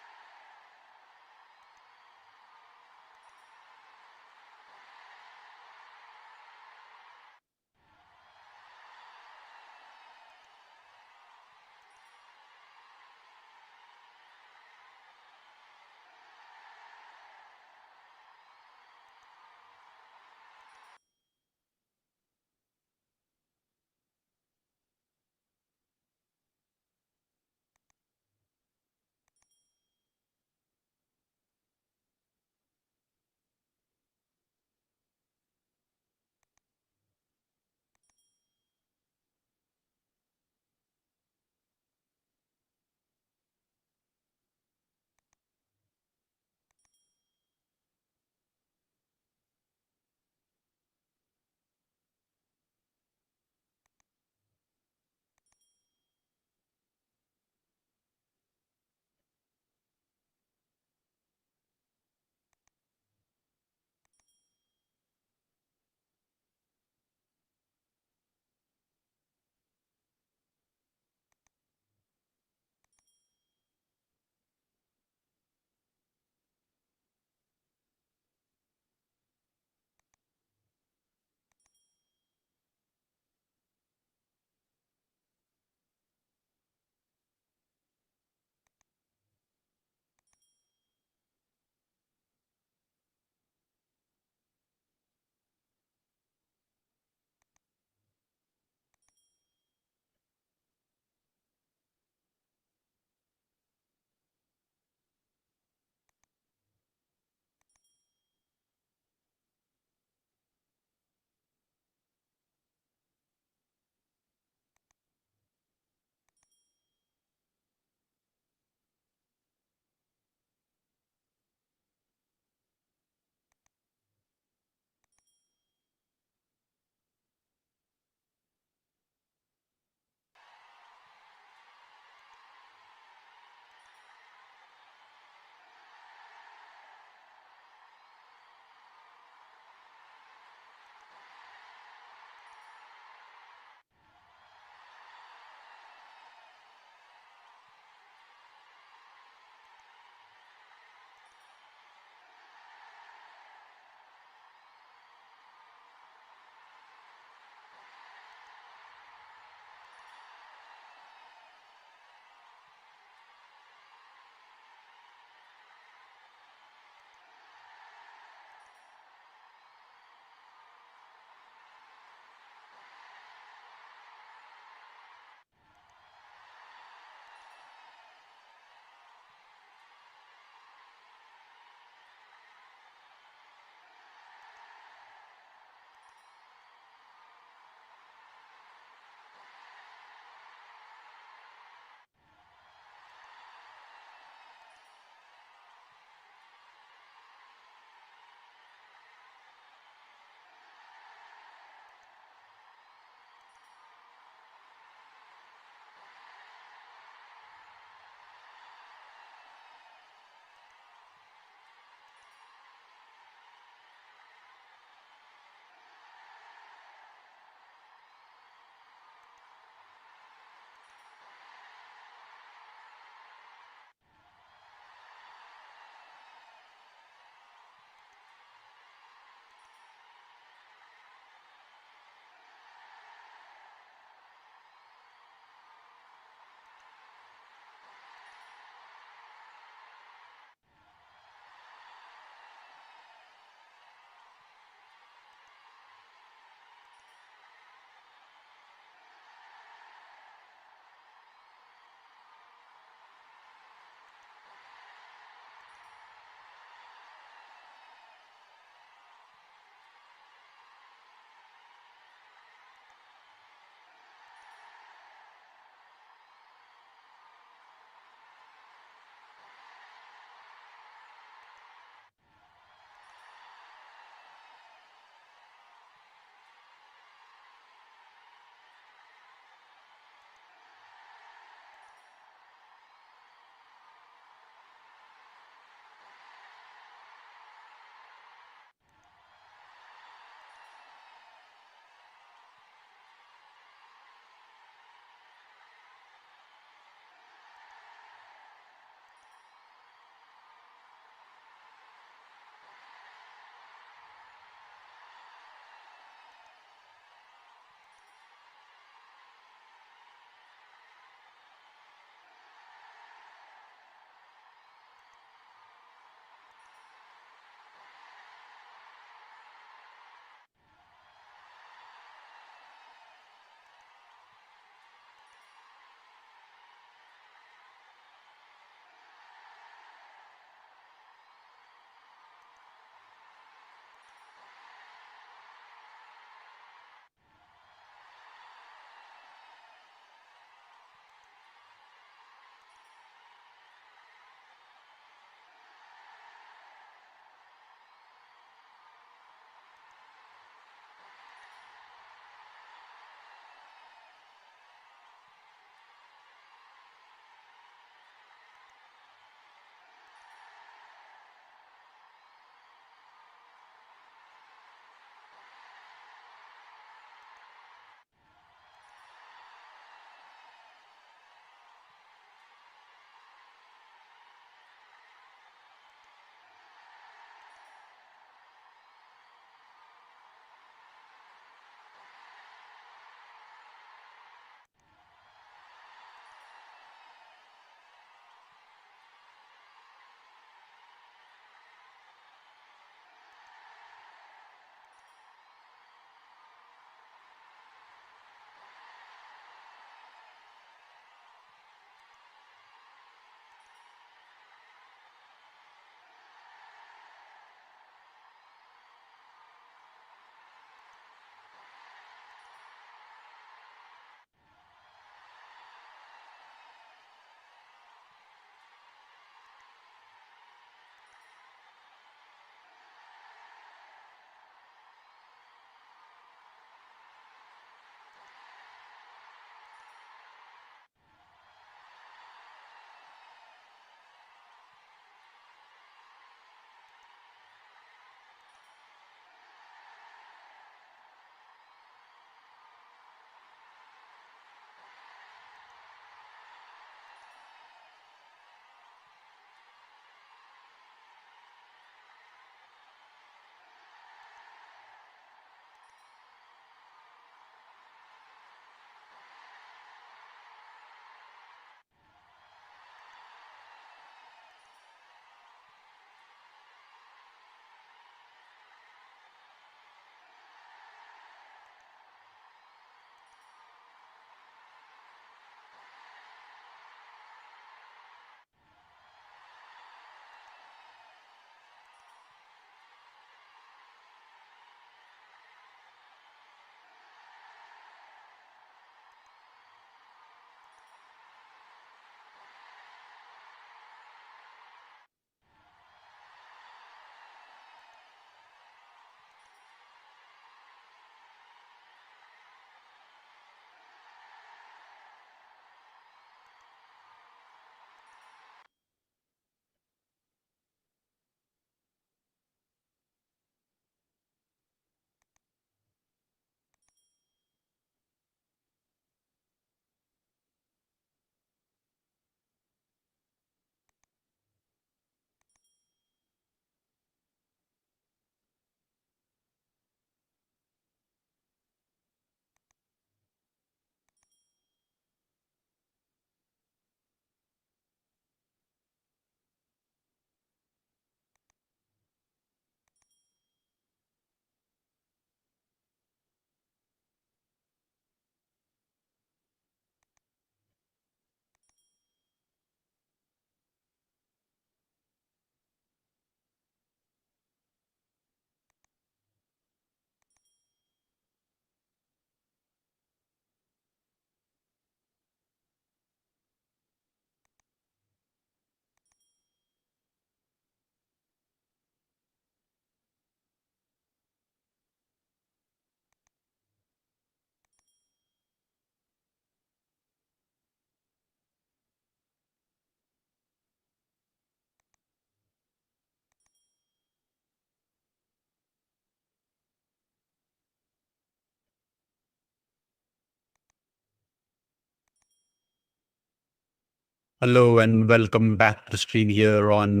Hello and welcome back to the stream here on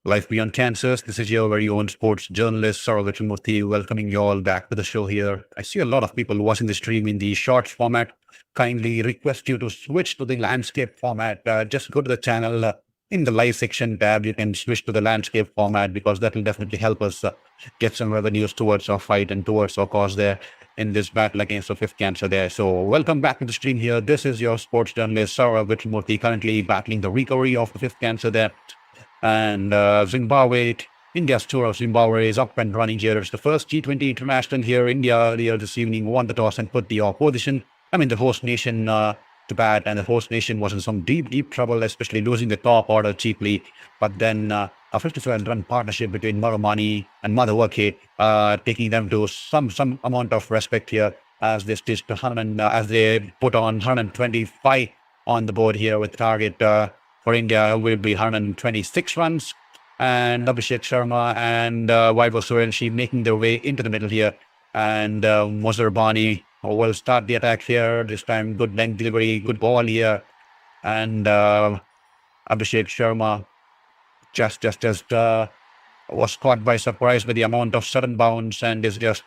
Life Beyond Cancers. This is your very own sports journalist, Saurav Murthy, welcoming you all back to the show here. I see a lot of people watching the stream in the short format. Kindly request you to switch to the landscape format. Just go to the channel in the live section tab. You can switch to the landscape format because that will definitely help us get some revenues towards our fight and towards our cause there in this battle against the fifth cancer there. So welcome back to the stream here. This is your sports journalist, Saurav Murthy, currently battling the recovery of the fifth cancer there. And Zimbabwe, India's tour of Zimbabwe is up and running here. It's the first T20 international here. India earlier this evening won the toss and put the opposition, the host nation, to bat. And the host nation was in some deep trouble, especially losing the top order cheaply. But then a 57-run partnership between Marumani and Madhawake, taking them to some amount of respect here as they stitched 100, as they put on 125 on the board here with target. For India will be 126 runs, and Abhishek Sharma and Vaibhav Suryanshi making their way into the middle here. And Mozarbani will start the attack here. This time, good length delivery, good ball here. And Abhishek Sharma just was caught by surprise with the amount of sudden bounce and is just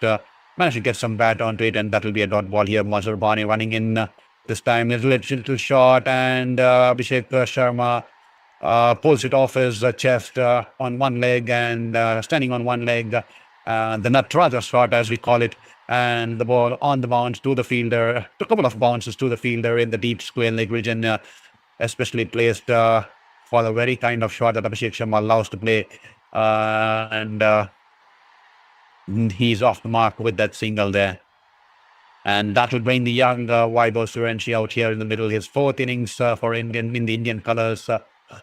managed to get some bat onto it. And that will be a dot ball here. Mozarbani running in. This time is a little short, and Abhishek Sharma pulls it off his chest on one leg and standing on one leg, the Raza shot as we call it, and the ball on the bounce to the fielder, a couple of bounces to the fielder in the deep square leg region, especially placed for the very kind of shot that Abhishek Sharma allows to play, and he's off the mark with that single there. And that will bring the young Vaibhav Suryanshi out here in the middle. His fourth innings for Indian in the Indian colours. The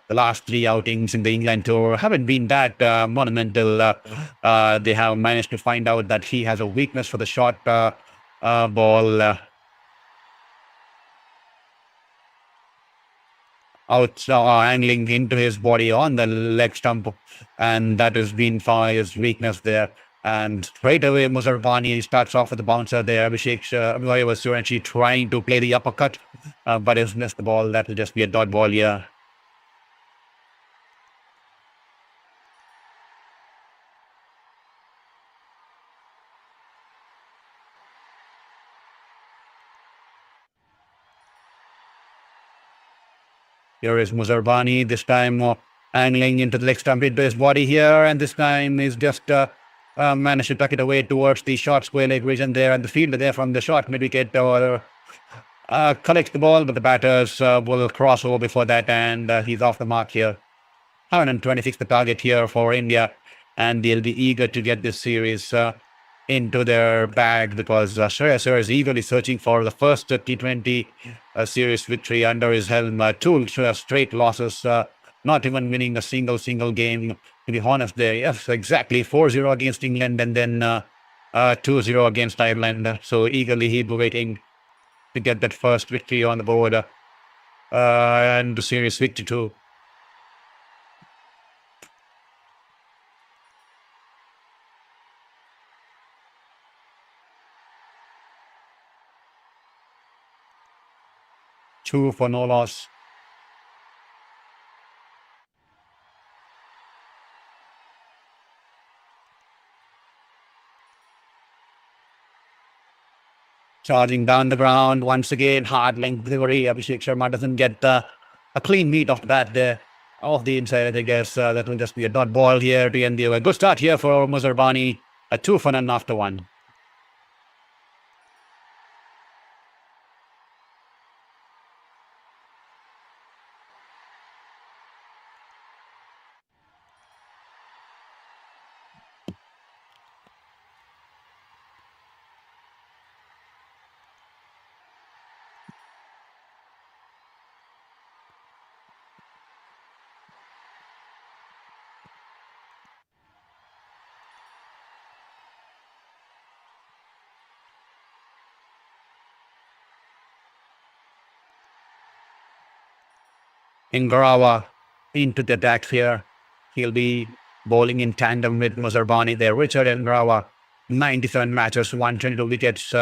last three outings in the England tour haven't been that monumental. They have managed to find out that he has a weakness for the short ball. Angling into his body on the leg stump. And that has been found his weakness there. And straight away, Mozarbani starts off with the bouncer there. Abhishek Suryanshi trying to play the uppercut, but he's missed the ball. That will just be a dot ball here. Here is Mozarbani, this time angling into the leg stump into his body here, and this time is just managed to tuck it away towards the short square leg region there, and the fielder there from the short mid wicket collects the ball, but the batters will cross over before that, and he's off the mark here. 126 the target here for India, and they'll be eager to get this series into their bag because Shreyas Iyer is eagerly searching for the first T20 series victory under his helm. Two straight losses, not even winning a single game. To be honest there, yes, exactly. 4-0 against England and then 2-0 against Ireland. So eagerly he'll be waiting to get that first victory on the board and the series victory too. Two for no loss. Charging down the ground once again, hard length delivery. Abhishek Sharma doesn't get a clean meet off that there. Off the inside, I guess that will just be a dot ball here to end the over. Good start here for Mozarbani. A 2 for none after 1. Ingarawa into the attack here. He'll be bowling in tandem with Mozarbani there. Richard Ingarawa, 97 matches, 122 wickets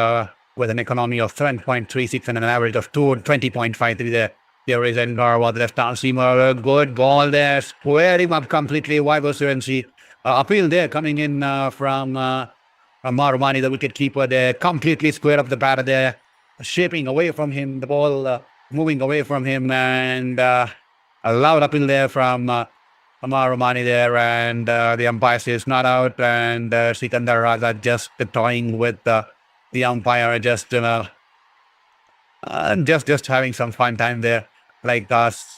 with an economy of 7.36 and an average of 20.53 there. Here is Ngarwa, the left-arm seamer. Good ball there. Squared him up completely. Waibo Surensi. Appeal there coming in from Marumani, the wicket keeper there. Completely squared up the batter there. Shaping away from him. The ball moving away from him. And a loud appeal there from Marumani there. And the umpire says not out. And Sikandar Raza just toying with the umpire. Just having some fun time there, like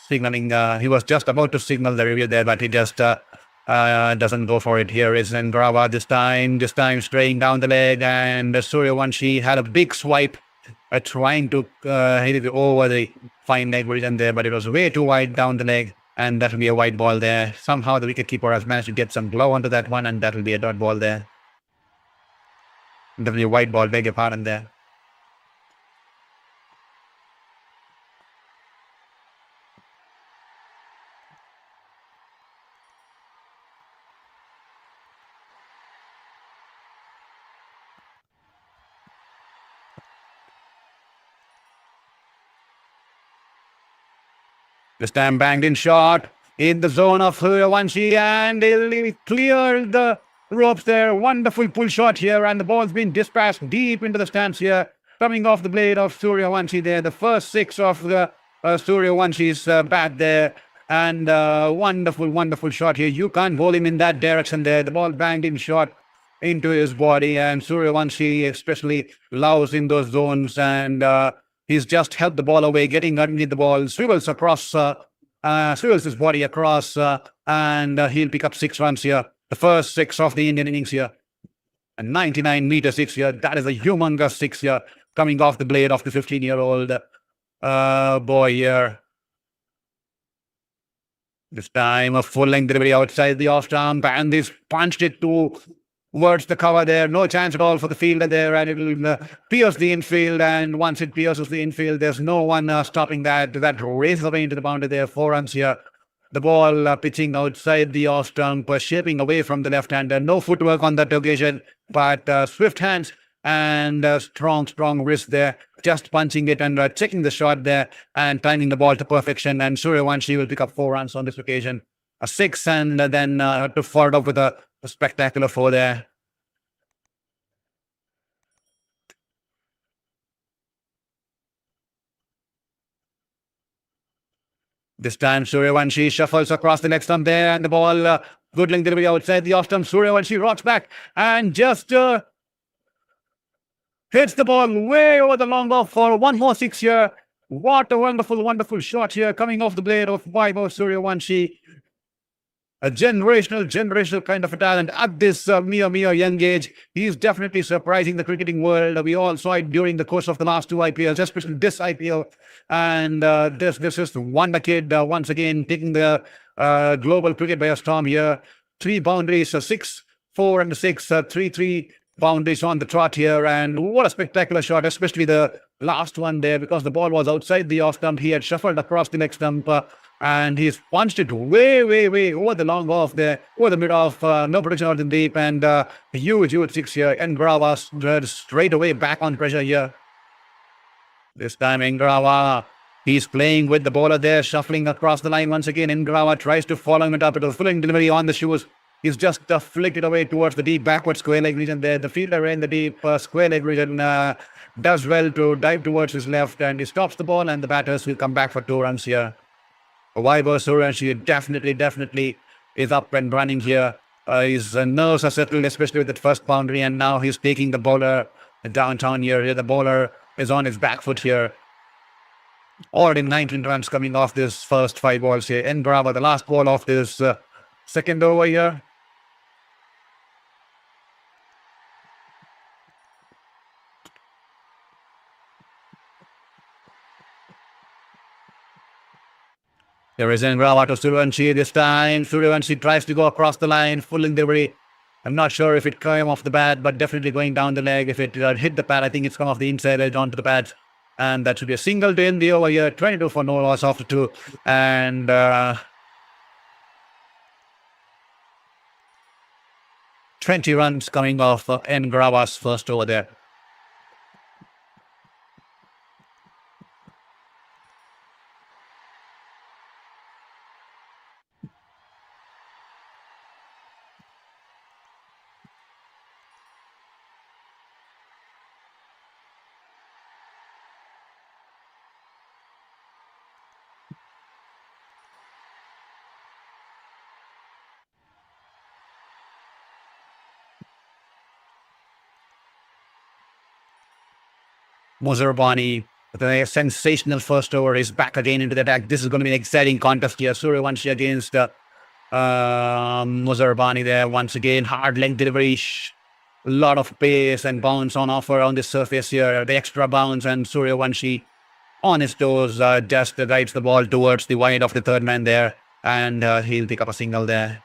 signaling. He was just about to signal the review there, but he just doesn't go for it. Here is Ndrawa this time straying down the leg, and Suryavanshi had a big swipe, trying to hit it over the fine leg region there, but it was way too wide down the leg, and that will be a wide ball there. Somehow the wicketkeeper has managed to get some glow onto that one, and that will be a dot ball there. That will be a wide ball, beg your pardon there. This time banged in shot in the zone of Suryavanshi, and he cleared the ropes there. Wonderful pull shot here, and the ball's been dispatched deep into the stands here, coming off the blade of Suryavanshi there. The first six of the Suryavanshi's bat there, and wonderful shot here. You can't bowl him in that direction there. The ball banged in shot into his body, and Suryavanshi especially loves in those zones, and he's just held the ball away, getting underneath the ball, swivels his body across, and he'll pick up 6 runs here. The first 6 of the Indian innings here. A 99-meter 6 here. That is a humongous 6 here, coming off the blade of the 15-year-old boy here. This time a full-length delivery outside the off-stump, and he's punched it towards the cover there. No chance at all for the fielder there, and it will pierce the infield, and once it pierces the infield, there's no one stopping that. That races away into the boundary there. 4 runs here. The ball pitching outside the off-stump, shaping away from the left-hander. No footwork on that occasion, but swift hands and strong wrist there. Just punching it and checking the shot there and timing the ball to perfection. And Suryavanshi will pick up 4 runs on this occasion. A 6, and then to follow up with a spectacular 4 there. This time Suryavanshi shuffles across the leg stump there, and the ball, good length delivery outside the off stump. Suryavanshi rocks back and just hits the ball way over the long off for 1 more 6 here. What a wonderful shot here, coming off the blade of Vaibhav Suryavanshi. A generational kind of a talent at this mere young age. He's definitely surprising the cricketing world. We all saw it during the course of the last 2 IPLs, especially this IPL. And this is the wonder kid once again taking the global cricket by a storm here. 3 boundaries, 6, 4 and 6, 3 boundaries on the trot here. And what a spectacular shot, especially the last one there, because the ball was outside the off stump. He had shuffled across the leg stump. And he's punched it way over the long off there, over the mid off, no protection out in deep, and huge 6 here. Ngrawa straight away back on pressure here. This time Ngrawa, he's playing with the bowler there, shuffling across the line once again. Ngrawa tries to follow him up with a full delivery on the shoes. He's just flicked it away towards the deep backward square leg region there. The fielder in the deep square leg region does well to dive towards his left, and he stops the ball, and the batters will come back for 2 runs here. Vaibhav Suryavanshi definitely is up and running here. His nerves are settled, especially with that first boundary, and now he's taking the bowler downtown here. The bowler is on his back foot here. Already 19 runs coming off this first 5 balls here. Ndrawa, the last ball of this second over here. There is Ngrawa to Suryavanshi this time. Suryavanshi tries to go across the line, full delivery. I'm not sure if it came off the bat, but definitely going down the leg. If it hit the pad, I think it's come off the inside edge onto the pads. And that should be a single to end the over here. 22 for no loss after 2. And 20 runs coming off Ngrawa's first over there. Muzarbani, the sensational first over, is back again into the attack. This is going to be an exciting contest here. Suryavanshi against Muzarbani there once again. Hard length delivery. A lot of pace and bounce on offer on the surface here. The extra bounce, and Suryavanshi on his toes just drives the ball towards the wide of the third man there, and he'll pick up a single there.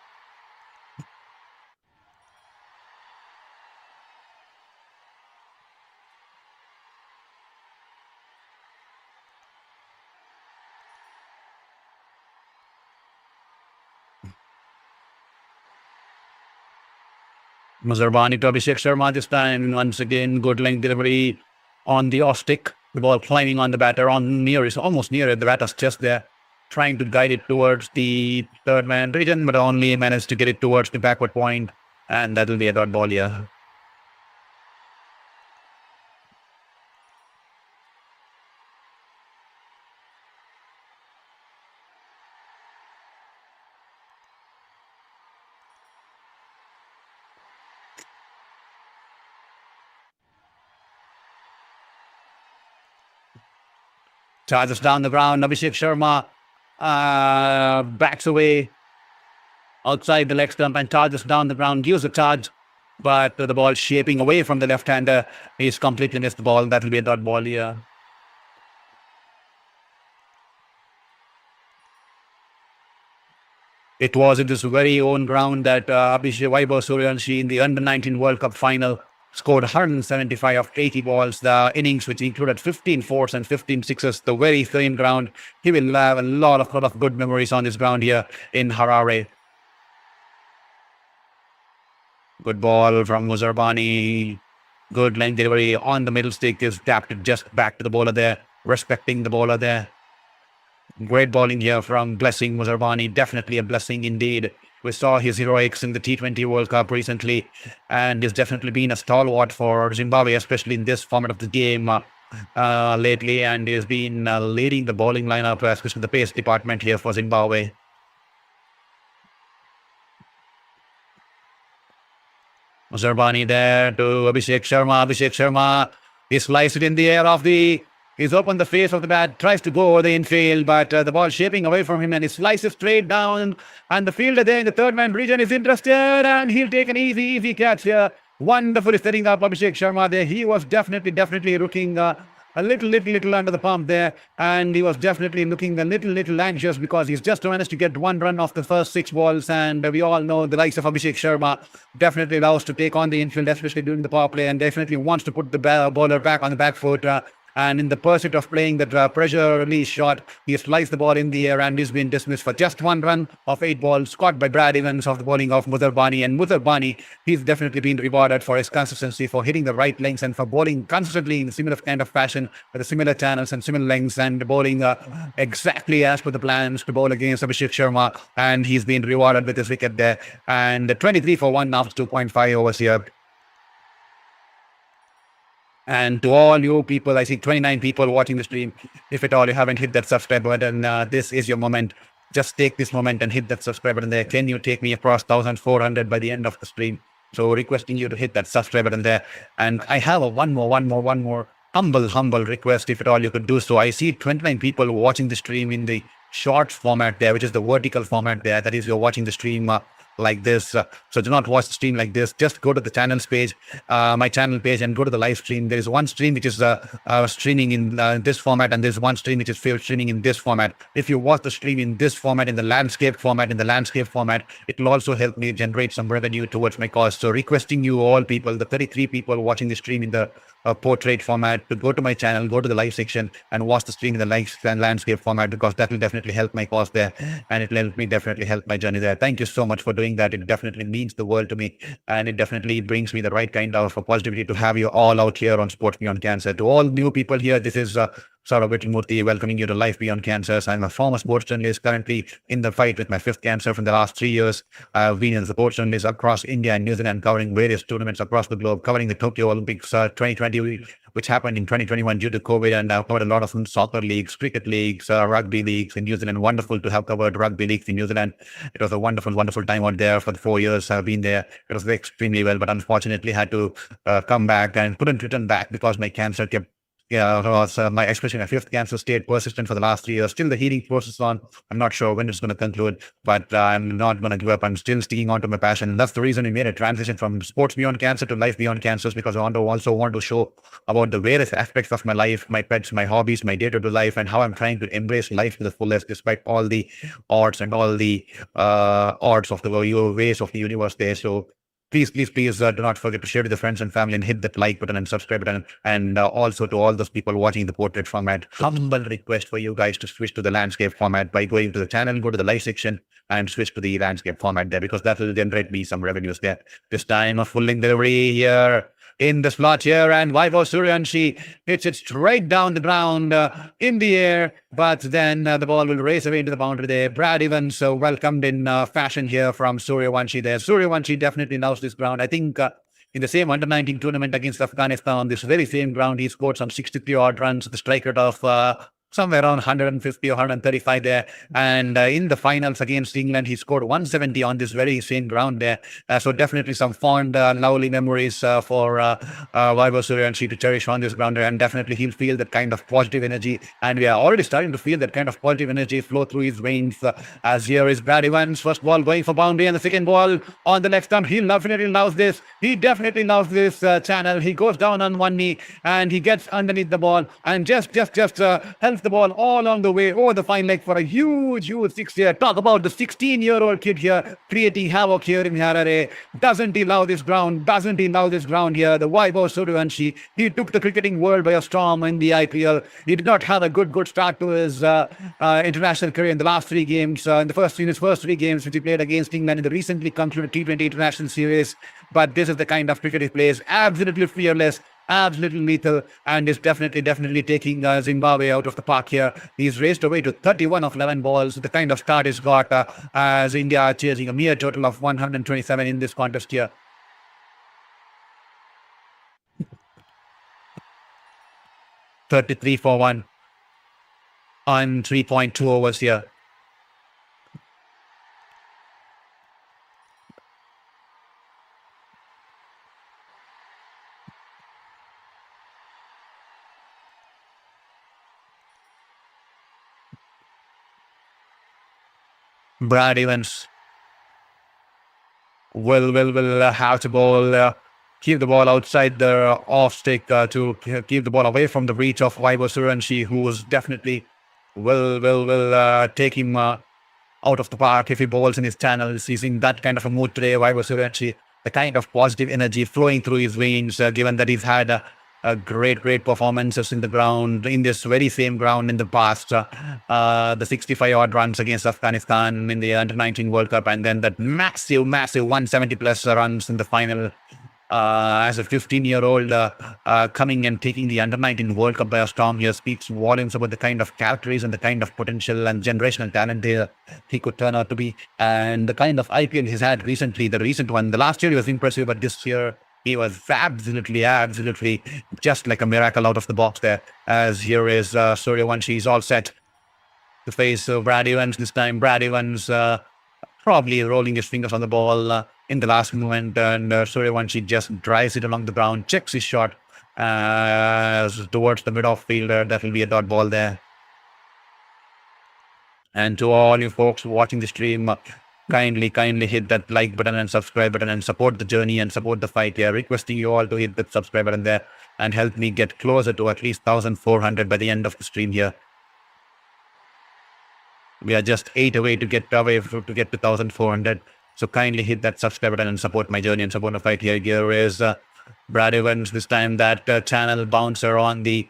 Muzarbani to Abhishek Sharma this time. Once again, good length delivery on the off stick. The ball climbing on the batter, almost near it. The batter's just there, trying to guide it towards the third man region, but only managed to get it towards the backward point, and that will be a dot ball here. Charges down the ground. Abhishek Sharma backs away outside the leg stump and charges down the ground. Gives a charge, but the ball shaping away from the left-hander. He's completely missed the ball. That will be a dot ball here. It was in this very own ground that Abhishek Suryavanshi in the Under-19 World Cup final scored 175 of 80 balls, the innings which included 15 fours and 15 sixes, the very same ground. He will have a lot of good memories on this ground here in Harare. Good ball from Muzarbani. Good length delivery on the middle stick. Is tapped it just back to the bowler there, respecting the bowler there. Great bowling here from Blessing Muzarbani. Definitely a blessing indeed. We saw his heroics in the T20 World Cup recently, and he's definitely been a stalwart for Zimbabwe, especially in this format of the game lately, and he's been leading the bowling lineup, especially the pace department here for Zimbabwe. Muzarbani there to Abhishek Sharma. Abhishek Sharma, he sliced it in the air off the... He's opened the face of the bat, tries to go over the infield, but the ball shaping away from him, and he slices straight down. And the fielder there in the third man region is interested, and he'll take an easy catch here. Wonderfully setting up Abhishek Sharma there. He was definitely looking a little under the pump there, and he was definitely looking a little anxious because he's just managed to get one run off the first 6 balls, and we all know the likes of Abhishek Sharma definitely loves to take on the infield, especially during the power play, and definitely wants to put the bowler back on the back foot. And in the pursuit of playing that pressure release shot, he sliced the ball in the air and he's been dismissed for just 1 run of 8 balls, caught by Brad Evans of the bowling of Muzarbani. And Muzarbani, he's definitely been rewarded for his consistency, for hitting the right lengths and for bowling consistently in a similar kind of fashion with the similar channels and similar lengths, and bowling exactly as per the plans to bowl against Abhishek Sharma. And he's been rewarded with his wicket there. And 23 for 1 after 2.5 overs here. And to all you people, I see 29 people watching the stream. If at all you haven't hit that subscribe button, this is your moment. Just take this moment and hit that subscribe button there. Can you take me across 1,400 by the end of the stream? So requesting you to hit that subscribe button there. And I have a one more humble request, if at all you could do so. I see 29 people watching the stream in the short format there, which is the vertical format there. That is, you're watching the stream like this. So do not watch the stream like this. Just go to the channel's page, my channel page, and go to the live stream. There is one stream which is streaming in this format, and there's one stream which is streaming in this format. If you watch the stream in this format, in the landscape format, it will also help me generate some revenue towards my cause. So requesting you all people, the 33 people watching the stream in the portrait format, to go to my channel, go to the live section and watch the stream in the live and landscape format, because that will definitely help my cause there, and it will help me definitely help my journey there. Thank you so much for doing that. It definitely means the world to me, and it definitely brings me the right kind of positivity to have you all out here on Sports Beyond Cancer. To all new people here, this is Saurabh Murthy welcoming you to Life Beyond Cancer. I'm a former sports journalist, currently in the fight with my 5th cancer from the last 3 years. I've been a sports journalist across India and New Zealand, covering various tournaments across the globe, covering the Tokyo Olympics 2020, which happened in 2021 due to COVID, and I've covered a lot of soccer leagues, cricket leagues, rugby leagues in New Zealand. Wonderful to have covered rugby leagues in New Zealand. It was a wonderful time out there for the 4 years I've been there. It was extremely well, but unfortunately had to come back and couldn't return back because my cancer kept was my expression, a fifth cancer state persistent for the last 3 years. Still the healing process on. I'm not sure when it's going to conclude, but I'm not going to give up. I'm still sticking on to my passion. And that's the reason we made a transition from sports beyond cancer to life beyond cancers, because I also want to show about the various aspects of my life, my pets, my hobbies, my day-to-day life, and how I'm trying to embrace life to the fullest, despite all the odds and all the odds of the ways of the universe there. So please, do not forget to share with your friends and family and hit that like button and subscribe button. And also to all those people watching the portrait format, humble request for you guys to switch to the landscape format by going to the channel, go to the live section and switch to the landscape format there, because that will generate me some revenues there. This time a full link delivery here in the slot here, and Vaibhav Suryavanshi hits it straight down the ground in the air, but then the ball will race away into the boundary there. Brad Evans welcomed in fashion here from Suryavanshi there. Suryavanshi definitely loves this ground. I think in the same under-19 tournament against Afghanistan, this very same ground, he scored some 63 odd runs, the strike rate of somewhere around 150 or 135 there. And in the finals against England, he scored 170 on this very same ground there. So definitely some fond, lovely memories for Vaibhav Suryavanshi to cherish on this ground. And definitely he'll feel that kind of positive energy. And we are already starting to feel that kind of positive energy flow through his veins. As here is Brad Evans, first ball going for boundary, and the second ball on the left stump. He definitely loves this. He definitely loves this channel. He goes down on one knee and he gets underneath the ball and just helps the ball all along the way over the fine leg for a huge six here. Talk about the 16-year-old kid here creating havoc here in Harare. Doesn't he love this ground? Doesn't he love this ground here? The Vaibhav Suryavanshi, he took the cricketing world by a storm in the IPL. He did not have a good start to his international career in the last 3 games. In his first 3 games, which he played against England in the recently concluded T20 international series. But this is the kind of cricket he plays. Absolutely fearless, absolutely lethal, and is definitely taking Zimbabwe out of the park here. He's raced away to 31 of 11 balls. The kind of start he's got as India are chasing a mere total of 127 in this contest here. $33 for 1 on 3.2 overs here. Brad Evans will have to bowl, keep the ball outside the off stick to keep the ball away from the reach of Vaibhav Suryavanshi, who was definitely will take him out of the park if he bowls in his channels. He's in that kind of a mood today, Vaibhav Suryavanshi. The kind of positive energy flowing through his veins, given that he's had a great performances in the ground, in this very same ground in the past. The 65 odd runs against Afghanistan in the under-19 World Cup, and then that massive 170 plus runs in the final. As a 15-year-old coming and taking the under-19 World Cup by a storm here speaks volumes about the kind of characters and the kind of potential and generational talent he could turn out to be. And the kind of IPL he's had recently, the recent one, the last year he was impressive, but this year he was absolutely just like a miracle out of the box there. As here is Suryavanshi, he's all set to face Brad Evans this time. Brad Evans probably rolling his fingers on the ball in the last moment, and Suryavanshi just drives it along the ground, checks his shot towards the mid-off fielder. That will be a dot ball there. And to all you folks watching the stream, kindly hit that like button and subscribe button and support the journey and support the fight here. Requesting you all to hit that subscribe button there and help me get closer to at least 1,400 by the end of the stream here. We are just 8 away to get to 1,400. So kindly hit that subscribe button and support my journey and support the fight here. Here is Brad Evans, this time that channel bouncer on the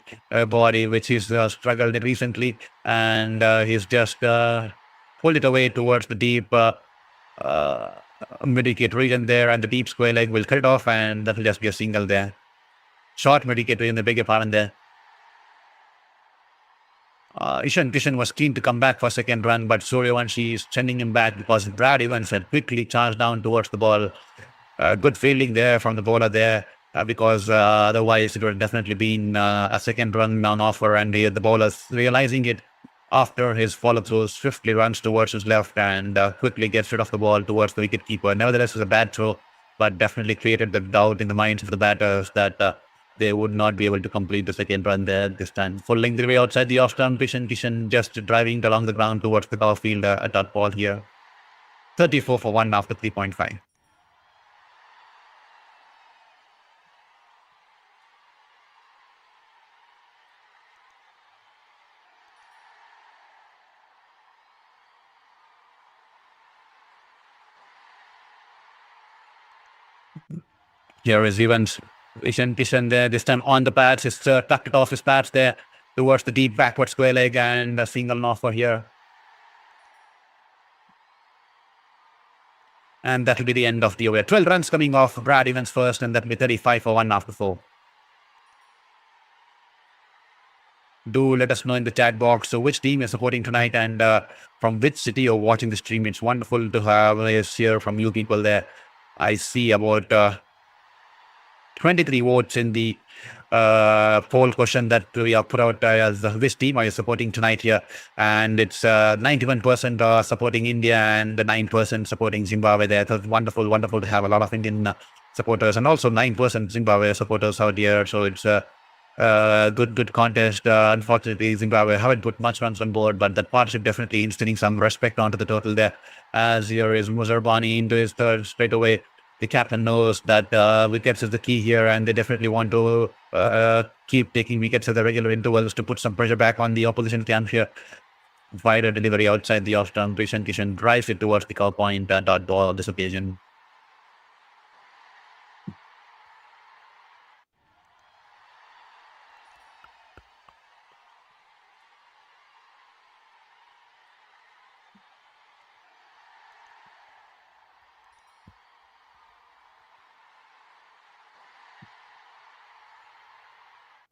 body, which he's struggled recently. And he's just pulled it away towards the deep mid-wicket region there. And the deep square leg will cut it off, and that will just be a single there. Short mid-wicket region, the bigger part there. Ishan Kishan was keen to come back for second run, but Suryavanshi is sending him back because Brad Evans had quickly charged down towards the ball. Good fielding there from the bowler there, because otherwise it would have definitely been a second run on offer, and the bowler's realizing it after his follow-through swiftly runs towards his left and quickly gets rid of the ball towards the wicket-keeper. Nevertheless, it was a bad throw, but definitely created the doubt in the minds of the batters that they would not be able to complete the second run there this time. Full length away outside the off-stump, Ishan Kishan just driving along the ground towards the cover field at that ball here. 34 for 1 after 3.5. Here is Evans. Ishan Kishan there, this time on the pads. He's tucked it off his pads there towards the deep backward square leg and a single offer here. And that will be the end of the over. 12 runs coming off Brad Evans first, and that will be 35 for 1 after 4. Do let us know in the chat box which team you're supporting tonight and from which city you're watching the stream. It's wonderful to have us here from you people there. I see about 23 votes in the poll question that we have put out as which team are you supporting tonight here, and it's 91% supporting India and 9% supporting Zimbabwe there. So it's wonderful to have a lot of Indian supporters and also 9% Zimbabwe supporters out here. So it's a good contest. Unfortunately, Zimbabwe haven't put much runs on board, but that partnership definitely instilling some respect onto the total there. As here is Muzarbani into his third straight away. The captain knows that wickets is the key here, and they definitely want to keep taking wickets at the regular intervals to put some pressure back on the opposition camp here. Wider delivery outside the off-stump. Ishan Kishan drives it towards the cow point and dot ball on this occasion.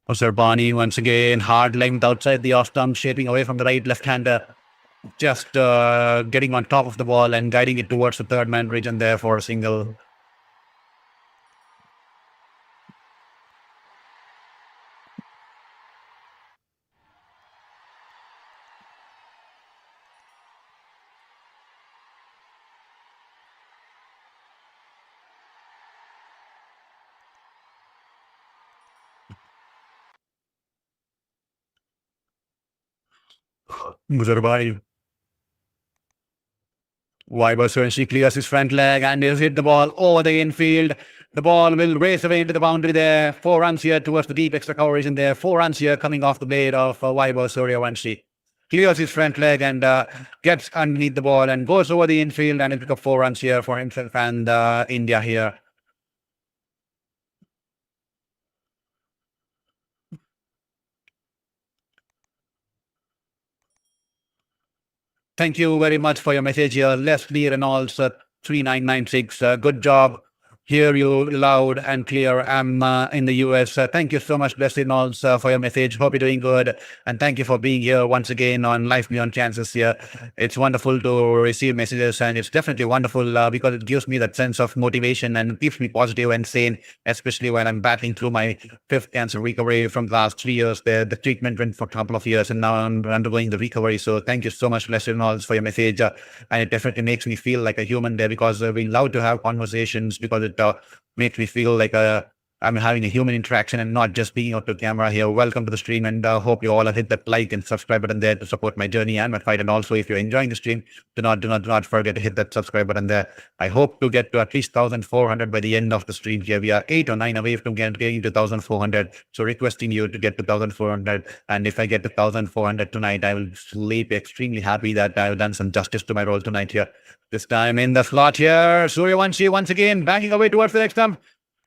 Zerbani once again, hard length outside the off-stump, shaping away from the right left-hander. Just getting on top of the ball and guiding it towards the third man region there for a single. Zerbani. Weiber she clears his front leg and he's hit the ball over the infield. The ball will race away into the boundary there. 4 runs here towards the deep extra coverage in there. 4 runs here coming off the blade of Weiber Suryavanshi. Clears his front leg and gets underneath the ball and goes over the infield, and it took up 4 runs here for himself and India here. Thank you very much for your message here. Leslie Reynolds, 3996. Good job. Hear you loud and clear. I'm in the US. Thank you so much, Leslie Reynolds, for your message. Hope you're doing good. And thank you for being here once again on Life Beyond Chances here. It's wonderful to receive messages, and it's definitely wonderful because it gives me that sense of motivation and keeps me positive and sane, especially when I'm battling through my 5th cancer recovery from the last 3 years. The treatment went for a couple of years, and now I'm undergoing the recovery. So thank you so much, Leslie Reynolds, for your message. And it definitely makes me feel like a human there, because we love to have conversations, because it makes me feel like I'm having a human interaction and not just being out to camera here. Welcome to the stream, and hope you all have hit that like and subscribe button there to support my journey and my fight. And also, if you're enjoying the stream, do not forget to hit that subscribe button there. I hope to get to at least 1,400 by the end of the stream here. We are 8 or 9 away from getting to 1,400. So requesting you to get to 1,400. And if I get to 1,400 tonight, I will sleep extremely happy that I've done some justice to my role tonight here. This time in the slot here, Suryavanshi once again backing away towards the next stump.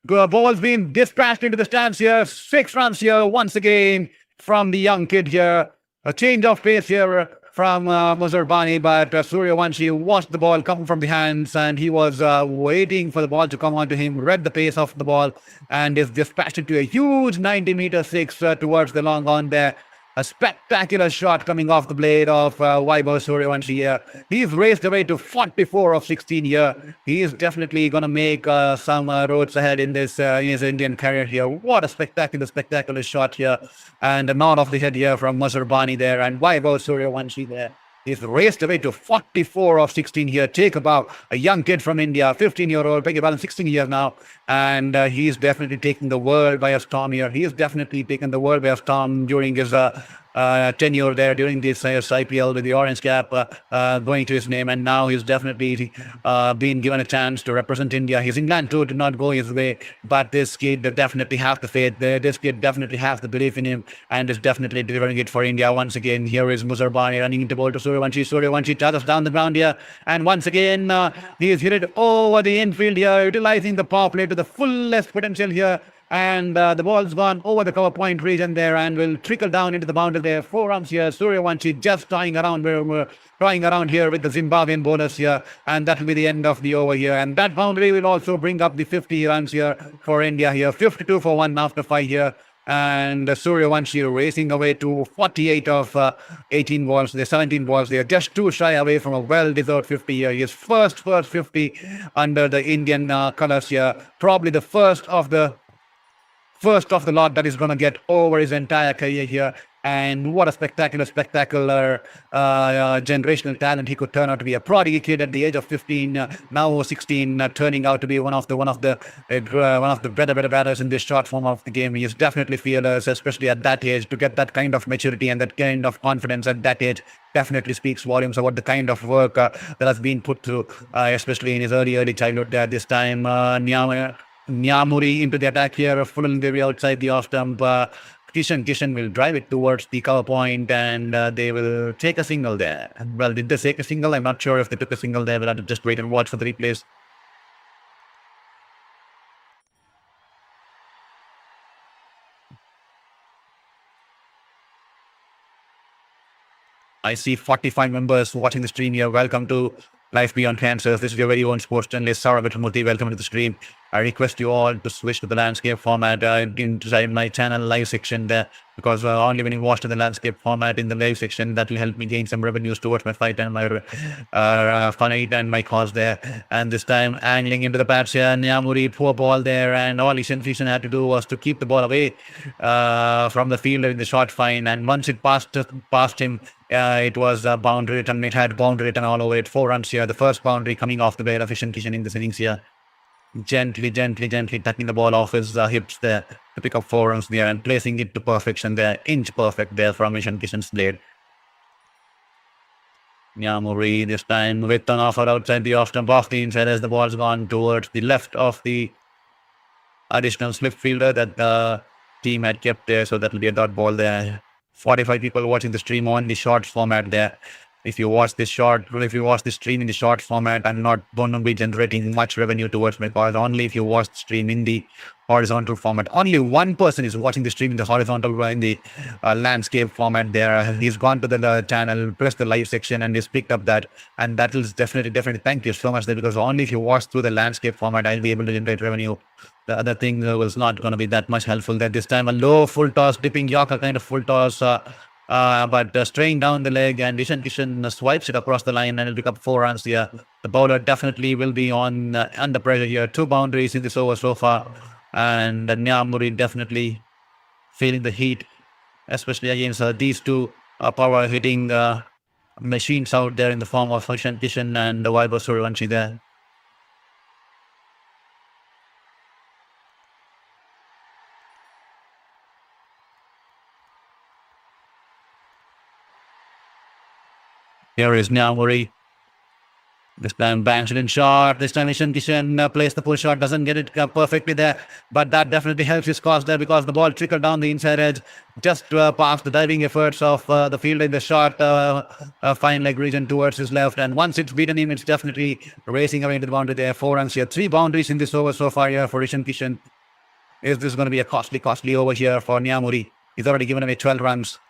Ball's been dispatched into the stands here. 6 runs here once again from the young kid here. A change of pace here from Muzarbani, but Suryavanshi watched the ball come from the hands, and he was waiting for the ball to come onto him, read the pace of the ball, and is dispatched into a huge 90-meter 6 towards the long on there. A spectacular shot coming off the blade of Weiber Suryavanshi here. He's raced away to 44 of 16 here. He is definitely going to make some roads ahead in this in his Indian career here. What a spectacular shot here. And a nod off the head here from Muzarbani there. And Weiber Suryavanshi there. He's raced away to 44 of 16 here. Take about a young kid from India, 15-year-old, beg your pardon, 16 years now. And he's definitely taking the world by a storm here. He has definitely taken the world by a storm during his tenure there, during this IPL with the orange cap going to his name. And now he's definitely been given a chance to represent India. His England tour did not go his way, but this kid definitely has the faith there. This kid definitely has the belief in him and is definitely delivering it for India once again. Here is Muzarbani running into ball to Suryavanshi. Suryavanshi charges down the ground here. And once again, he is hit it over the infield here, utilizing the power play to the fullest potential here. And the ball's gone over the cover point region there and will trickle down into the boundary there. 4 runs here. Suryavanshi just trying around here with the Zimbabwean bowlers here. And that will be the end of the over here. And that boundary will also bring up the 50 runs here for India here. 52 for 1 after 5 here. And Suryavanshi racing away to 48 of 18 balls. They're 17 balls. They are just too shy away from a well-deserved 50 here. His first 50 under the Indian colours here. Probably the first of the lot that is going to get over his entire career here. And what a spectacular generational talent he could turn out to be. A prodigy kid at the age of 15, now 16, turning out to be one of the better batters in this short form of the game. He is definitely fearless, especially at that age. To get that kind of maturity and that kind of confidence at that age definitely speaks volumes about the kind of work that has been put through, especially in his early childhood. This time, Nyamuri into the attack here, full in the outside the off stump. Kishan will drive it towards the cover point and they will take a single there. Well, did they take a single? I'm not sure if they took a single there. We'll have to just wait and watch for the replays. I see 45 members watching the stream here. Welcome to Life Beyond Cancer. This is your very own sports journalist, Sarah Vitamurthy. Welcome to the stream. I request you all to switch to the landscape format inside my channel live section there, because only when you watch the landscape format in the live section, that will help me gain some revenues towards my fight and my fight and my cause there. And this time, angling into the bats here, Nyamuri, poor ball there, and all Ishan Kishan had to do was to keep the ball away from the fielder in the short fine. And once it passed him, it was a boundary return. It had boundary return all over it. 4 runs here. The first boundary coming off the bat of Ishan Kishan in this innings here. Gently touching the ball off his hips there to pick up 4 runs there and placing it to perfection there. Inch perfect there from Ishan Kishan's blade. Nyamuri this time with an offer outside the off stump off the inside as the ball's gone towards the left of the additional slip fielder that the team had kept there. So that will be a dot ball there. 45 people watching the stream on the short format there. If you watch this stream in the short format, I'm not going to be generating much revenue towards my cause. Only if you watch the stream in the horizontal format. Only one person is watching the stream in the horizontal, in the landscape format there. He's gone to the channel, pressed the live section, and he's picked up that. And that is definitely thank you so much there, because only if you watch through the landscape format, I'll be able to generate revenue. The other thing was not going to be that much helpful there. This time, a low full toss, dipping Yorker kind of full toss. But straying down the leg, and Ishan Kishan swipes it across the line and it'll pick up 4 runs here. The bowler definitely will be on under pressure here. 2 boundaries in this over so far, and Nyamuri definitely feeling the heat, especially against these 2 power hitting machines out there in the form of Ishan Kishan and the Vaibhav Suryavanshi there. Here is Nyamuri. This time bangs it in short. This time Ishan Kishan plays the pull shot. Doesn't get it perfectly there. But that definitely helps his cause there, because the ball trickled down the inside edge just past the diving efforts of the fielder in the short fine leg region towards his left. And once it's beaten him, it's definitely racing away into the boundary there. 4 runs here. 3 boundaries in this over so far here for Ishan Kishan. Is this going to be a costly over here for Nyamuri? He's already given away 12 runs.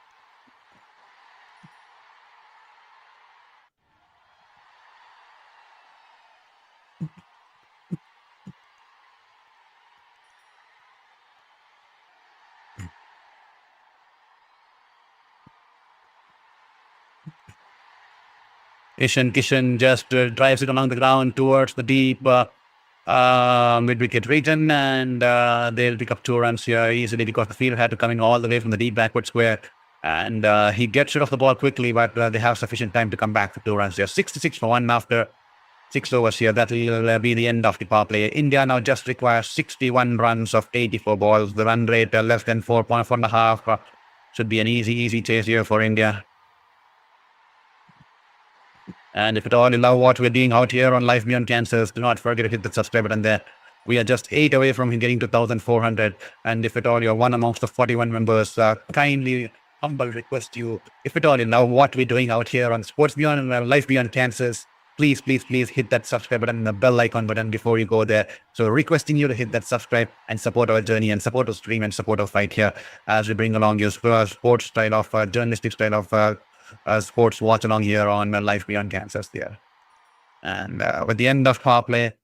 Ishan Kishan just drives it along the ground towards the deep mid-wicket region, and they'll pick up 2 runs here easily, because the field had to come in all the way from the deep backward square And he gets rid of the ball quickly, but they have sufficient time to come back for 2 runs. They're 66 for 1 after 6 overs here. That will be the end of the power play. India now just requires 61 runs of 84 balls. The run rate less than 4.5. Should be an easy chase here for India. And if at all you love what we're doing out here on Life Beyond Cancers, do not forget to hit the subscribe button there. We are just 8 away from getting to 1,400. And if at all you're one amongst the 41 members, kindly humble request you, if at all you know what we're doing out here on Sports Beyond and Life Beyond Cancers, please hit that subscribe button and the bell icon button before you go there. So requesting you to hit that subscribe and support our journey and support our stream and support our fight here as we bring along your sports style of journalistic style of sports watch along here on Life Beyond Cancers there. And with the end of power play,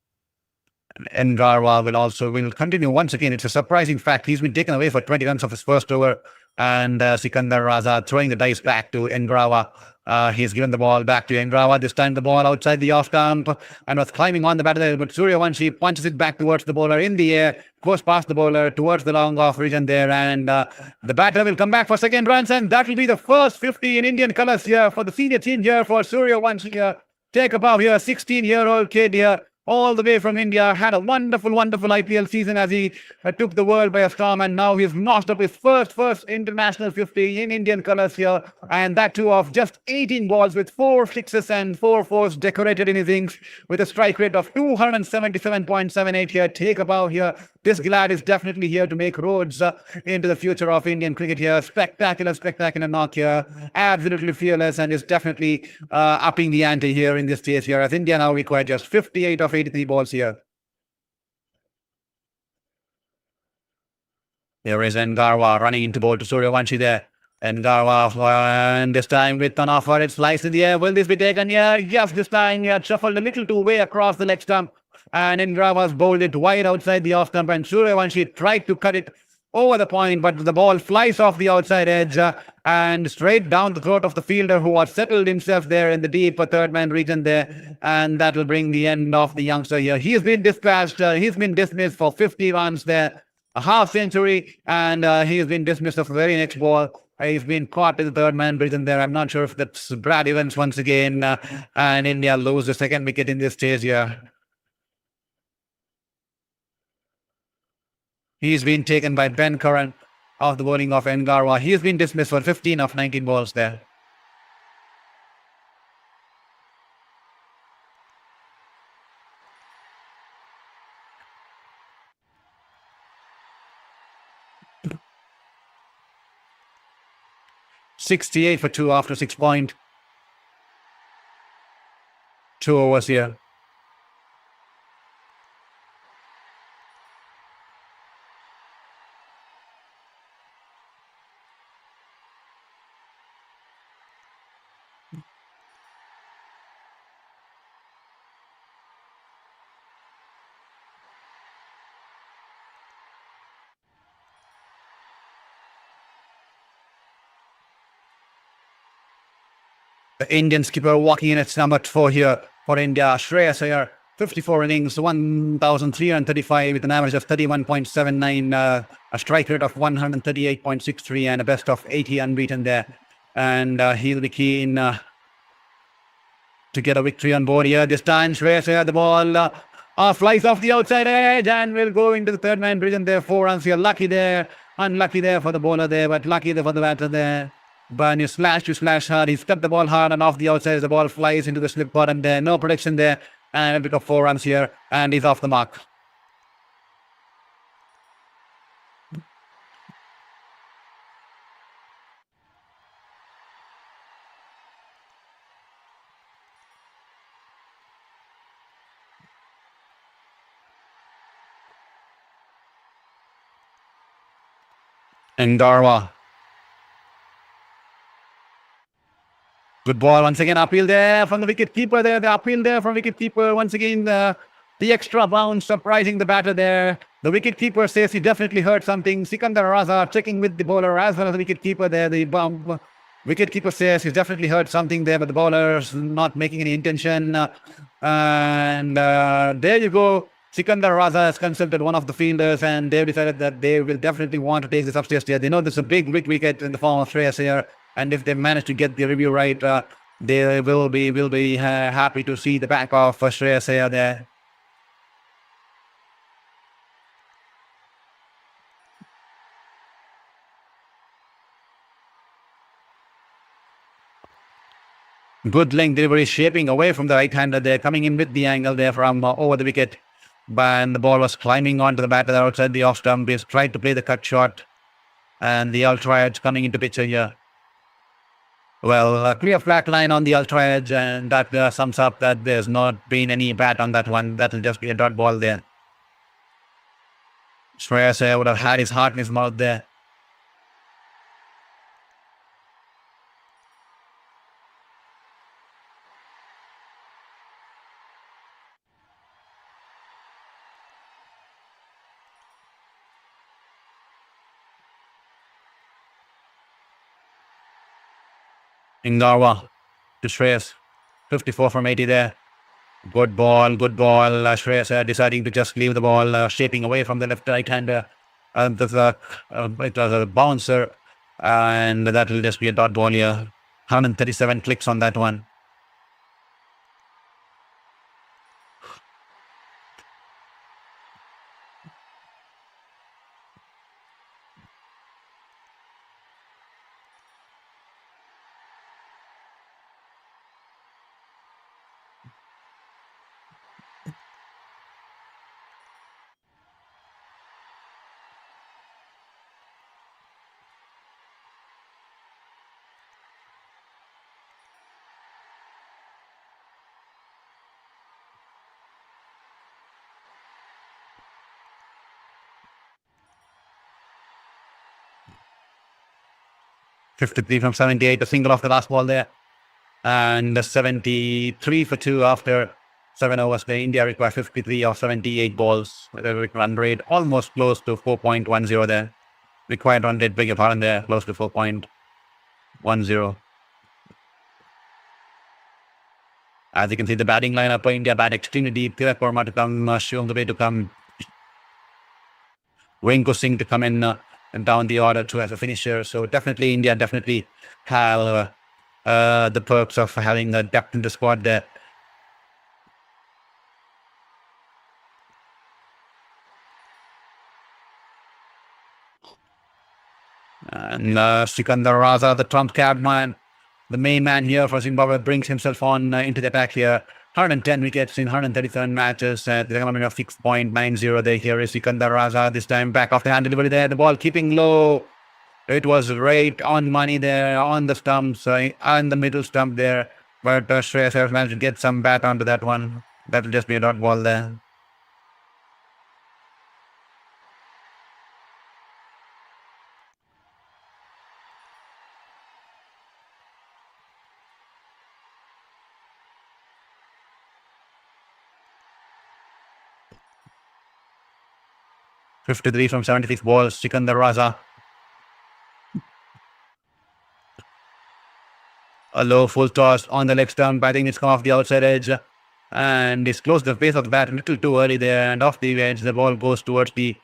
Ngarwa will continue once again. It's a surprising fact. He's been taken away for 20 runs of his first over. And Sikandar Raza throwing the dice back to Ngarwa. He's given the ball back to Ngarwa. This time the ball outside the off stump and was climbing on the batter. But Suryavanshi punches it back towards the bowler in the air. Goes past the bowler towards the long off region there. And the batter will come back for second runs. And that will be the first 50 in Indian colours here for the senior team here for Suryavanshi here. Take a bow here, 16-year-old kid here. All the way from India, had a wonderful IPL season as he took the world by a storm, and now he's notched up his first international 50 in Indian colours here, and that too of just 18 balls with 4 sixes and 4 fours decorated in his innings with a strike rate of 277.78 here. Take a bow here. This lad is definitely here to make roads into the future of Indian cricket here. Spectacular knock here. Absolutely fearless and is definitely upping the ante here in this stage here as India now require just 58 of 83 balls here. There is Ngarwa running into ball to Suryavanshi there. Ngarwa, and this time with an offer, it flies in the air. Will this be taken? Yeah, yes, this time he had shuffled a little too way across the leg stump. And Ngarwa's bowled it wide outside the off stump, and Suryavanshi tried to cut it over the point, but the ball flies off the outside edge and straight down the throat of the fielder who had settled himself there in the deep third man region there, and that will bring the end of the youngster here. He's been dispatched, he's been dismissed for 50 runs there, a half century, and he's been dismissed of the very next ball. He's been caught in the third man region there. I'm not sure if that's Brad Evans once again, and India lose the second wicket in this stage here. He's been taken by Ben Curran of the bowling of Ngarwa. He's been dismissed for 15 of 19 balls there. $68 for 2 after 6.2 overs here. The Indian skipper walking in at number 4 here for India. Shreyas Iyer, 54 innings, 1,335 with an average of 31.79, a strike rate of 138.63 and a best of 80 unbeaten there. And he'll be keen to get a victory on board here. This time Shreyas Iyer, the ball flies off the outside edge and will go into the third man region there. 4 runs here. Lucky there, unlucky there for the bowler there, but lucky there for the batter there. But you slash hard. He's cut the ball hard and off the outside as the ball flies into the slip bottom there. No protection there. And a bit of 4 runs here. And he's off the mark. Ngarwa. Good ball once again, uphill there from the wicket keeper there. The uphill there from wicket keeper once again. The extra bounce surprising the batter there. The wicket keeper says he definitely heard something. Sikandar Raza checking with the bowler as well as the wicket keeper there. The wicket keeper says he's definitely heard something there, but the bowler's not making any intention. And there you go. Sikandar Raza has consulted one of the fielders and they've decided that they will definitely want to take this upstairs there. They know there's a big wicket in the form of Shreyas Iyer, and if they manage to get the review right, they will be happy to see the back of Shreyas Iyer there. Good length delivery, shaping away from the right-hander there, coming in with the angle there from over the wicket. And the ball was climbing onto the batter outside the off stump. He's tried to play the cut shot, and the ultra edge coming into picture here. Well, a clear flat line on the ultra edge, and that sums up that there's not been any bat on that one. That'll just be a dot ball there. Shreyas Iyer would have had his heart in his mouth there. Ingarwa to Shreyas. 54 from 80 there. Good ball, good ball. Shreyas deciding to just leave the ball, shaping away from the left-right-hander. It was a bouncer, and that will just be a dot ball here. 137 clicks on that one. .53 from 78, a single off the last ball there. And 73 for 2 after 7 overs. The India require 53 or 78 balls with a run rate almost close to 4.10 there. Required run rate, beg your pardon there, close to 4.10. As you can see, the batting lineup for India bat extremely deep. Tilak Verma to come, shown the way to come. Rinku Singh to come in and down the order too as a finisher. So definitely India definitely have the perks of having the depth in the squad there. And Sikandar Raza, the trump card man, the main man here for Zimbabwe, brings himself on into the attack here. 110 wickets in 137 matches. The economy of 6.90 there. Here is Sikandar Raza, this time back off the hand delivery there. The ball keeping low. It was right on money there, on the stumps, on the middle stump there. But Shreyas Iyer managed to get some bat onto that one. That'll just be a dot ball there. .53 from 76 balls, Sikandar Raza. A low full toss on the leg stump. I think it's come off the outside edge. And it's close to the face of the bat a little too early there. And off the edge, the ball goes towards the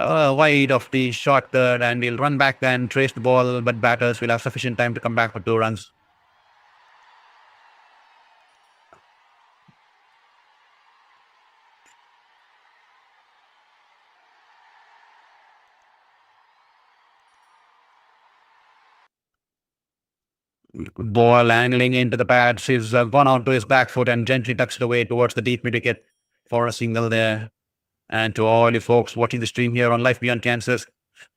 wide of the short third. And we'll run back and trace the ball. But batters will have sufficient time to come back for 2 runs. Ball angling into the pads. He's gone out to his back foot and gently tucks it away towards the deep mid wicket for a single there. And to all you folks watching the stream here on Life Beyond Cancers,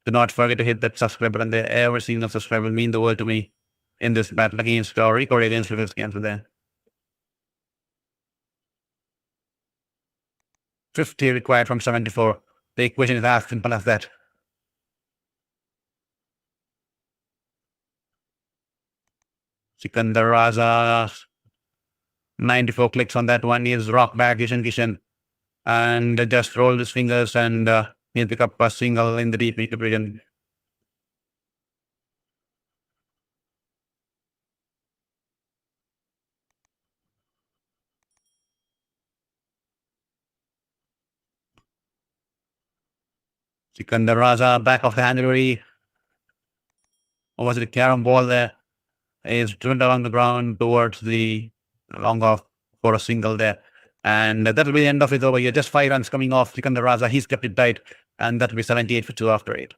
do not forget to hit that subscribe button there. Every single subscribe will mean the world to me in this battle against or record against reverse cancer there. 50 required from 74. The equation is as simple as that. Sikandar Raza, 94 clicks on that one. He's rock back Ishan Kishan and just rolled his fingers and he'll pick up a single in the deep mid region. Sikandar Raza, back of the handlery. Or was it a carom ball there? Is driven along the ground towards the long off for a single there. And that'll be the end of it over here. Just 5 runs coming off Sikandar Raza. He's kept it tight. And that'll be 78 for 2 after 8.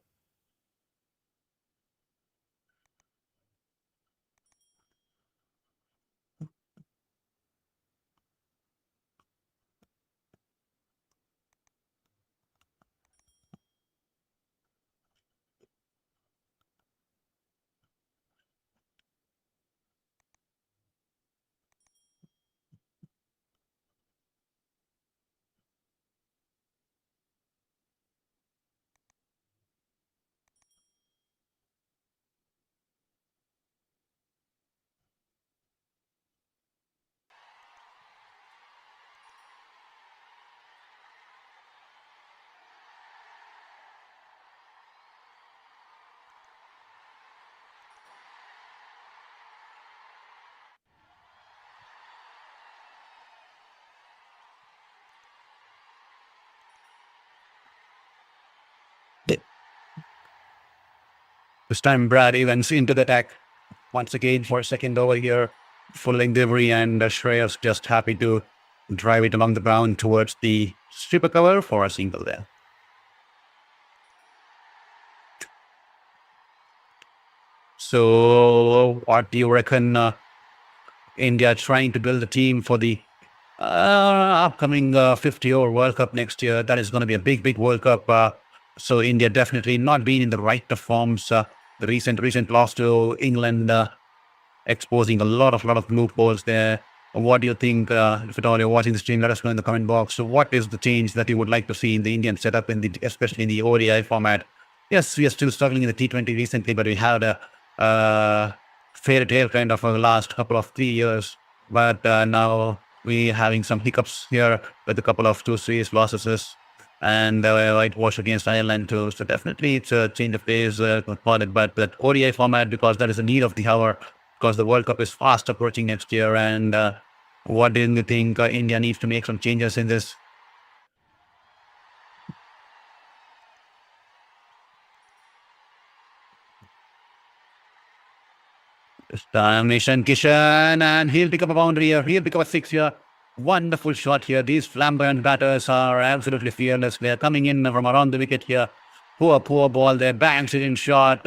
This time Brad Evans into the attack once again for a second over here. Full length delivery, and Shreyas just happy to drive it along the ground towards the stripper cover for a single there. So what do you reckon India trying to build a team for the upcoming 50-over World Cup next year? That is going to be a big World Cup. So India definitely not being in the right of forms. The recent loss to England exposing a lot of loopholes there. What do you think? If at all you're watching the stream, let us know in the comment box. So what is the change that you would like to see in the Indian setup, especially in the ODI format? Yes, we are still struggling in the T20 recently, but we had a fairy tale kind of a last couple of 3 years. But now we're having some hiccups here with a couple of 2 series losses and whitewash against Ireland too. So definitely it's a change of pace, but that ODI format, because that is the need of the hour, because the World Cup is fast approaching next year. And what do you think India needs to make some changes in this? This time Ishan Kishan, and he'll pick up a boundary here. He'll pick up a 6 here. Wonderful shot here. These flamboyant batters are absolutely fearless. They're coming in from around the wicket here. Poor ball there. Bangs it in shot.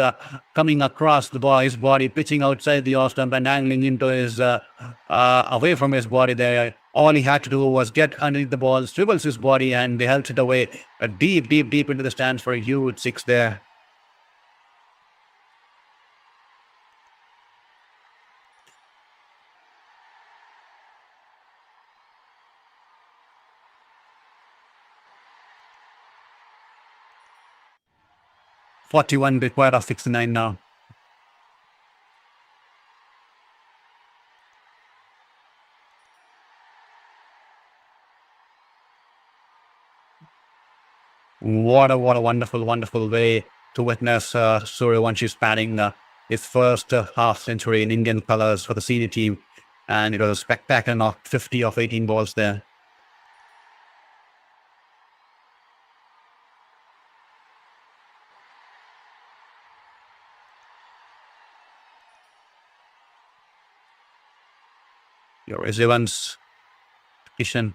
Coming across the his body, pitching outside the off stump and angling into his, away from his body there. All he had to do was get underneath the ball, swivels his body, and they helped it away. Deep into the stands for a huge 6 there. .41 required of 69 now. What a wonderful way to witness Suryawanshi's batting his first half century in Indian colours for the senior team. And it was a spectacular knock, 50 of 18 balls there. Shreyas Evans, Ishan.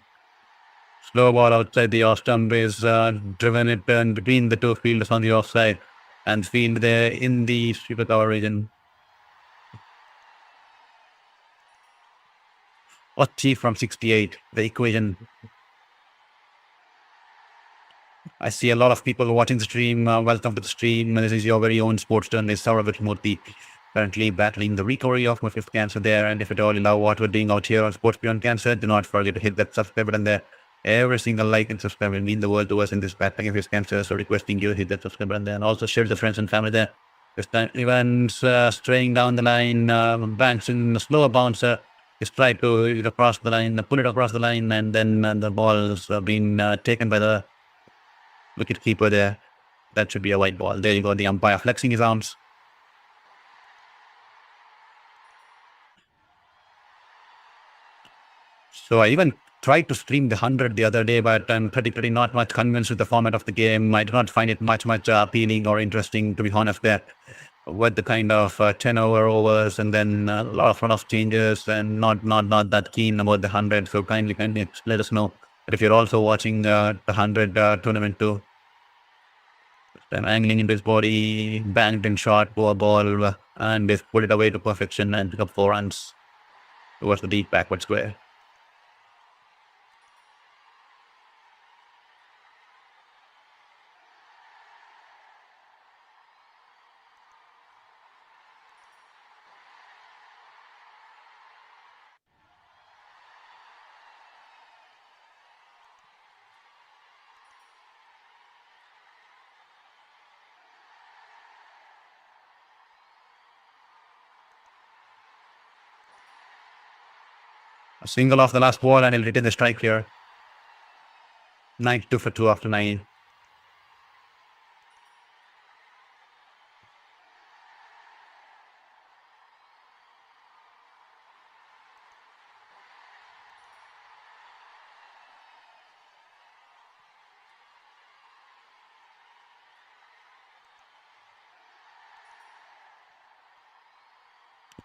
Slow ball outside the off stump is driven it between the 2 fielders on the offside, and field there in the sweeper cover region. What T from 68, the equation. I see a lot of people watching the stream. Welcome to the stream. This is your very own sports journalist, Saurav Murthy, currently battling the recovery of my 5th cancer there. And if at all you love what we're doing out here on Sports Beyond Cancer, do not forget to hit that subscribe button there. Every single like and subscribe will mean the world to us in this battling of his cancer. So requesting you hit that subscribe button there, and also share with the friends and family there. This time Evans straying down the line, banks in a slower bouncer. He's tried to cross the line, pull it across the line, and then the ball's been taken by the wicket keeper there. That should be a white ball. There you go, the umpire flexing his arms. So I even tried to stream the 100 the other day, but I'm pretty not much convinced with the format of the game. I do not find it much appealing or interesting, to be honest, there, with the kind of 10 overs and then a lot of run-off changes, and not that keen about the 100. So kindly let us know that if you're also watching the 100 tournament too. Then angling into his body, banged in shot, poor ball, and they put it away to perfection and pick up 4 runs towards the deep backward square. A single off the last ball and he'll retain the strike here. 92 for 2 after 9.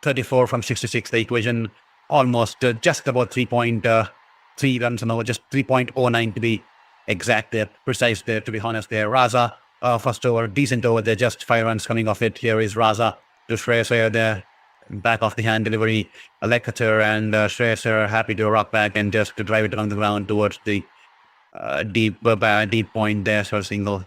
.34 from 66. The equation almost just about 3.3 runs an over, just 3.09 to be exact there, precise there, to be honest there. Raza, first over, decent over there, just 5 runs coming off it. Here is Raza to Shreyas Iyer there. Back off the hand delivery, a leg cutter, and Shreyas Iyer happy to rock back and just to drive it along the ground towards the deep point there, so a single.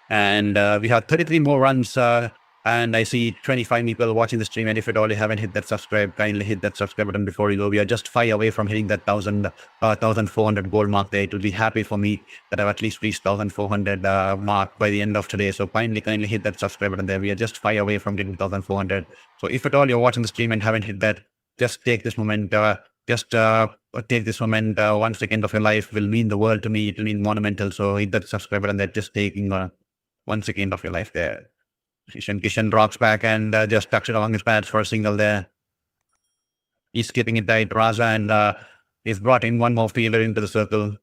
And we have 33 more runs, and I see 25 people watching the stream. And if at all you haven't hit that subscribe, kindly hit that subscribe button before you go. We are just 5 away from hitting that 1,400 goal mark there. It will be happy for me that I've at least reached 1,400 mark by the end of today. So kindly hit that subscribe button there. We are just 5 away from hitting 1,400. So if at all you're watching the stream and haven't hit that, just take this moment. Take this moment. 1 second of your life will mean the world to me. It will mean monumental. So hit that subscribe button there. Just taking 1 second of your life there. Ishan Kishan drops back and just tucks it along his pads for a single there. He's keeping it tight, Raza, and he's brought in one more fielder into the circle.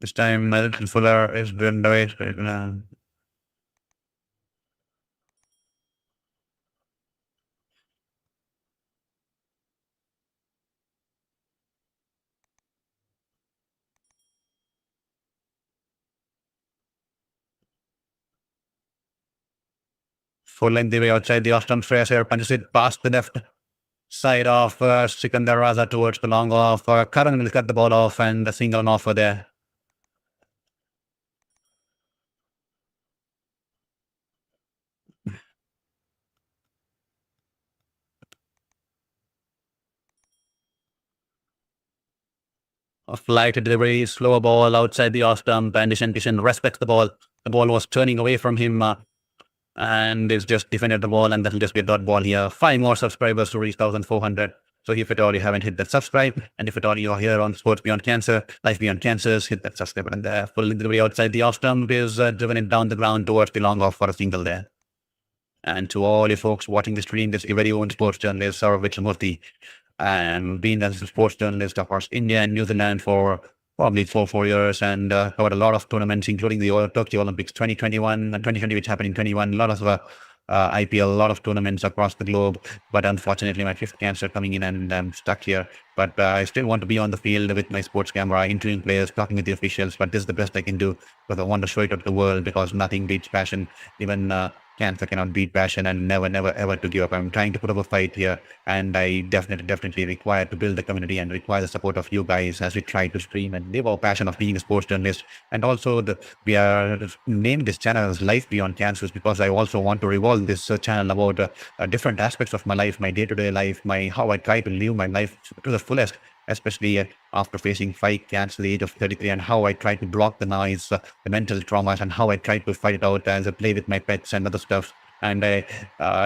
This time, Melton Fuller is doing the way. Full length the way outside the off-stump. Shreyas Iyer punches it past the left side of Sikandar Raza towards the long off. Karan will cut the ball off and a single offer there. A flight delivery, slower ball outside the off-stump, and Ishan Kishan respects the ball. The ball was turning away from him. And is just defended the ball, and that'll just be a dot ball here. 5 more subscribers to reach 1,400. So if at all you haven't hit that subscribe, and if at all you are here on Sports Beyond Cancer, Life Beyond Cancers, hit that subscribe button there. Full delivery outside the off stump is driven it down the ground towards the long off for a single there. And to all you folks watching the stream, this is your very own sports journalist, Saurav Vichamurthy, and been as a sports journalist across India and New Zealand for probably 4 years, and covered a lot of tournaments, including the Tokyo Olympics 2021 and 2020, which happened in 21. A lot of IPL, a lot of tournaments across the globe. But unfortunately, my 5th cancer coming in, and I'm stuck here. But I still want to be on the field with my sports camera, interviewing players, talking with the officials. But this is the best I can do, because I want to show it to the world, because nothing beats passion. Even cancer cannot beat passion, and never ever to give up. I'm trying to put up a fight here, and I definitely require to build the community and require the support of you guys as we try to stream and live our passion of being a sports journalist. And also we are named this channel as Life Beyond Cancers, because I also want to revolve this channel about different aspects of my life, my day-to-day life, how I try to live my life to the fullest, especially after facing 5 cancers at the age of 33, and how I try to block the noise, the mental traumas, and how I try to fight it out as I play with my pets and other stuff. and I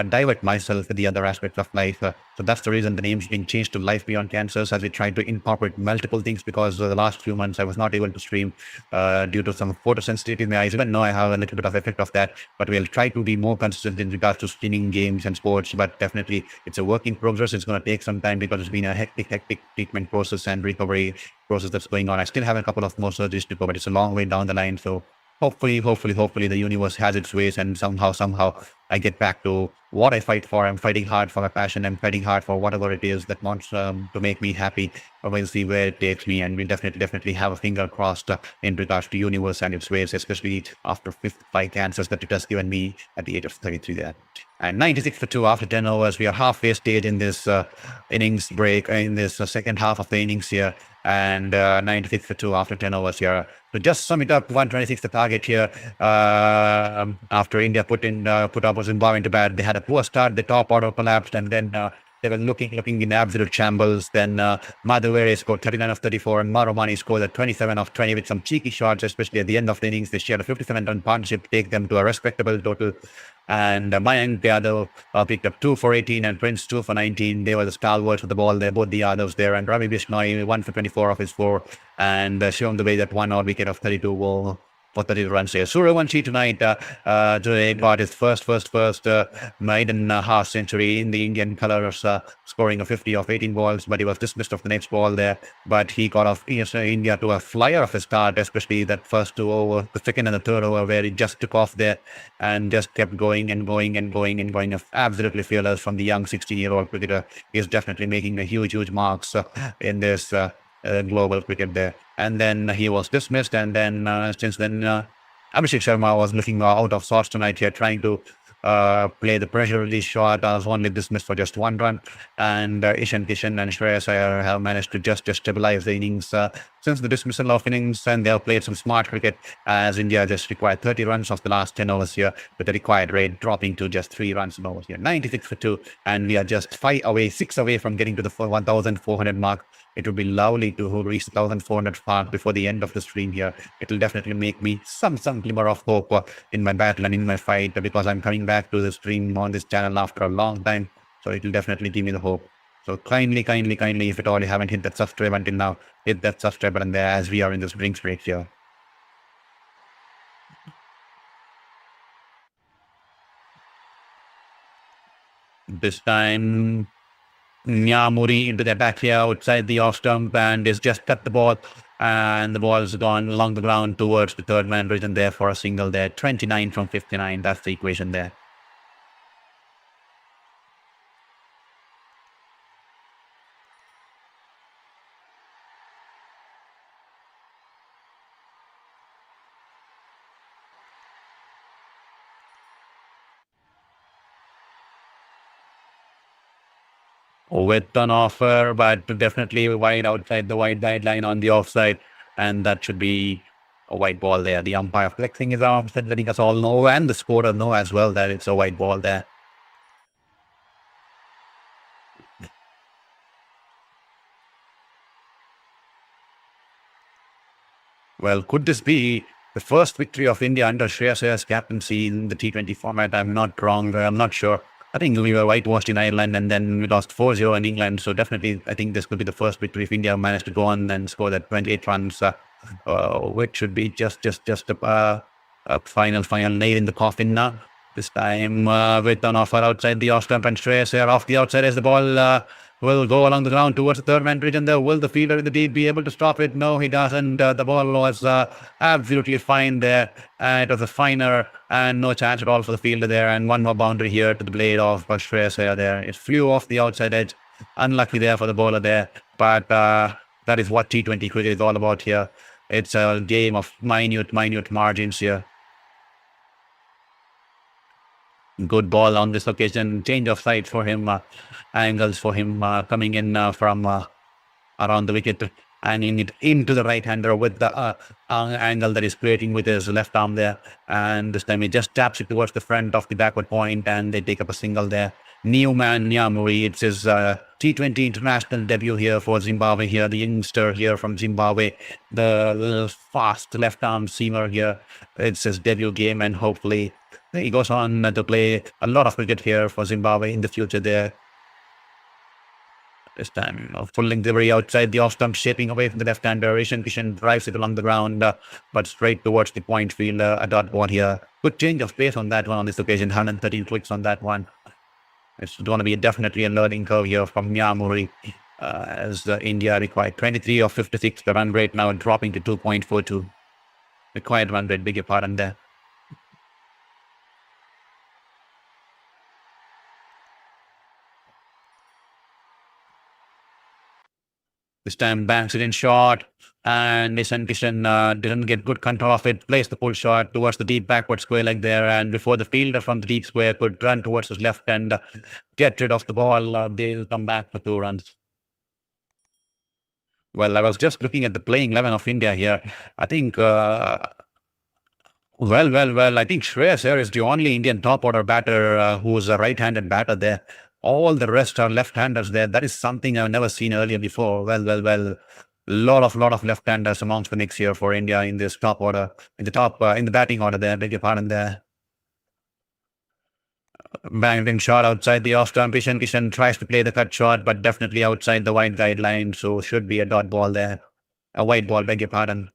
divert myself with the other aspects of life. So that's the reason the name's been changed to Life Beyond Cancers, as we try to incorporate multiple things, because the last few months I was not able to stream due to some photosensitivity in my eyes. Even though I have a little bit of effect of that, but we'll try to be more consistent in regards to streaming games and sports. But definitely it's a work in progress. It's going to take some time because it's been a hectic treatment process and recovery process that's going on. I still have a couple of more surgeries to go, but it's a long way down the line. So hopefully the universe has its ways, and somehow I get back to what I fight for. I'm fighting hard for my passion. I'm fighting hard for whatever it is that wants to make me happy. We'll see where it takes me, and we'll definitely have a finger crossed in regards to universe and its ways, especially after 55 cancers that it has given me at the age of 33 there. And 96 for 2 after 10 overs. We are halfway stage in this innings break, in this second half of the innings here. And 96 for 2 after 10 overs here. So just sum it up, 126 the target here. After India put up Zimbabwe into bat, they had a poor start. The top order collapsed, and then they were looking in absolute shambles. Then Madhuvere scored 39 of 34, and Maromani scored at 27 of 20 with some cheeky shots, especially at the end of the innings. They shared a 57-run partnership to take them to a respectable total. And Mayank Yadav picked up 2 for 18, and Prince 2 for 19. They were the stalwarts of the ball there, both the Yadavs there. And Ravi Bishnoi 1 for 24 of his 4, and shown the way that 1 odd wicket of 32 will for 30 runs here. Suryavanshi tonight today got his first maiden half century in the Indian colours, scoring a 50 of 18 balls, but he was dismissed of the next ball there. But he got off India to a flyer of a start, especially that first 2 over, the second and the third over, where he just took off there and just kept going. Absolutely fearless from the young 16-year-old cricketer. He is definitely making a huge marks in this global cricket there. And then he was dismissed, and then since then Abhishek Sharma was looking out of sorts tonight here, trying to play the pressure release shot. I was only dismissed for just 1 run, and Ishan Kishan and Shreyas Iyer have managed to just stabilize the innings since the dismissal of innings, and they have played some smart cricket, as India just required 30 runs of the last 10 overs here, with the required rate dropping to just 3 runs an over here. 96 for 2, and we are just 6 away from getting to the 1,400 mark. It would be lovely to reach the 1,400 mark before the end of the stream here. It will definitely make me some glimmer of hope in my battle and in my fight, because I'm coming back to the stream on this channel after a long time. So it will definitely give me the hope. So kindly, if at all you haven't hit that subscribe until now, hit that subscribe button there, as we are in this drinks break here. This time Nyamuri into the back here outside the off stump, and is just cut the ball, and the ball's gone along the ground towards the third man region there for a single there. 29 from 59, that's the equation there. With an offer, but definitely wide outside the wide guideline on the offside, and that should be a white ball there. The umpire flexing his arms and letting us all know, and the scorer know as well, that it's a white ball there. Well, could this be the first victory of India under Shreyas Iyer's captaincy in the T20 format? I'm not wrong. I'm not sure. I think we were whitewashed in Ireland, and then we lost 4-0 in England. So definitely, I think this could be the first victory if India managed to go on and score that 28 runs, which should be just a final nail in the coffin now. This time with an offer outside the off stump, and Shreyas Iyer off the outside as the ball will go along the ground towards the third man region there. Will the fielder in the deep be able to stop it? No, he doesn't. The ball was absolutely fine there. It was a finer, and no chance at all for the fielder there. And one more boundary here to the blade of Shreyas Iyer there. It flew off the outside edge. Unlucky there for the bowler there. But that is what T20 cricket is all about here. It's a game of minute margins here. Good ball on this occasion. Change of sight for him. Angles for him coming in from around the wicket, and into the right-hander with the angle that he's creating with his left arm there. And this time he just taps it towards the front of the backward point, and they take up a single there. Newman Nyamuri. It's his T20 international debut here for Zimbabwe here, the youngster here from Zimbabwe, the little fast left-arm seamer here. It's his debut game, and hopefully he goes on to play a lot of cricket here for Zimbabwe in the future there. This time, pulling delivery outside the off-stump, shaping away from the left-hander. Ishan Kishan drives it along the ground, but straight towards the point field, a dot ball here. Good change of pace on that one on this occasion, 113 clicks on that one. It's going to be definitely a learning curve here from Nyamuri, as India required 23 of 56. The run rate now dropping to 2.42. Required run rate, beg your pardon there. This time banks it in short, and Ishan Kishan didn't get good control of it, placed the pull shot towards the deep backward square leg there, and before the fielder from the deep square could run towards his left and get rid of the ball, they'll come back for 2 runs. Well, I was just looking at the playing 11 of India here. I think, I think Shreyas Iyer is the only Indian top order batter who's a right-handed batter there. All the rest are left-handers there. That is something I've never seen earlier before. Lot of left-handers amongst the mix here for India in this top order, in the batting order there. Beg your pardon there. Banged in shot outside the off-stump. Ishan Kishan tries to play the cut shot, but definitely outside the wide guideline. So should be a dot ball there. A white ball, beg your pardon.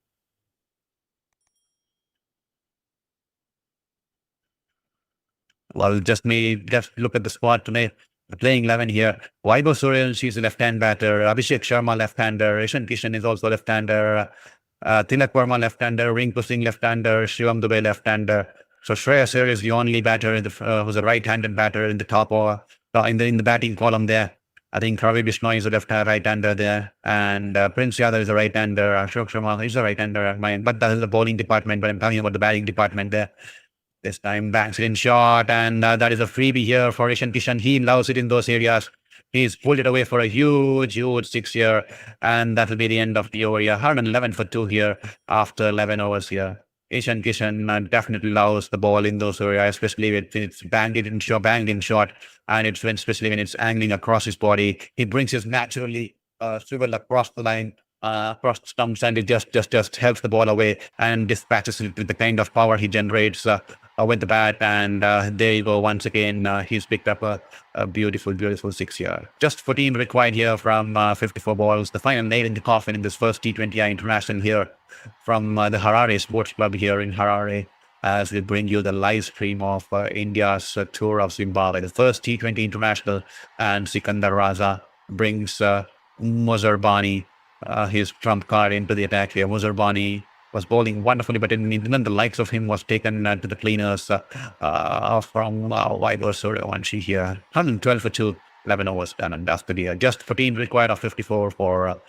Well, just look at the squad today. The playing 11 here. Vaibhav Suryavanshi is a left-hand batter. Abhishek Sharma left-hander. Ishan Kishan is also left-hander. Tilak Verma left-hander. Rinku Singh left-hander. Shivam Dubey left-hander. So Shreyas Iyer is the only batter who's a right-handed batter in the top or in the batting column there. I think Ravi Bishnoi is a right-hander there, and Prince Yadav is a right-hander. Ashok Sharma is a right-hander. But that is the bowling department. But I'm talking about the batting department there. This time banks it in short, and that is a freebie here for Ishan Kishan. He loves it in those areas. He's pulled it away for a huge 6 here, and that will be the end of the over here. 111 for 2 here after 11 overs here. Ishan Kishan definitely loves the ball in those areas, especially when it's banged in short, and especially when it's angling across his body. He brings his naturally swivel across the line, across the stumps, and it just helps the ball away and dispatches it with the kind of power he generates with the bat. And there you go. Once again, he's picked up a beautiful 6 here. Just 14 required here from 54 balls. The final nail in the coffin in this first T20I international here from the Harare Sports Club here in Harare, as we bring you the live stream of India's tour of Zimbabwe, the first T20 international. And Sikandar Raza brings Muzerbani, his trump card, into the attack here. Muzerbani was bowling wonderfully, but none the likes of him was taken to the cleaners from Vaibhav Suryavanshi here. 112 for 2, 11 overs done and dusted here. Just 14 required of 54 for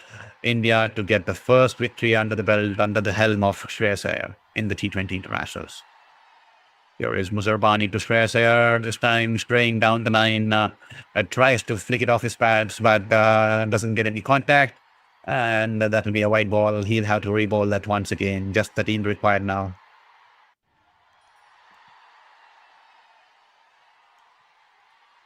India to get the first victory under the belt, under the helm of Shreyas Iyer in the T20 internationals. Here is Muzerbani to Shreyas Iyer, this time straying down the line. Tries to flick it off his pads, but doesn't get any contact. And that will be a white ball. He'll have to re-bowl that once again. Just 13 required now.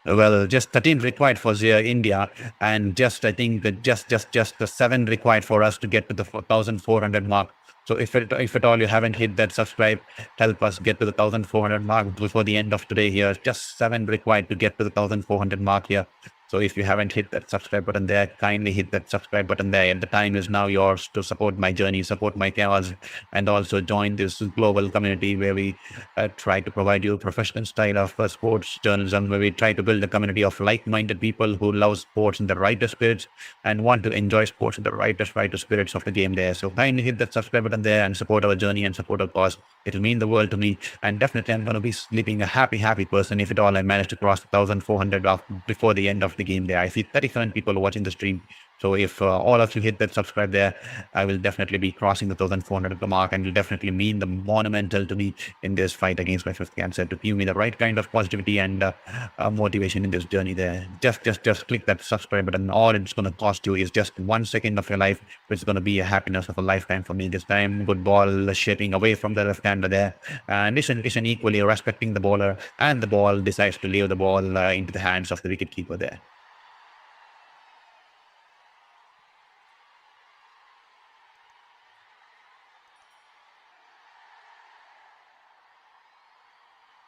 Well, just 13 required for India, and just the 7 required for us to get to the 1,400 mark. So if at all you haven't hit that subscribe, help us get to the 1,400 mark before the end of today here. Just 7 required to get to the 1,400 mark here. So if you haven't hit that subscribe button there, kindly hit that subscribe button there. And the time is now yours to support my journey, support my cause, and also join this global community where we try to provide you a professional style of sports journalism, where we try to build a community of like-minded people who love sports in the rightest spirits and want to enjoy sports in the rightest spirits of the game there. So kindly hit that subscribe button there and support our journey and support our cause. It'll mean the world to me. And definitely I'm going to be sleeping a happy person if at all I manage to cross 1,400 before the end of the game there. I see 37 people watching the stream. So if all of you hit that subscribe there, I will definitely be crossing the 1,400 mark, and will definitely mean the monumental to me in this fight against my fifth cancer, to give me the right kind of positivity and motivation in this journey there. Just click that subscribe button. All it's going to cost you is just 1 second of your life, which is going to be a happiness of a lifetime for me this time. Good ball shaping away from the left-hander there. And Ishan equally respecting the bowler, and the ball decides to leave the ball into the hands of the wicketkeeper there.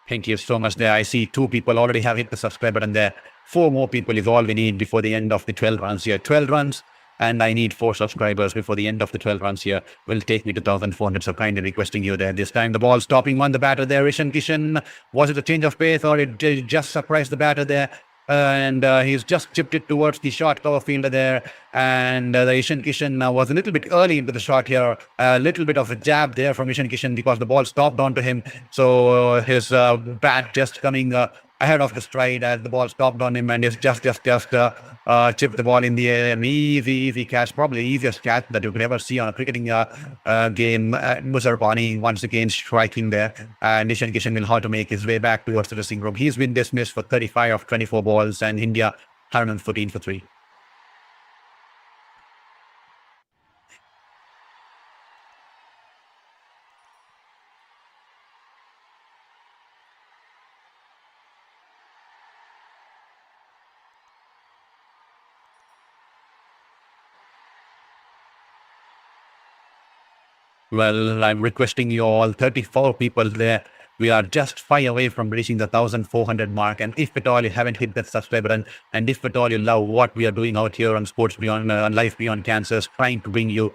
Thank you so much there. I see 2 people already have hit the subscribe button there. 4 more people is all we need before the end of the 12 runs here. 12 runs, and I need 4 subscribers before the end of the 12 runs here. Will take me to 1,400. So kindly requesting you there. This time the ball stopping one, the batter there, Ishan Kishan. Was it a change of pace, or it just surprised the batter there? And he's just chipped it towards the short cover fielder there. And the Ishan Kishan was a little bit early into the shot here. A little bit of a jab there from Ishan Kishan, because the ball stopped onto him. So his bat just coming ahead of the stride as the ball stopped on him, and he's just chipped the ball in the air. An easy catch, probably the easiest catch that you could ever see on a cricketing game. Muzerbani once again striking there, and Ishan Kishan will have to make his way back towards the dressing room. He's been dismissed for 35 of 24 balls, and India 114 for 3. Well, I'm requesting you all, 34 people there. We are just 5 away from reaching the 1,400 mark. And if at all you haven't hit that subscribe button, and if at all you love what we are doing out here on Sports Beyond, Life Beyond Cancer, trying to bring you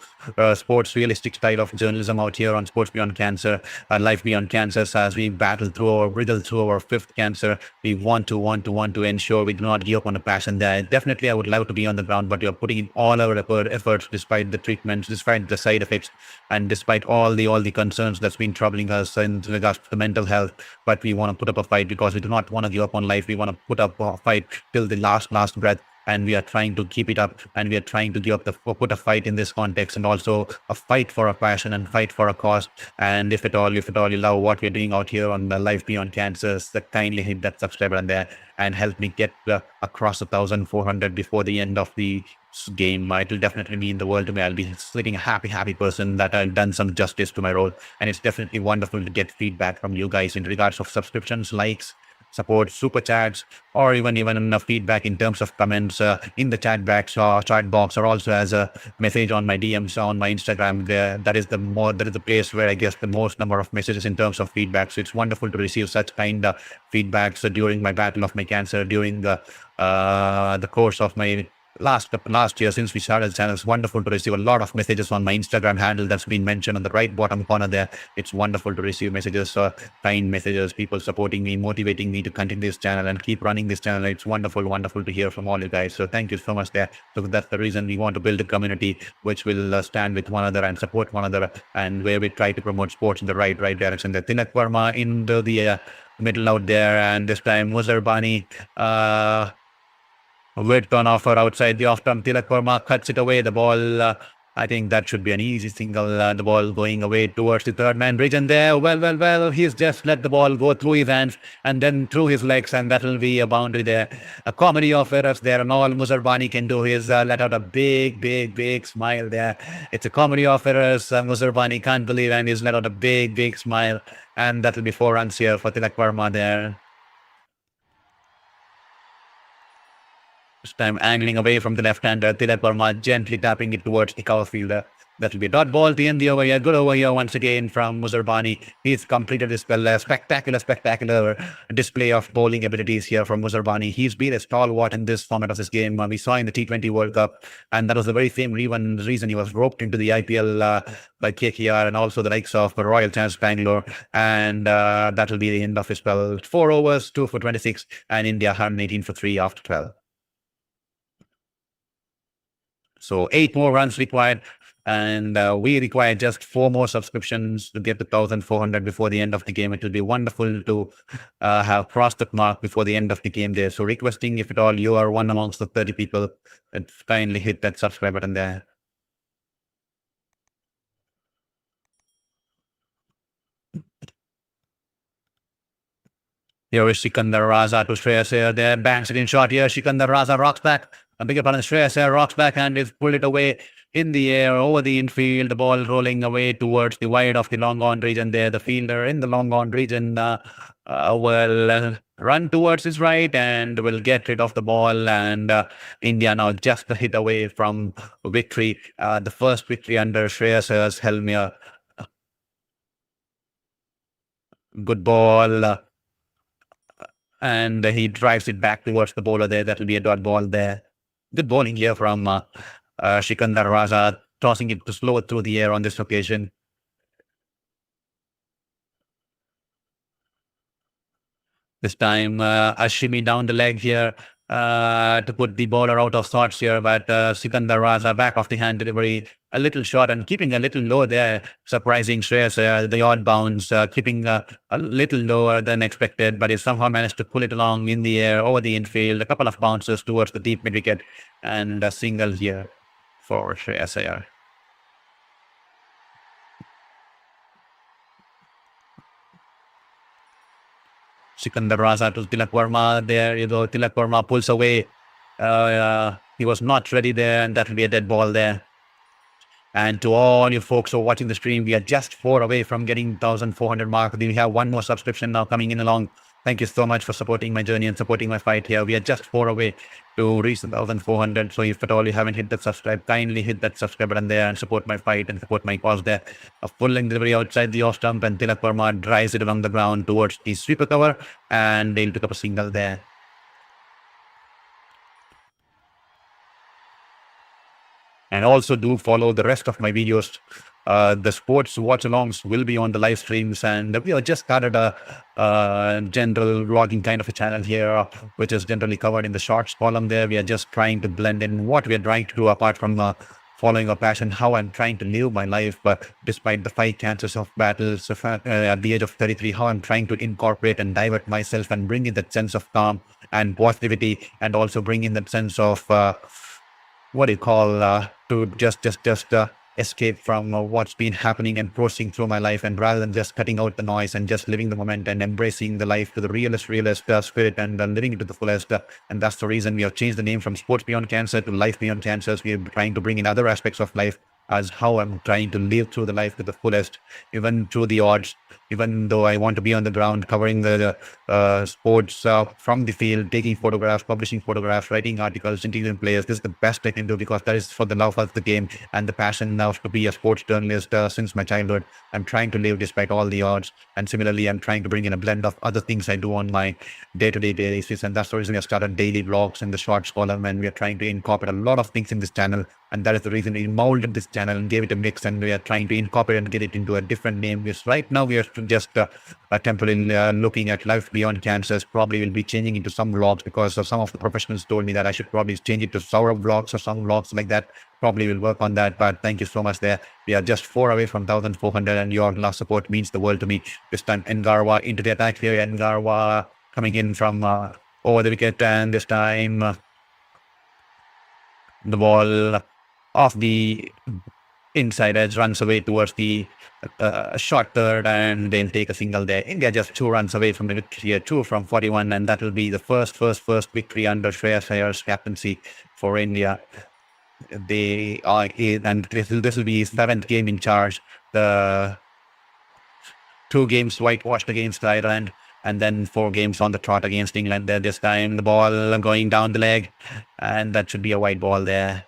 sports realistic style of journalism out here on Sports Beyond Cancer, Life Beyond Cancer, as we battle through or riddle through our fifth cancer, we want to ensure we do not give up on the passion there. Definitely, I would love to be on the ground, but you're putting in all our efforts despite the treatments, despite the side effects, and despite all the concerns that's been troubling us in regards to the mental health. But we want to put up a fight, because we do not want to give up on life. We want to put up a fight till the last breath, and we are trying to keep it up, and we are trying to put a fight in this context, and also a fight for a passion and fight for a cause. And if at all you love what we're doing out here on the Life Beyond Cancer, kindly hit that subscribe button there and help me get across 1,400 before the end of the game. It will definitely mean the world to me. I'll be sitting a happy person that I've done some justice to my role. And it's definitely wonderful to get feedback from you guys in regards of subscriptions, likes, support, super chats, or even feedback in terms of comments in the chat box, or also as a message on my DMs on my Instagram. That is the place where I get the most number of messages in terms of feedback. So it's wonderful to receive such kind of feedbacks during my battle of my cancer, during the course of my last year since we started the channel. It's wonderful to receive a lot of messages on my Instagram handle that's been mentioned on the right bottom corner there. It's wonderful to receive messages, kind messages, people supporting me, motivating me to continue this channel and keep running this channel. It's wonderful to hear from all you guys. So thank you so much there. So that's the reason we want to build a community which will stand with one another and support one another, and where we try to promote sports in the right direction. The Tilak Verma in the middle out there, and this time Muzerbani with on offer outside the off-stump. Tilak Verma cuts it away. The ball, I think that should be an easy single. The ball going away towards the third man bridge, and there, well, he's just let the ball go through his hands and then through his legs, and that will be a boundary there. A comedy of errors there, and all Muzerbani can do is let out a big smile there. It's a comedy of errors. Muzerbani can't believe, and he's let out a big smile, and that will be 4 runs here for Tilak Verma there. This time angling away from the left-hander, Tilak Verma gently tapping it towards the cover fielder. That will be a dot ball to end the over here. Good over here once again from Muzerbani. He's completed this spell. Spectacular display of bowling abilities here from Muzerbani. He's been a stalwart in this format of this game. We saw in the T20 World Cup, and that was the very same reason he was roped into the IPL by KKR and also the likes of Royal Challengers Bangalore. And that will be the end of his spell. 4 overs, 2 for 26, and India 118 for 3 after 12. So 8 more runs required. And we require just 4 more subscriptions to get to 1,400 before the end of the game. It will be wonderful to have crossed that mark before the end of the game there. So requesting, if at all you are one amongst the 30 people, kindly hit that subscribe button there. Here is Sikandar, Raza to Shreyas Iyer there. Banks it in shot here. Sikandar, Raza rocks back. A bigger pun, Shreyas Iyer rocks back and is pulled it away in the air over the infield. The ball rolling away towards the wide of the long on region there. The fielder in the long on region will run towards his right and will get rid of the ball. And India now just a hit away from victory. The first victory under Shreyas Iyer's helm here. Good ball. And he drives it back towards the bowler there. That will be a dot ball there. Good bowling here from Sikandar, Raza, tossing it to slow it through the air on this occasion. This time, a shimmy down the leg here to put the bowler out of sorts here. But Sikandar, Raza back off the hand delivery, a little short and keeping a little low there. Surprising Shreyas, the odd bounce, keeping a little lower than expected, but he somehow managed to pull it along in the air over the infield. A couple of bounces towards the deep mid wicket and a single here for Shreyas Iyer. Sikandar, Raza to Tilak Verma. There you go. Tilak Verma pulls away. He was not ready there, and that will be a dead ball there. And to all you folks who are watching the stream, we are just 4 away from getting 1,400 mark. We have 1 more subscription now coming in along. Thank you so much for supporting my journey and supporting my fight here. We are just 4 away to reach 1,400. So if at all you haven't hit that subscribe, kindly hit that subscribe button there and support my fight and support my cause there. A full length delivery outside the off stump, and Tilak Verma drives it along the ground towards the sweeper cover, and they'll pick up a single there. And also do follow the rest of my videos. The sports watch-alongs will be on the live streams, and we have just started a general vlogging kind of a channel here, which is generally covered in the shorts column there. We are just trying to blend in what we are trying to do apart from following a passion, how I'm trying to live my life, but despite the 5 cancers of battles at the age of 33, how I'm trying to incorporate and divert myself and bring in that sense of calm and positivity, and also bring in that sense of what do you call to just escape from what's been happening and coursing through my life, and rather than just cutting out the noise and just living the moment and embracing the life to the realest spirit and living it to the fullest. And that's the reason we have changed the name from Sports Beyond Cancer to Life Beyond Cancers. We are trying to bring in other aspects of life as how I'm trying to live through the life to the fullest, even through the odds, even though I want to be on the ground covering the sports from the field, taking photographs, publishing photographs, writing articles, interviewing players. This is the best I can do because that is for the love of the game and the passion now to be a sports journalist since my childhood. I'm trying to live despite all the odds. And similarly, I'm trying to bring in a blend of other things I do on my day-to-day basis. And that's the reason I started daily vlogs in the shorts column. And we are trying to incorporate a lot of things in this channel. And that is the reason we molded this channel and gave it a mix. And we are trying to incorporate and get it into a different name. Because right now we are just temporarily looking at Life Beyond Cancers. Probably will be changing into some vlogs because some of the professionals told me that I should probably change it to Saurabh vlogs or some vlogs like that. Probably will work on that. But thank you so much there. We are just 4 away from 1,400 and your last support means the world to me. This time Ngarwa into the attack here. Ngarwa coming in from over the wicket, and this time the ball off the inside edge runs away towards the short third, and they'll take a single there. India just 2 runs away from the victory here, 2 from 41, and that will be the first victory under Shreyas Iyer's captaincy for India. They are, and this will be his 7th game in charge. The 2 games whitewashed against Ireland, and then 4 games on the trot against England there. This time the ball going down the leg, and that should be a white ball there.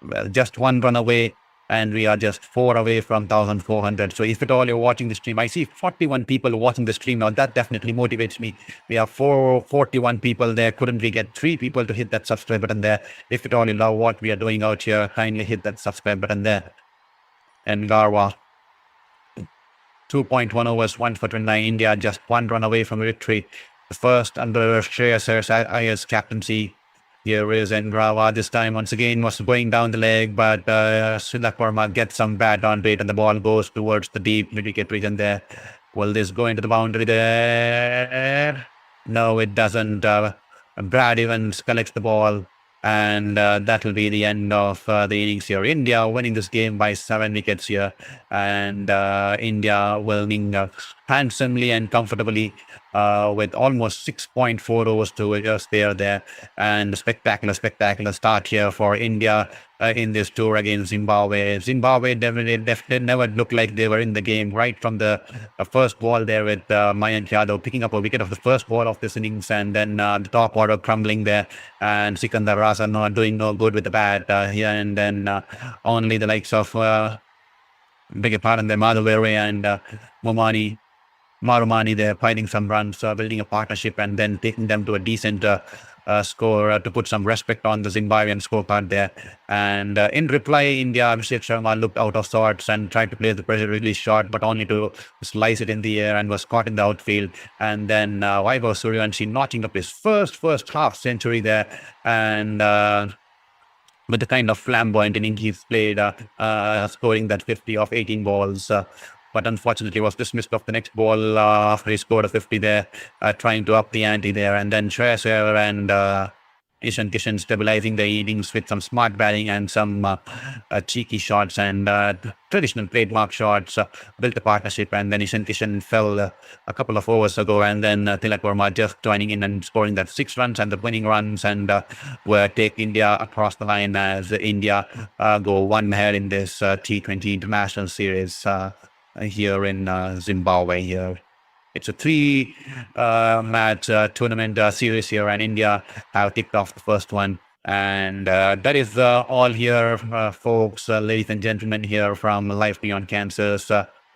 Well, just 1 run away, and we are just 4 away from 1,400. So if at all you're watching the stream, I see 41 people watching the stream now. That definitely motivates me. We have 41 people there. Couldn't we get 3 people to hit that subscribe button there? If at all you love what we are doing out here, kindly hit that subscribe button there. And Garwa, 2.1 overs, 1 for 29. India just 1 run away from victory. The first under Shreyas Iyer's captaincy. Here is Raza this time once again was going down the leg, but Tilak Verma gets some bad on rate and the ball goes towards the deep mid-wicket region there. Will this go into the boundary there? No, it doesn't. Brad Evans collects the ball, and that will be the end of the innings here. India winning this game by 7 wickets here, and India winning handsomely and comfortably with almost 6.4 overs to just there. And spectacular start here for India in this tour against Zimbabwe. Zimbabwe definitely never looked like they were in the game right from the first ball there with Mayank Yadav picking up a wicket of the first ball of this innings, and then the top order crumbling there, and Sikandar Raza not doing no good with the bat here, and then only the likes of beg your pardon, there Madhavere and Marumani there finding some runs, building a partnership, and then taking them to a decent score to put some respect on the Zimbabwean scorecard there. And in reply, India, Abhishek Sharma looked out of sorts and tried to play the pressure really short, but only to slice it in the air and was caught in the outfield. And then Vaibhav Suryavanshi notching up his first half century there, and with the kind of flamboyant inning he's played, scoring that 50 off 18 balls. But unfortunately was dismissed off the next ball after he scored a 50 there, trying to up the ante there. And then Shreyas Iyer and Ishan Kishan stabilizing the innings with some smart batting and some cheeky shots and traditional trademark shots, built a partnership. And then Ishan Kishan fell a couple of overs ago, and then Tilak Verma just joining in and scoring that 6 runs and the winning runs, and will take India across the line as India go one ahead in this T20 international series here in Zimbabwe here. It's a 3-match tournament series here, and India have ticked off the first one. And that is all here, folks, ladies and gentlemen, here from Life Beyond Cancers.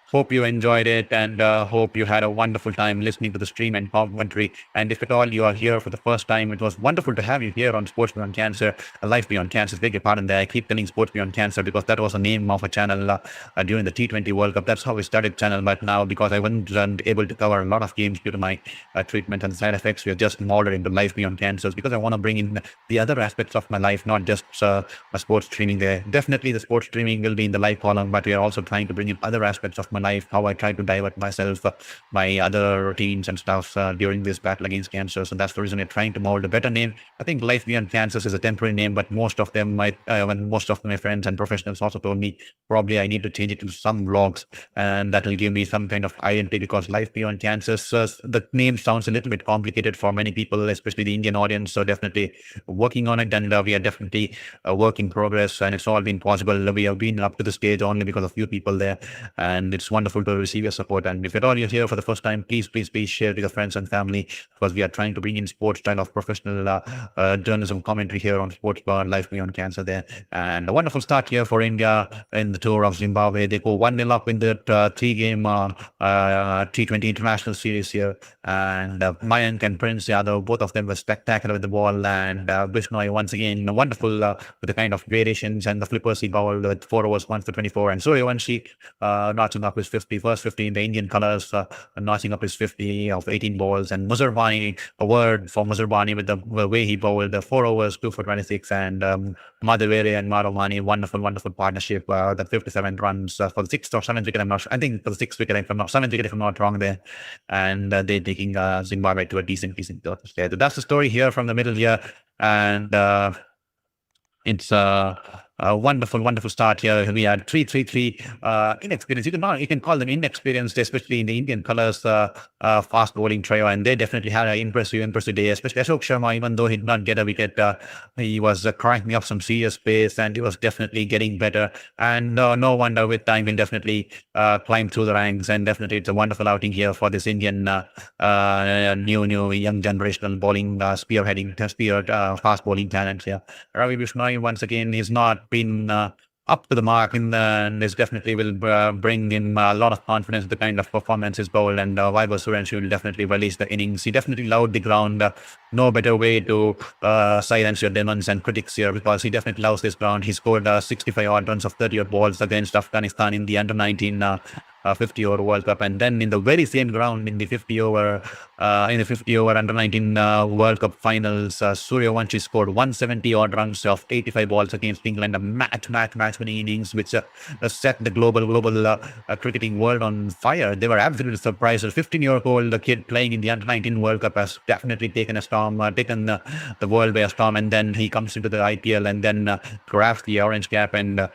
Hope you enjoyed it, and hope you had a wonderful time listening to the stream and commentary. And if at all you are here for the first time, it was wonderful to have you here on Sports Beyond Cancer, Life Beyond Cancer. Beg your pardon there. I keep telling Sports Beyond Cancer because that was the name of a channel during the T20 World Cup. That's how we started channel. But now, because I wasn't able to cover a lot of games due to my treatment and side effects, we are just molded into Life Beyond Cancers because I want to bring in the other aspects of my life, not just my sports streaming there. Definitely the sports streaming will be in the live column, but we are also trying to bring in other aspects of my life, how I try to divert myself, my other routines and stuff during this battle against cancer. So that's the reason we're trying to mold a better name. I think Life Beyond Cancers is a temporary name, but most of them might, when most of my friends and professionals also told me probably I need to change it to some vlogs, and that will give me some kind of identity, because Life Beyond Cancers, the name sounds a little bit complicated for many people, especially the Indian audience. So definitely working on it, and we are definitely a work in progress, and it's all been possible. We have been up to the stage only because of few people there, and it's wonderful to receive your support. And if at all you're here for the first time, please share with your friends and family, because we are trying to bring in sports style of professional journalism commentary here on Sports Bar, Life Beyond Cancer there. And a wonderful start here for India in the tour of Zimbabwe. They go 1-0 up in the 3-game T20 international series here. And Mayank and Prince Yadav, both of them were spectacular with the ball. And Bishnoi once again wonderful with the kind of variations and the flippers he bowled with 4 overs, 1 for 24. And Suryavanshi notching up his first 50 in the Indian colours, notching up his 50 of 18 balls. And Muzerbani, a word for Muzerbani with the way he bowled, the 4 overs, 2 for 26. And Madhavere and Marumani, wonderful partnership. The 57 runs for the 6th or 7th wicket. I think for the 6th wicket, 7th wicket if I'm not wrong there. And they're taking Zimbabwe to a decent stage. So that's the story here from the middle here. And it's a wonderful start here. We had 3-3-3 inexperienced. You can call them inexperienced, especially in the Indian colours, fast bowling trio, and they definitely had an impressive day. Especially Ashok Sharma, even though he did not get a wicket, he was cranking up some serious pace, and he was definitely getting better. And no wonder with time he'll definitely climb through the ranks. And definitely it's a wonderful outing here for this Indian new young generational bowling spearheading fast bowling talents here. Ravi Bishnoi once again is not been up to the mark and is definitely will bring in a lot of confidence, the kind of performance is bowled. And Vaibhav Suryavanshi will definitely release the innings. He definitely loved the ground. No better way to silence your demons and critics here, because he definitely loves this ground. He scored 65 odd runs of 30 odd balls against Afghanistan in the under-19 50-over World Cup. And then in the very same ground, in the 50-over under 19 World Cup finals, Suryavanshi scored 170 odd runs of 85 balls against England, a match-winning innings, which set the global cricketing world on fire. They were absolutely surprised. A 15-year-old kid playing in the under 19 World Cup has definitely taken the world by a storm. And then he comes into the IPL and then grabs the orange cap and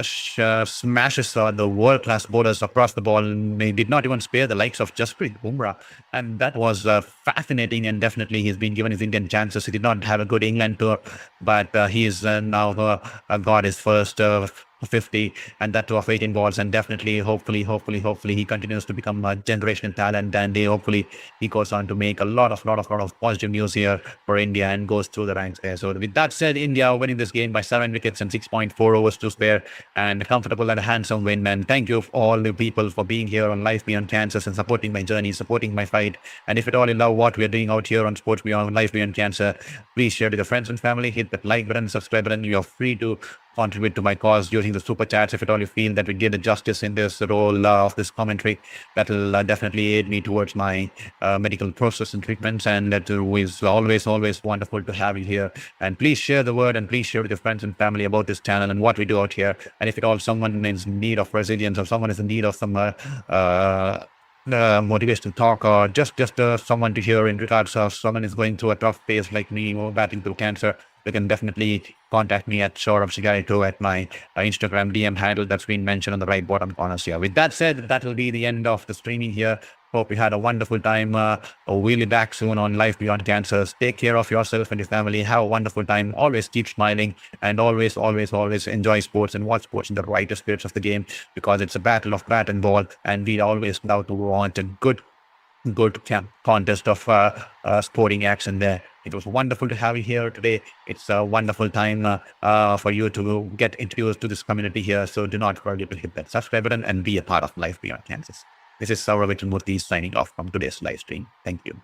smashes the world-class bowlers across the ball. He did not even spare the likes of Jasprit Bumrah, and that was fascinating. And definitely, he's been given his Indian chances. He did not have a good England tour, but he is now got his first 50, and that too of 18 balls. And definitely, hopefully, he continues to become a generational talent, and hopefully he goes on to make a lot of positive news here for India and goes through the ranks there. So with that said, India winning this game by 7 wickets and 6.4 overs to spare, and a comfortable and a handsome win. And thank you all the people for being here on Life Beyond Cancer and supporting my journey, supporting my fight. And if at all you love what we are doing out here on Sports Beyond Life Beyond Cancer, please share with your friends and family. Hit that like button, subscribe button. You're free to contribute to my cause using the super chats. If at all you feel that we did the justice in this role of this commentary, that will definitely aid me towards my medical process and treatments. And that is always wonderful to have you here. And please share the word, and please share with your friends and family about this channel and what we do out here. And if at all someone is in need of resilience, or someone is in need of some motivational talk, or just someone to hear in regards of someone is going through a tough phase like me, battling through cancer, you can definitely contact me at Saurabh Sigarito at my Instagram DM handle that's been mentioned on the right bottom corner here. With that said, that will be the end of the streaming here. Hope you had a wonderful time. We'll be back soon on Life Beyond Cancer. Take care of yourself and your family. Have a wonderful time. Always keep smiling, and always enjoy sports and watch sports in the right spirits of the game, because it's a battle of bat and ball, and we always love to want a good contest of sporting action there. It was wonderful to have you here today. It's a wonderful time for you to get introduced to this community here. So do not forget to hit that subscribe button and be a part of Life Beyond Cancer. This is Saurabh Murthy signing off from today's live stream. Thank you.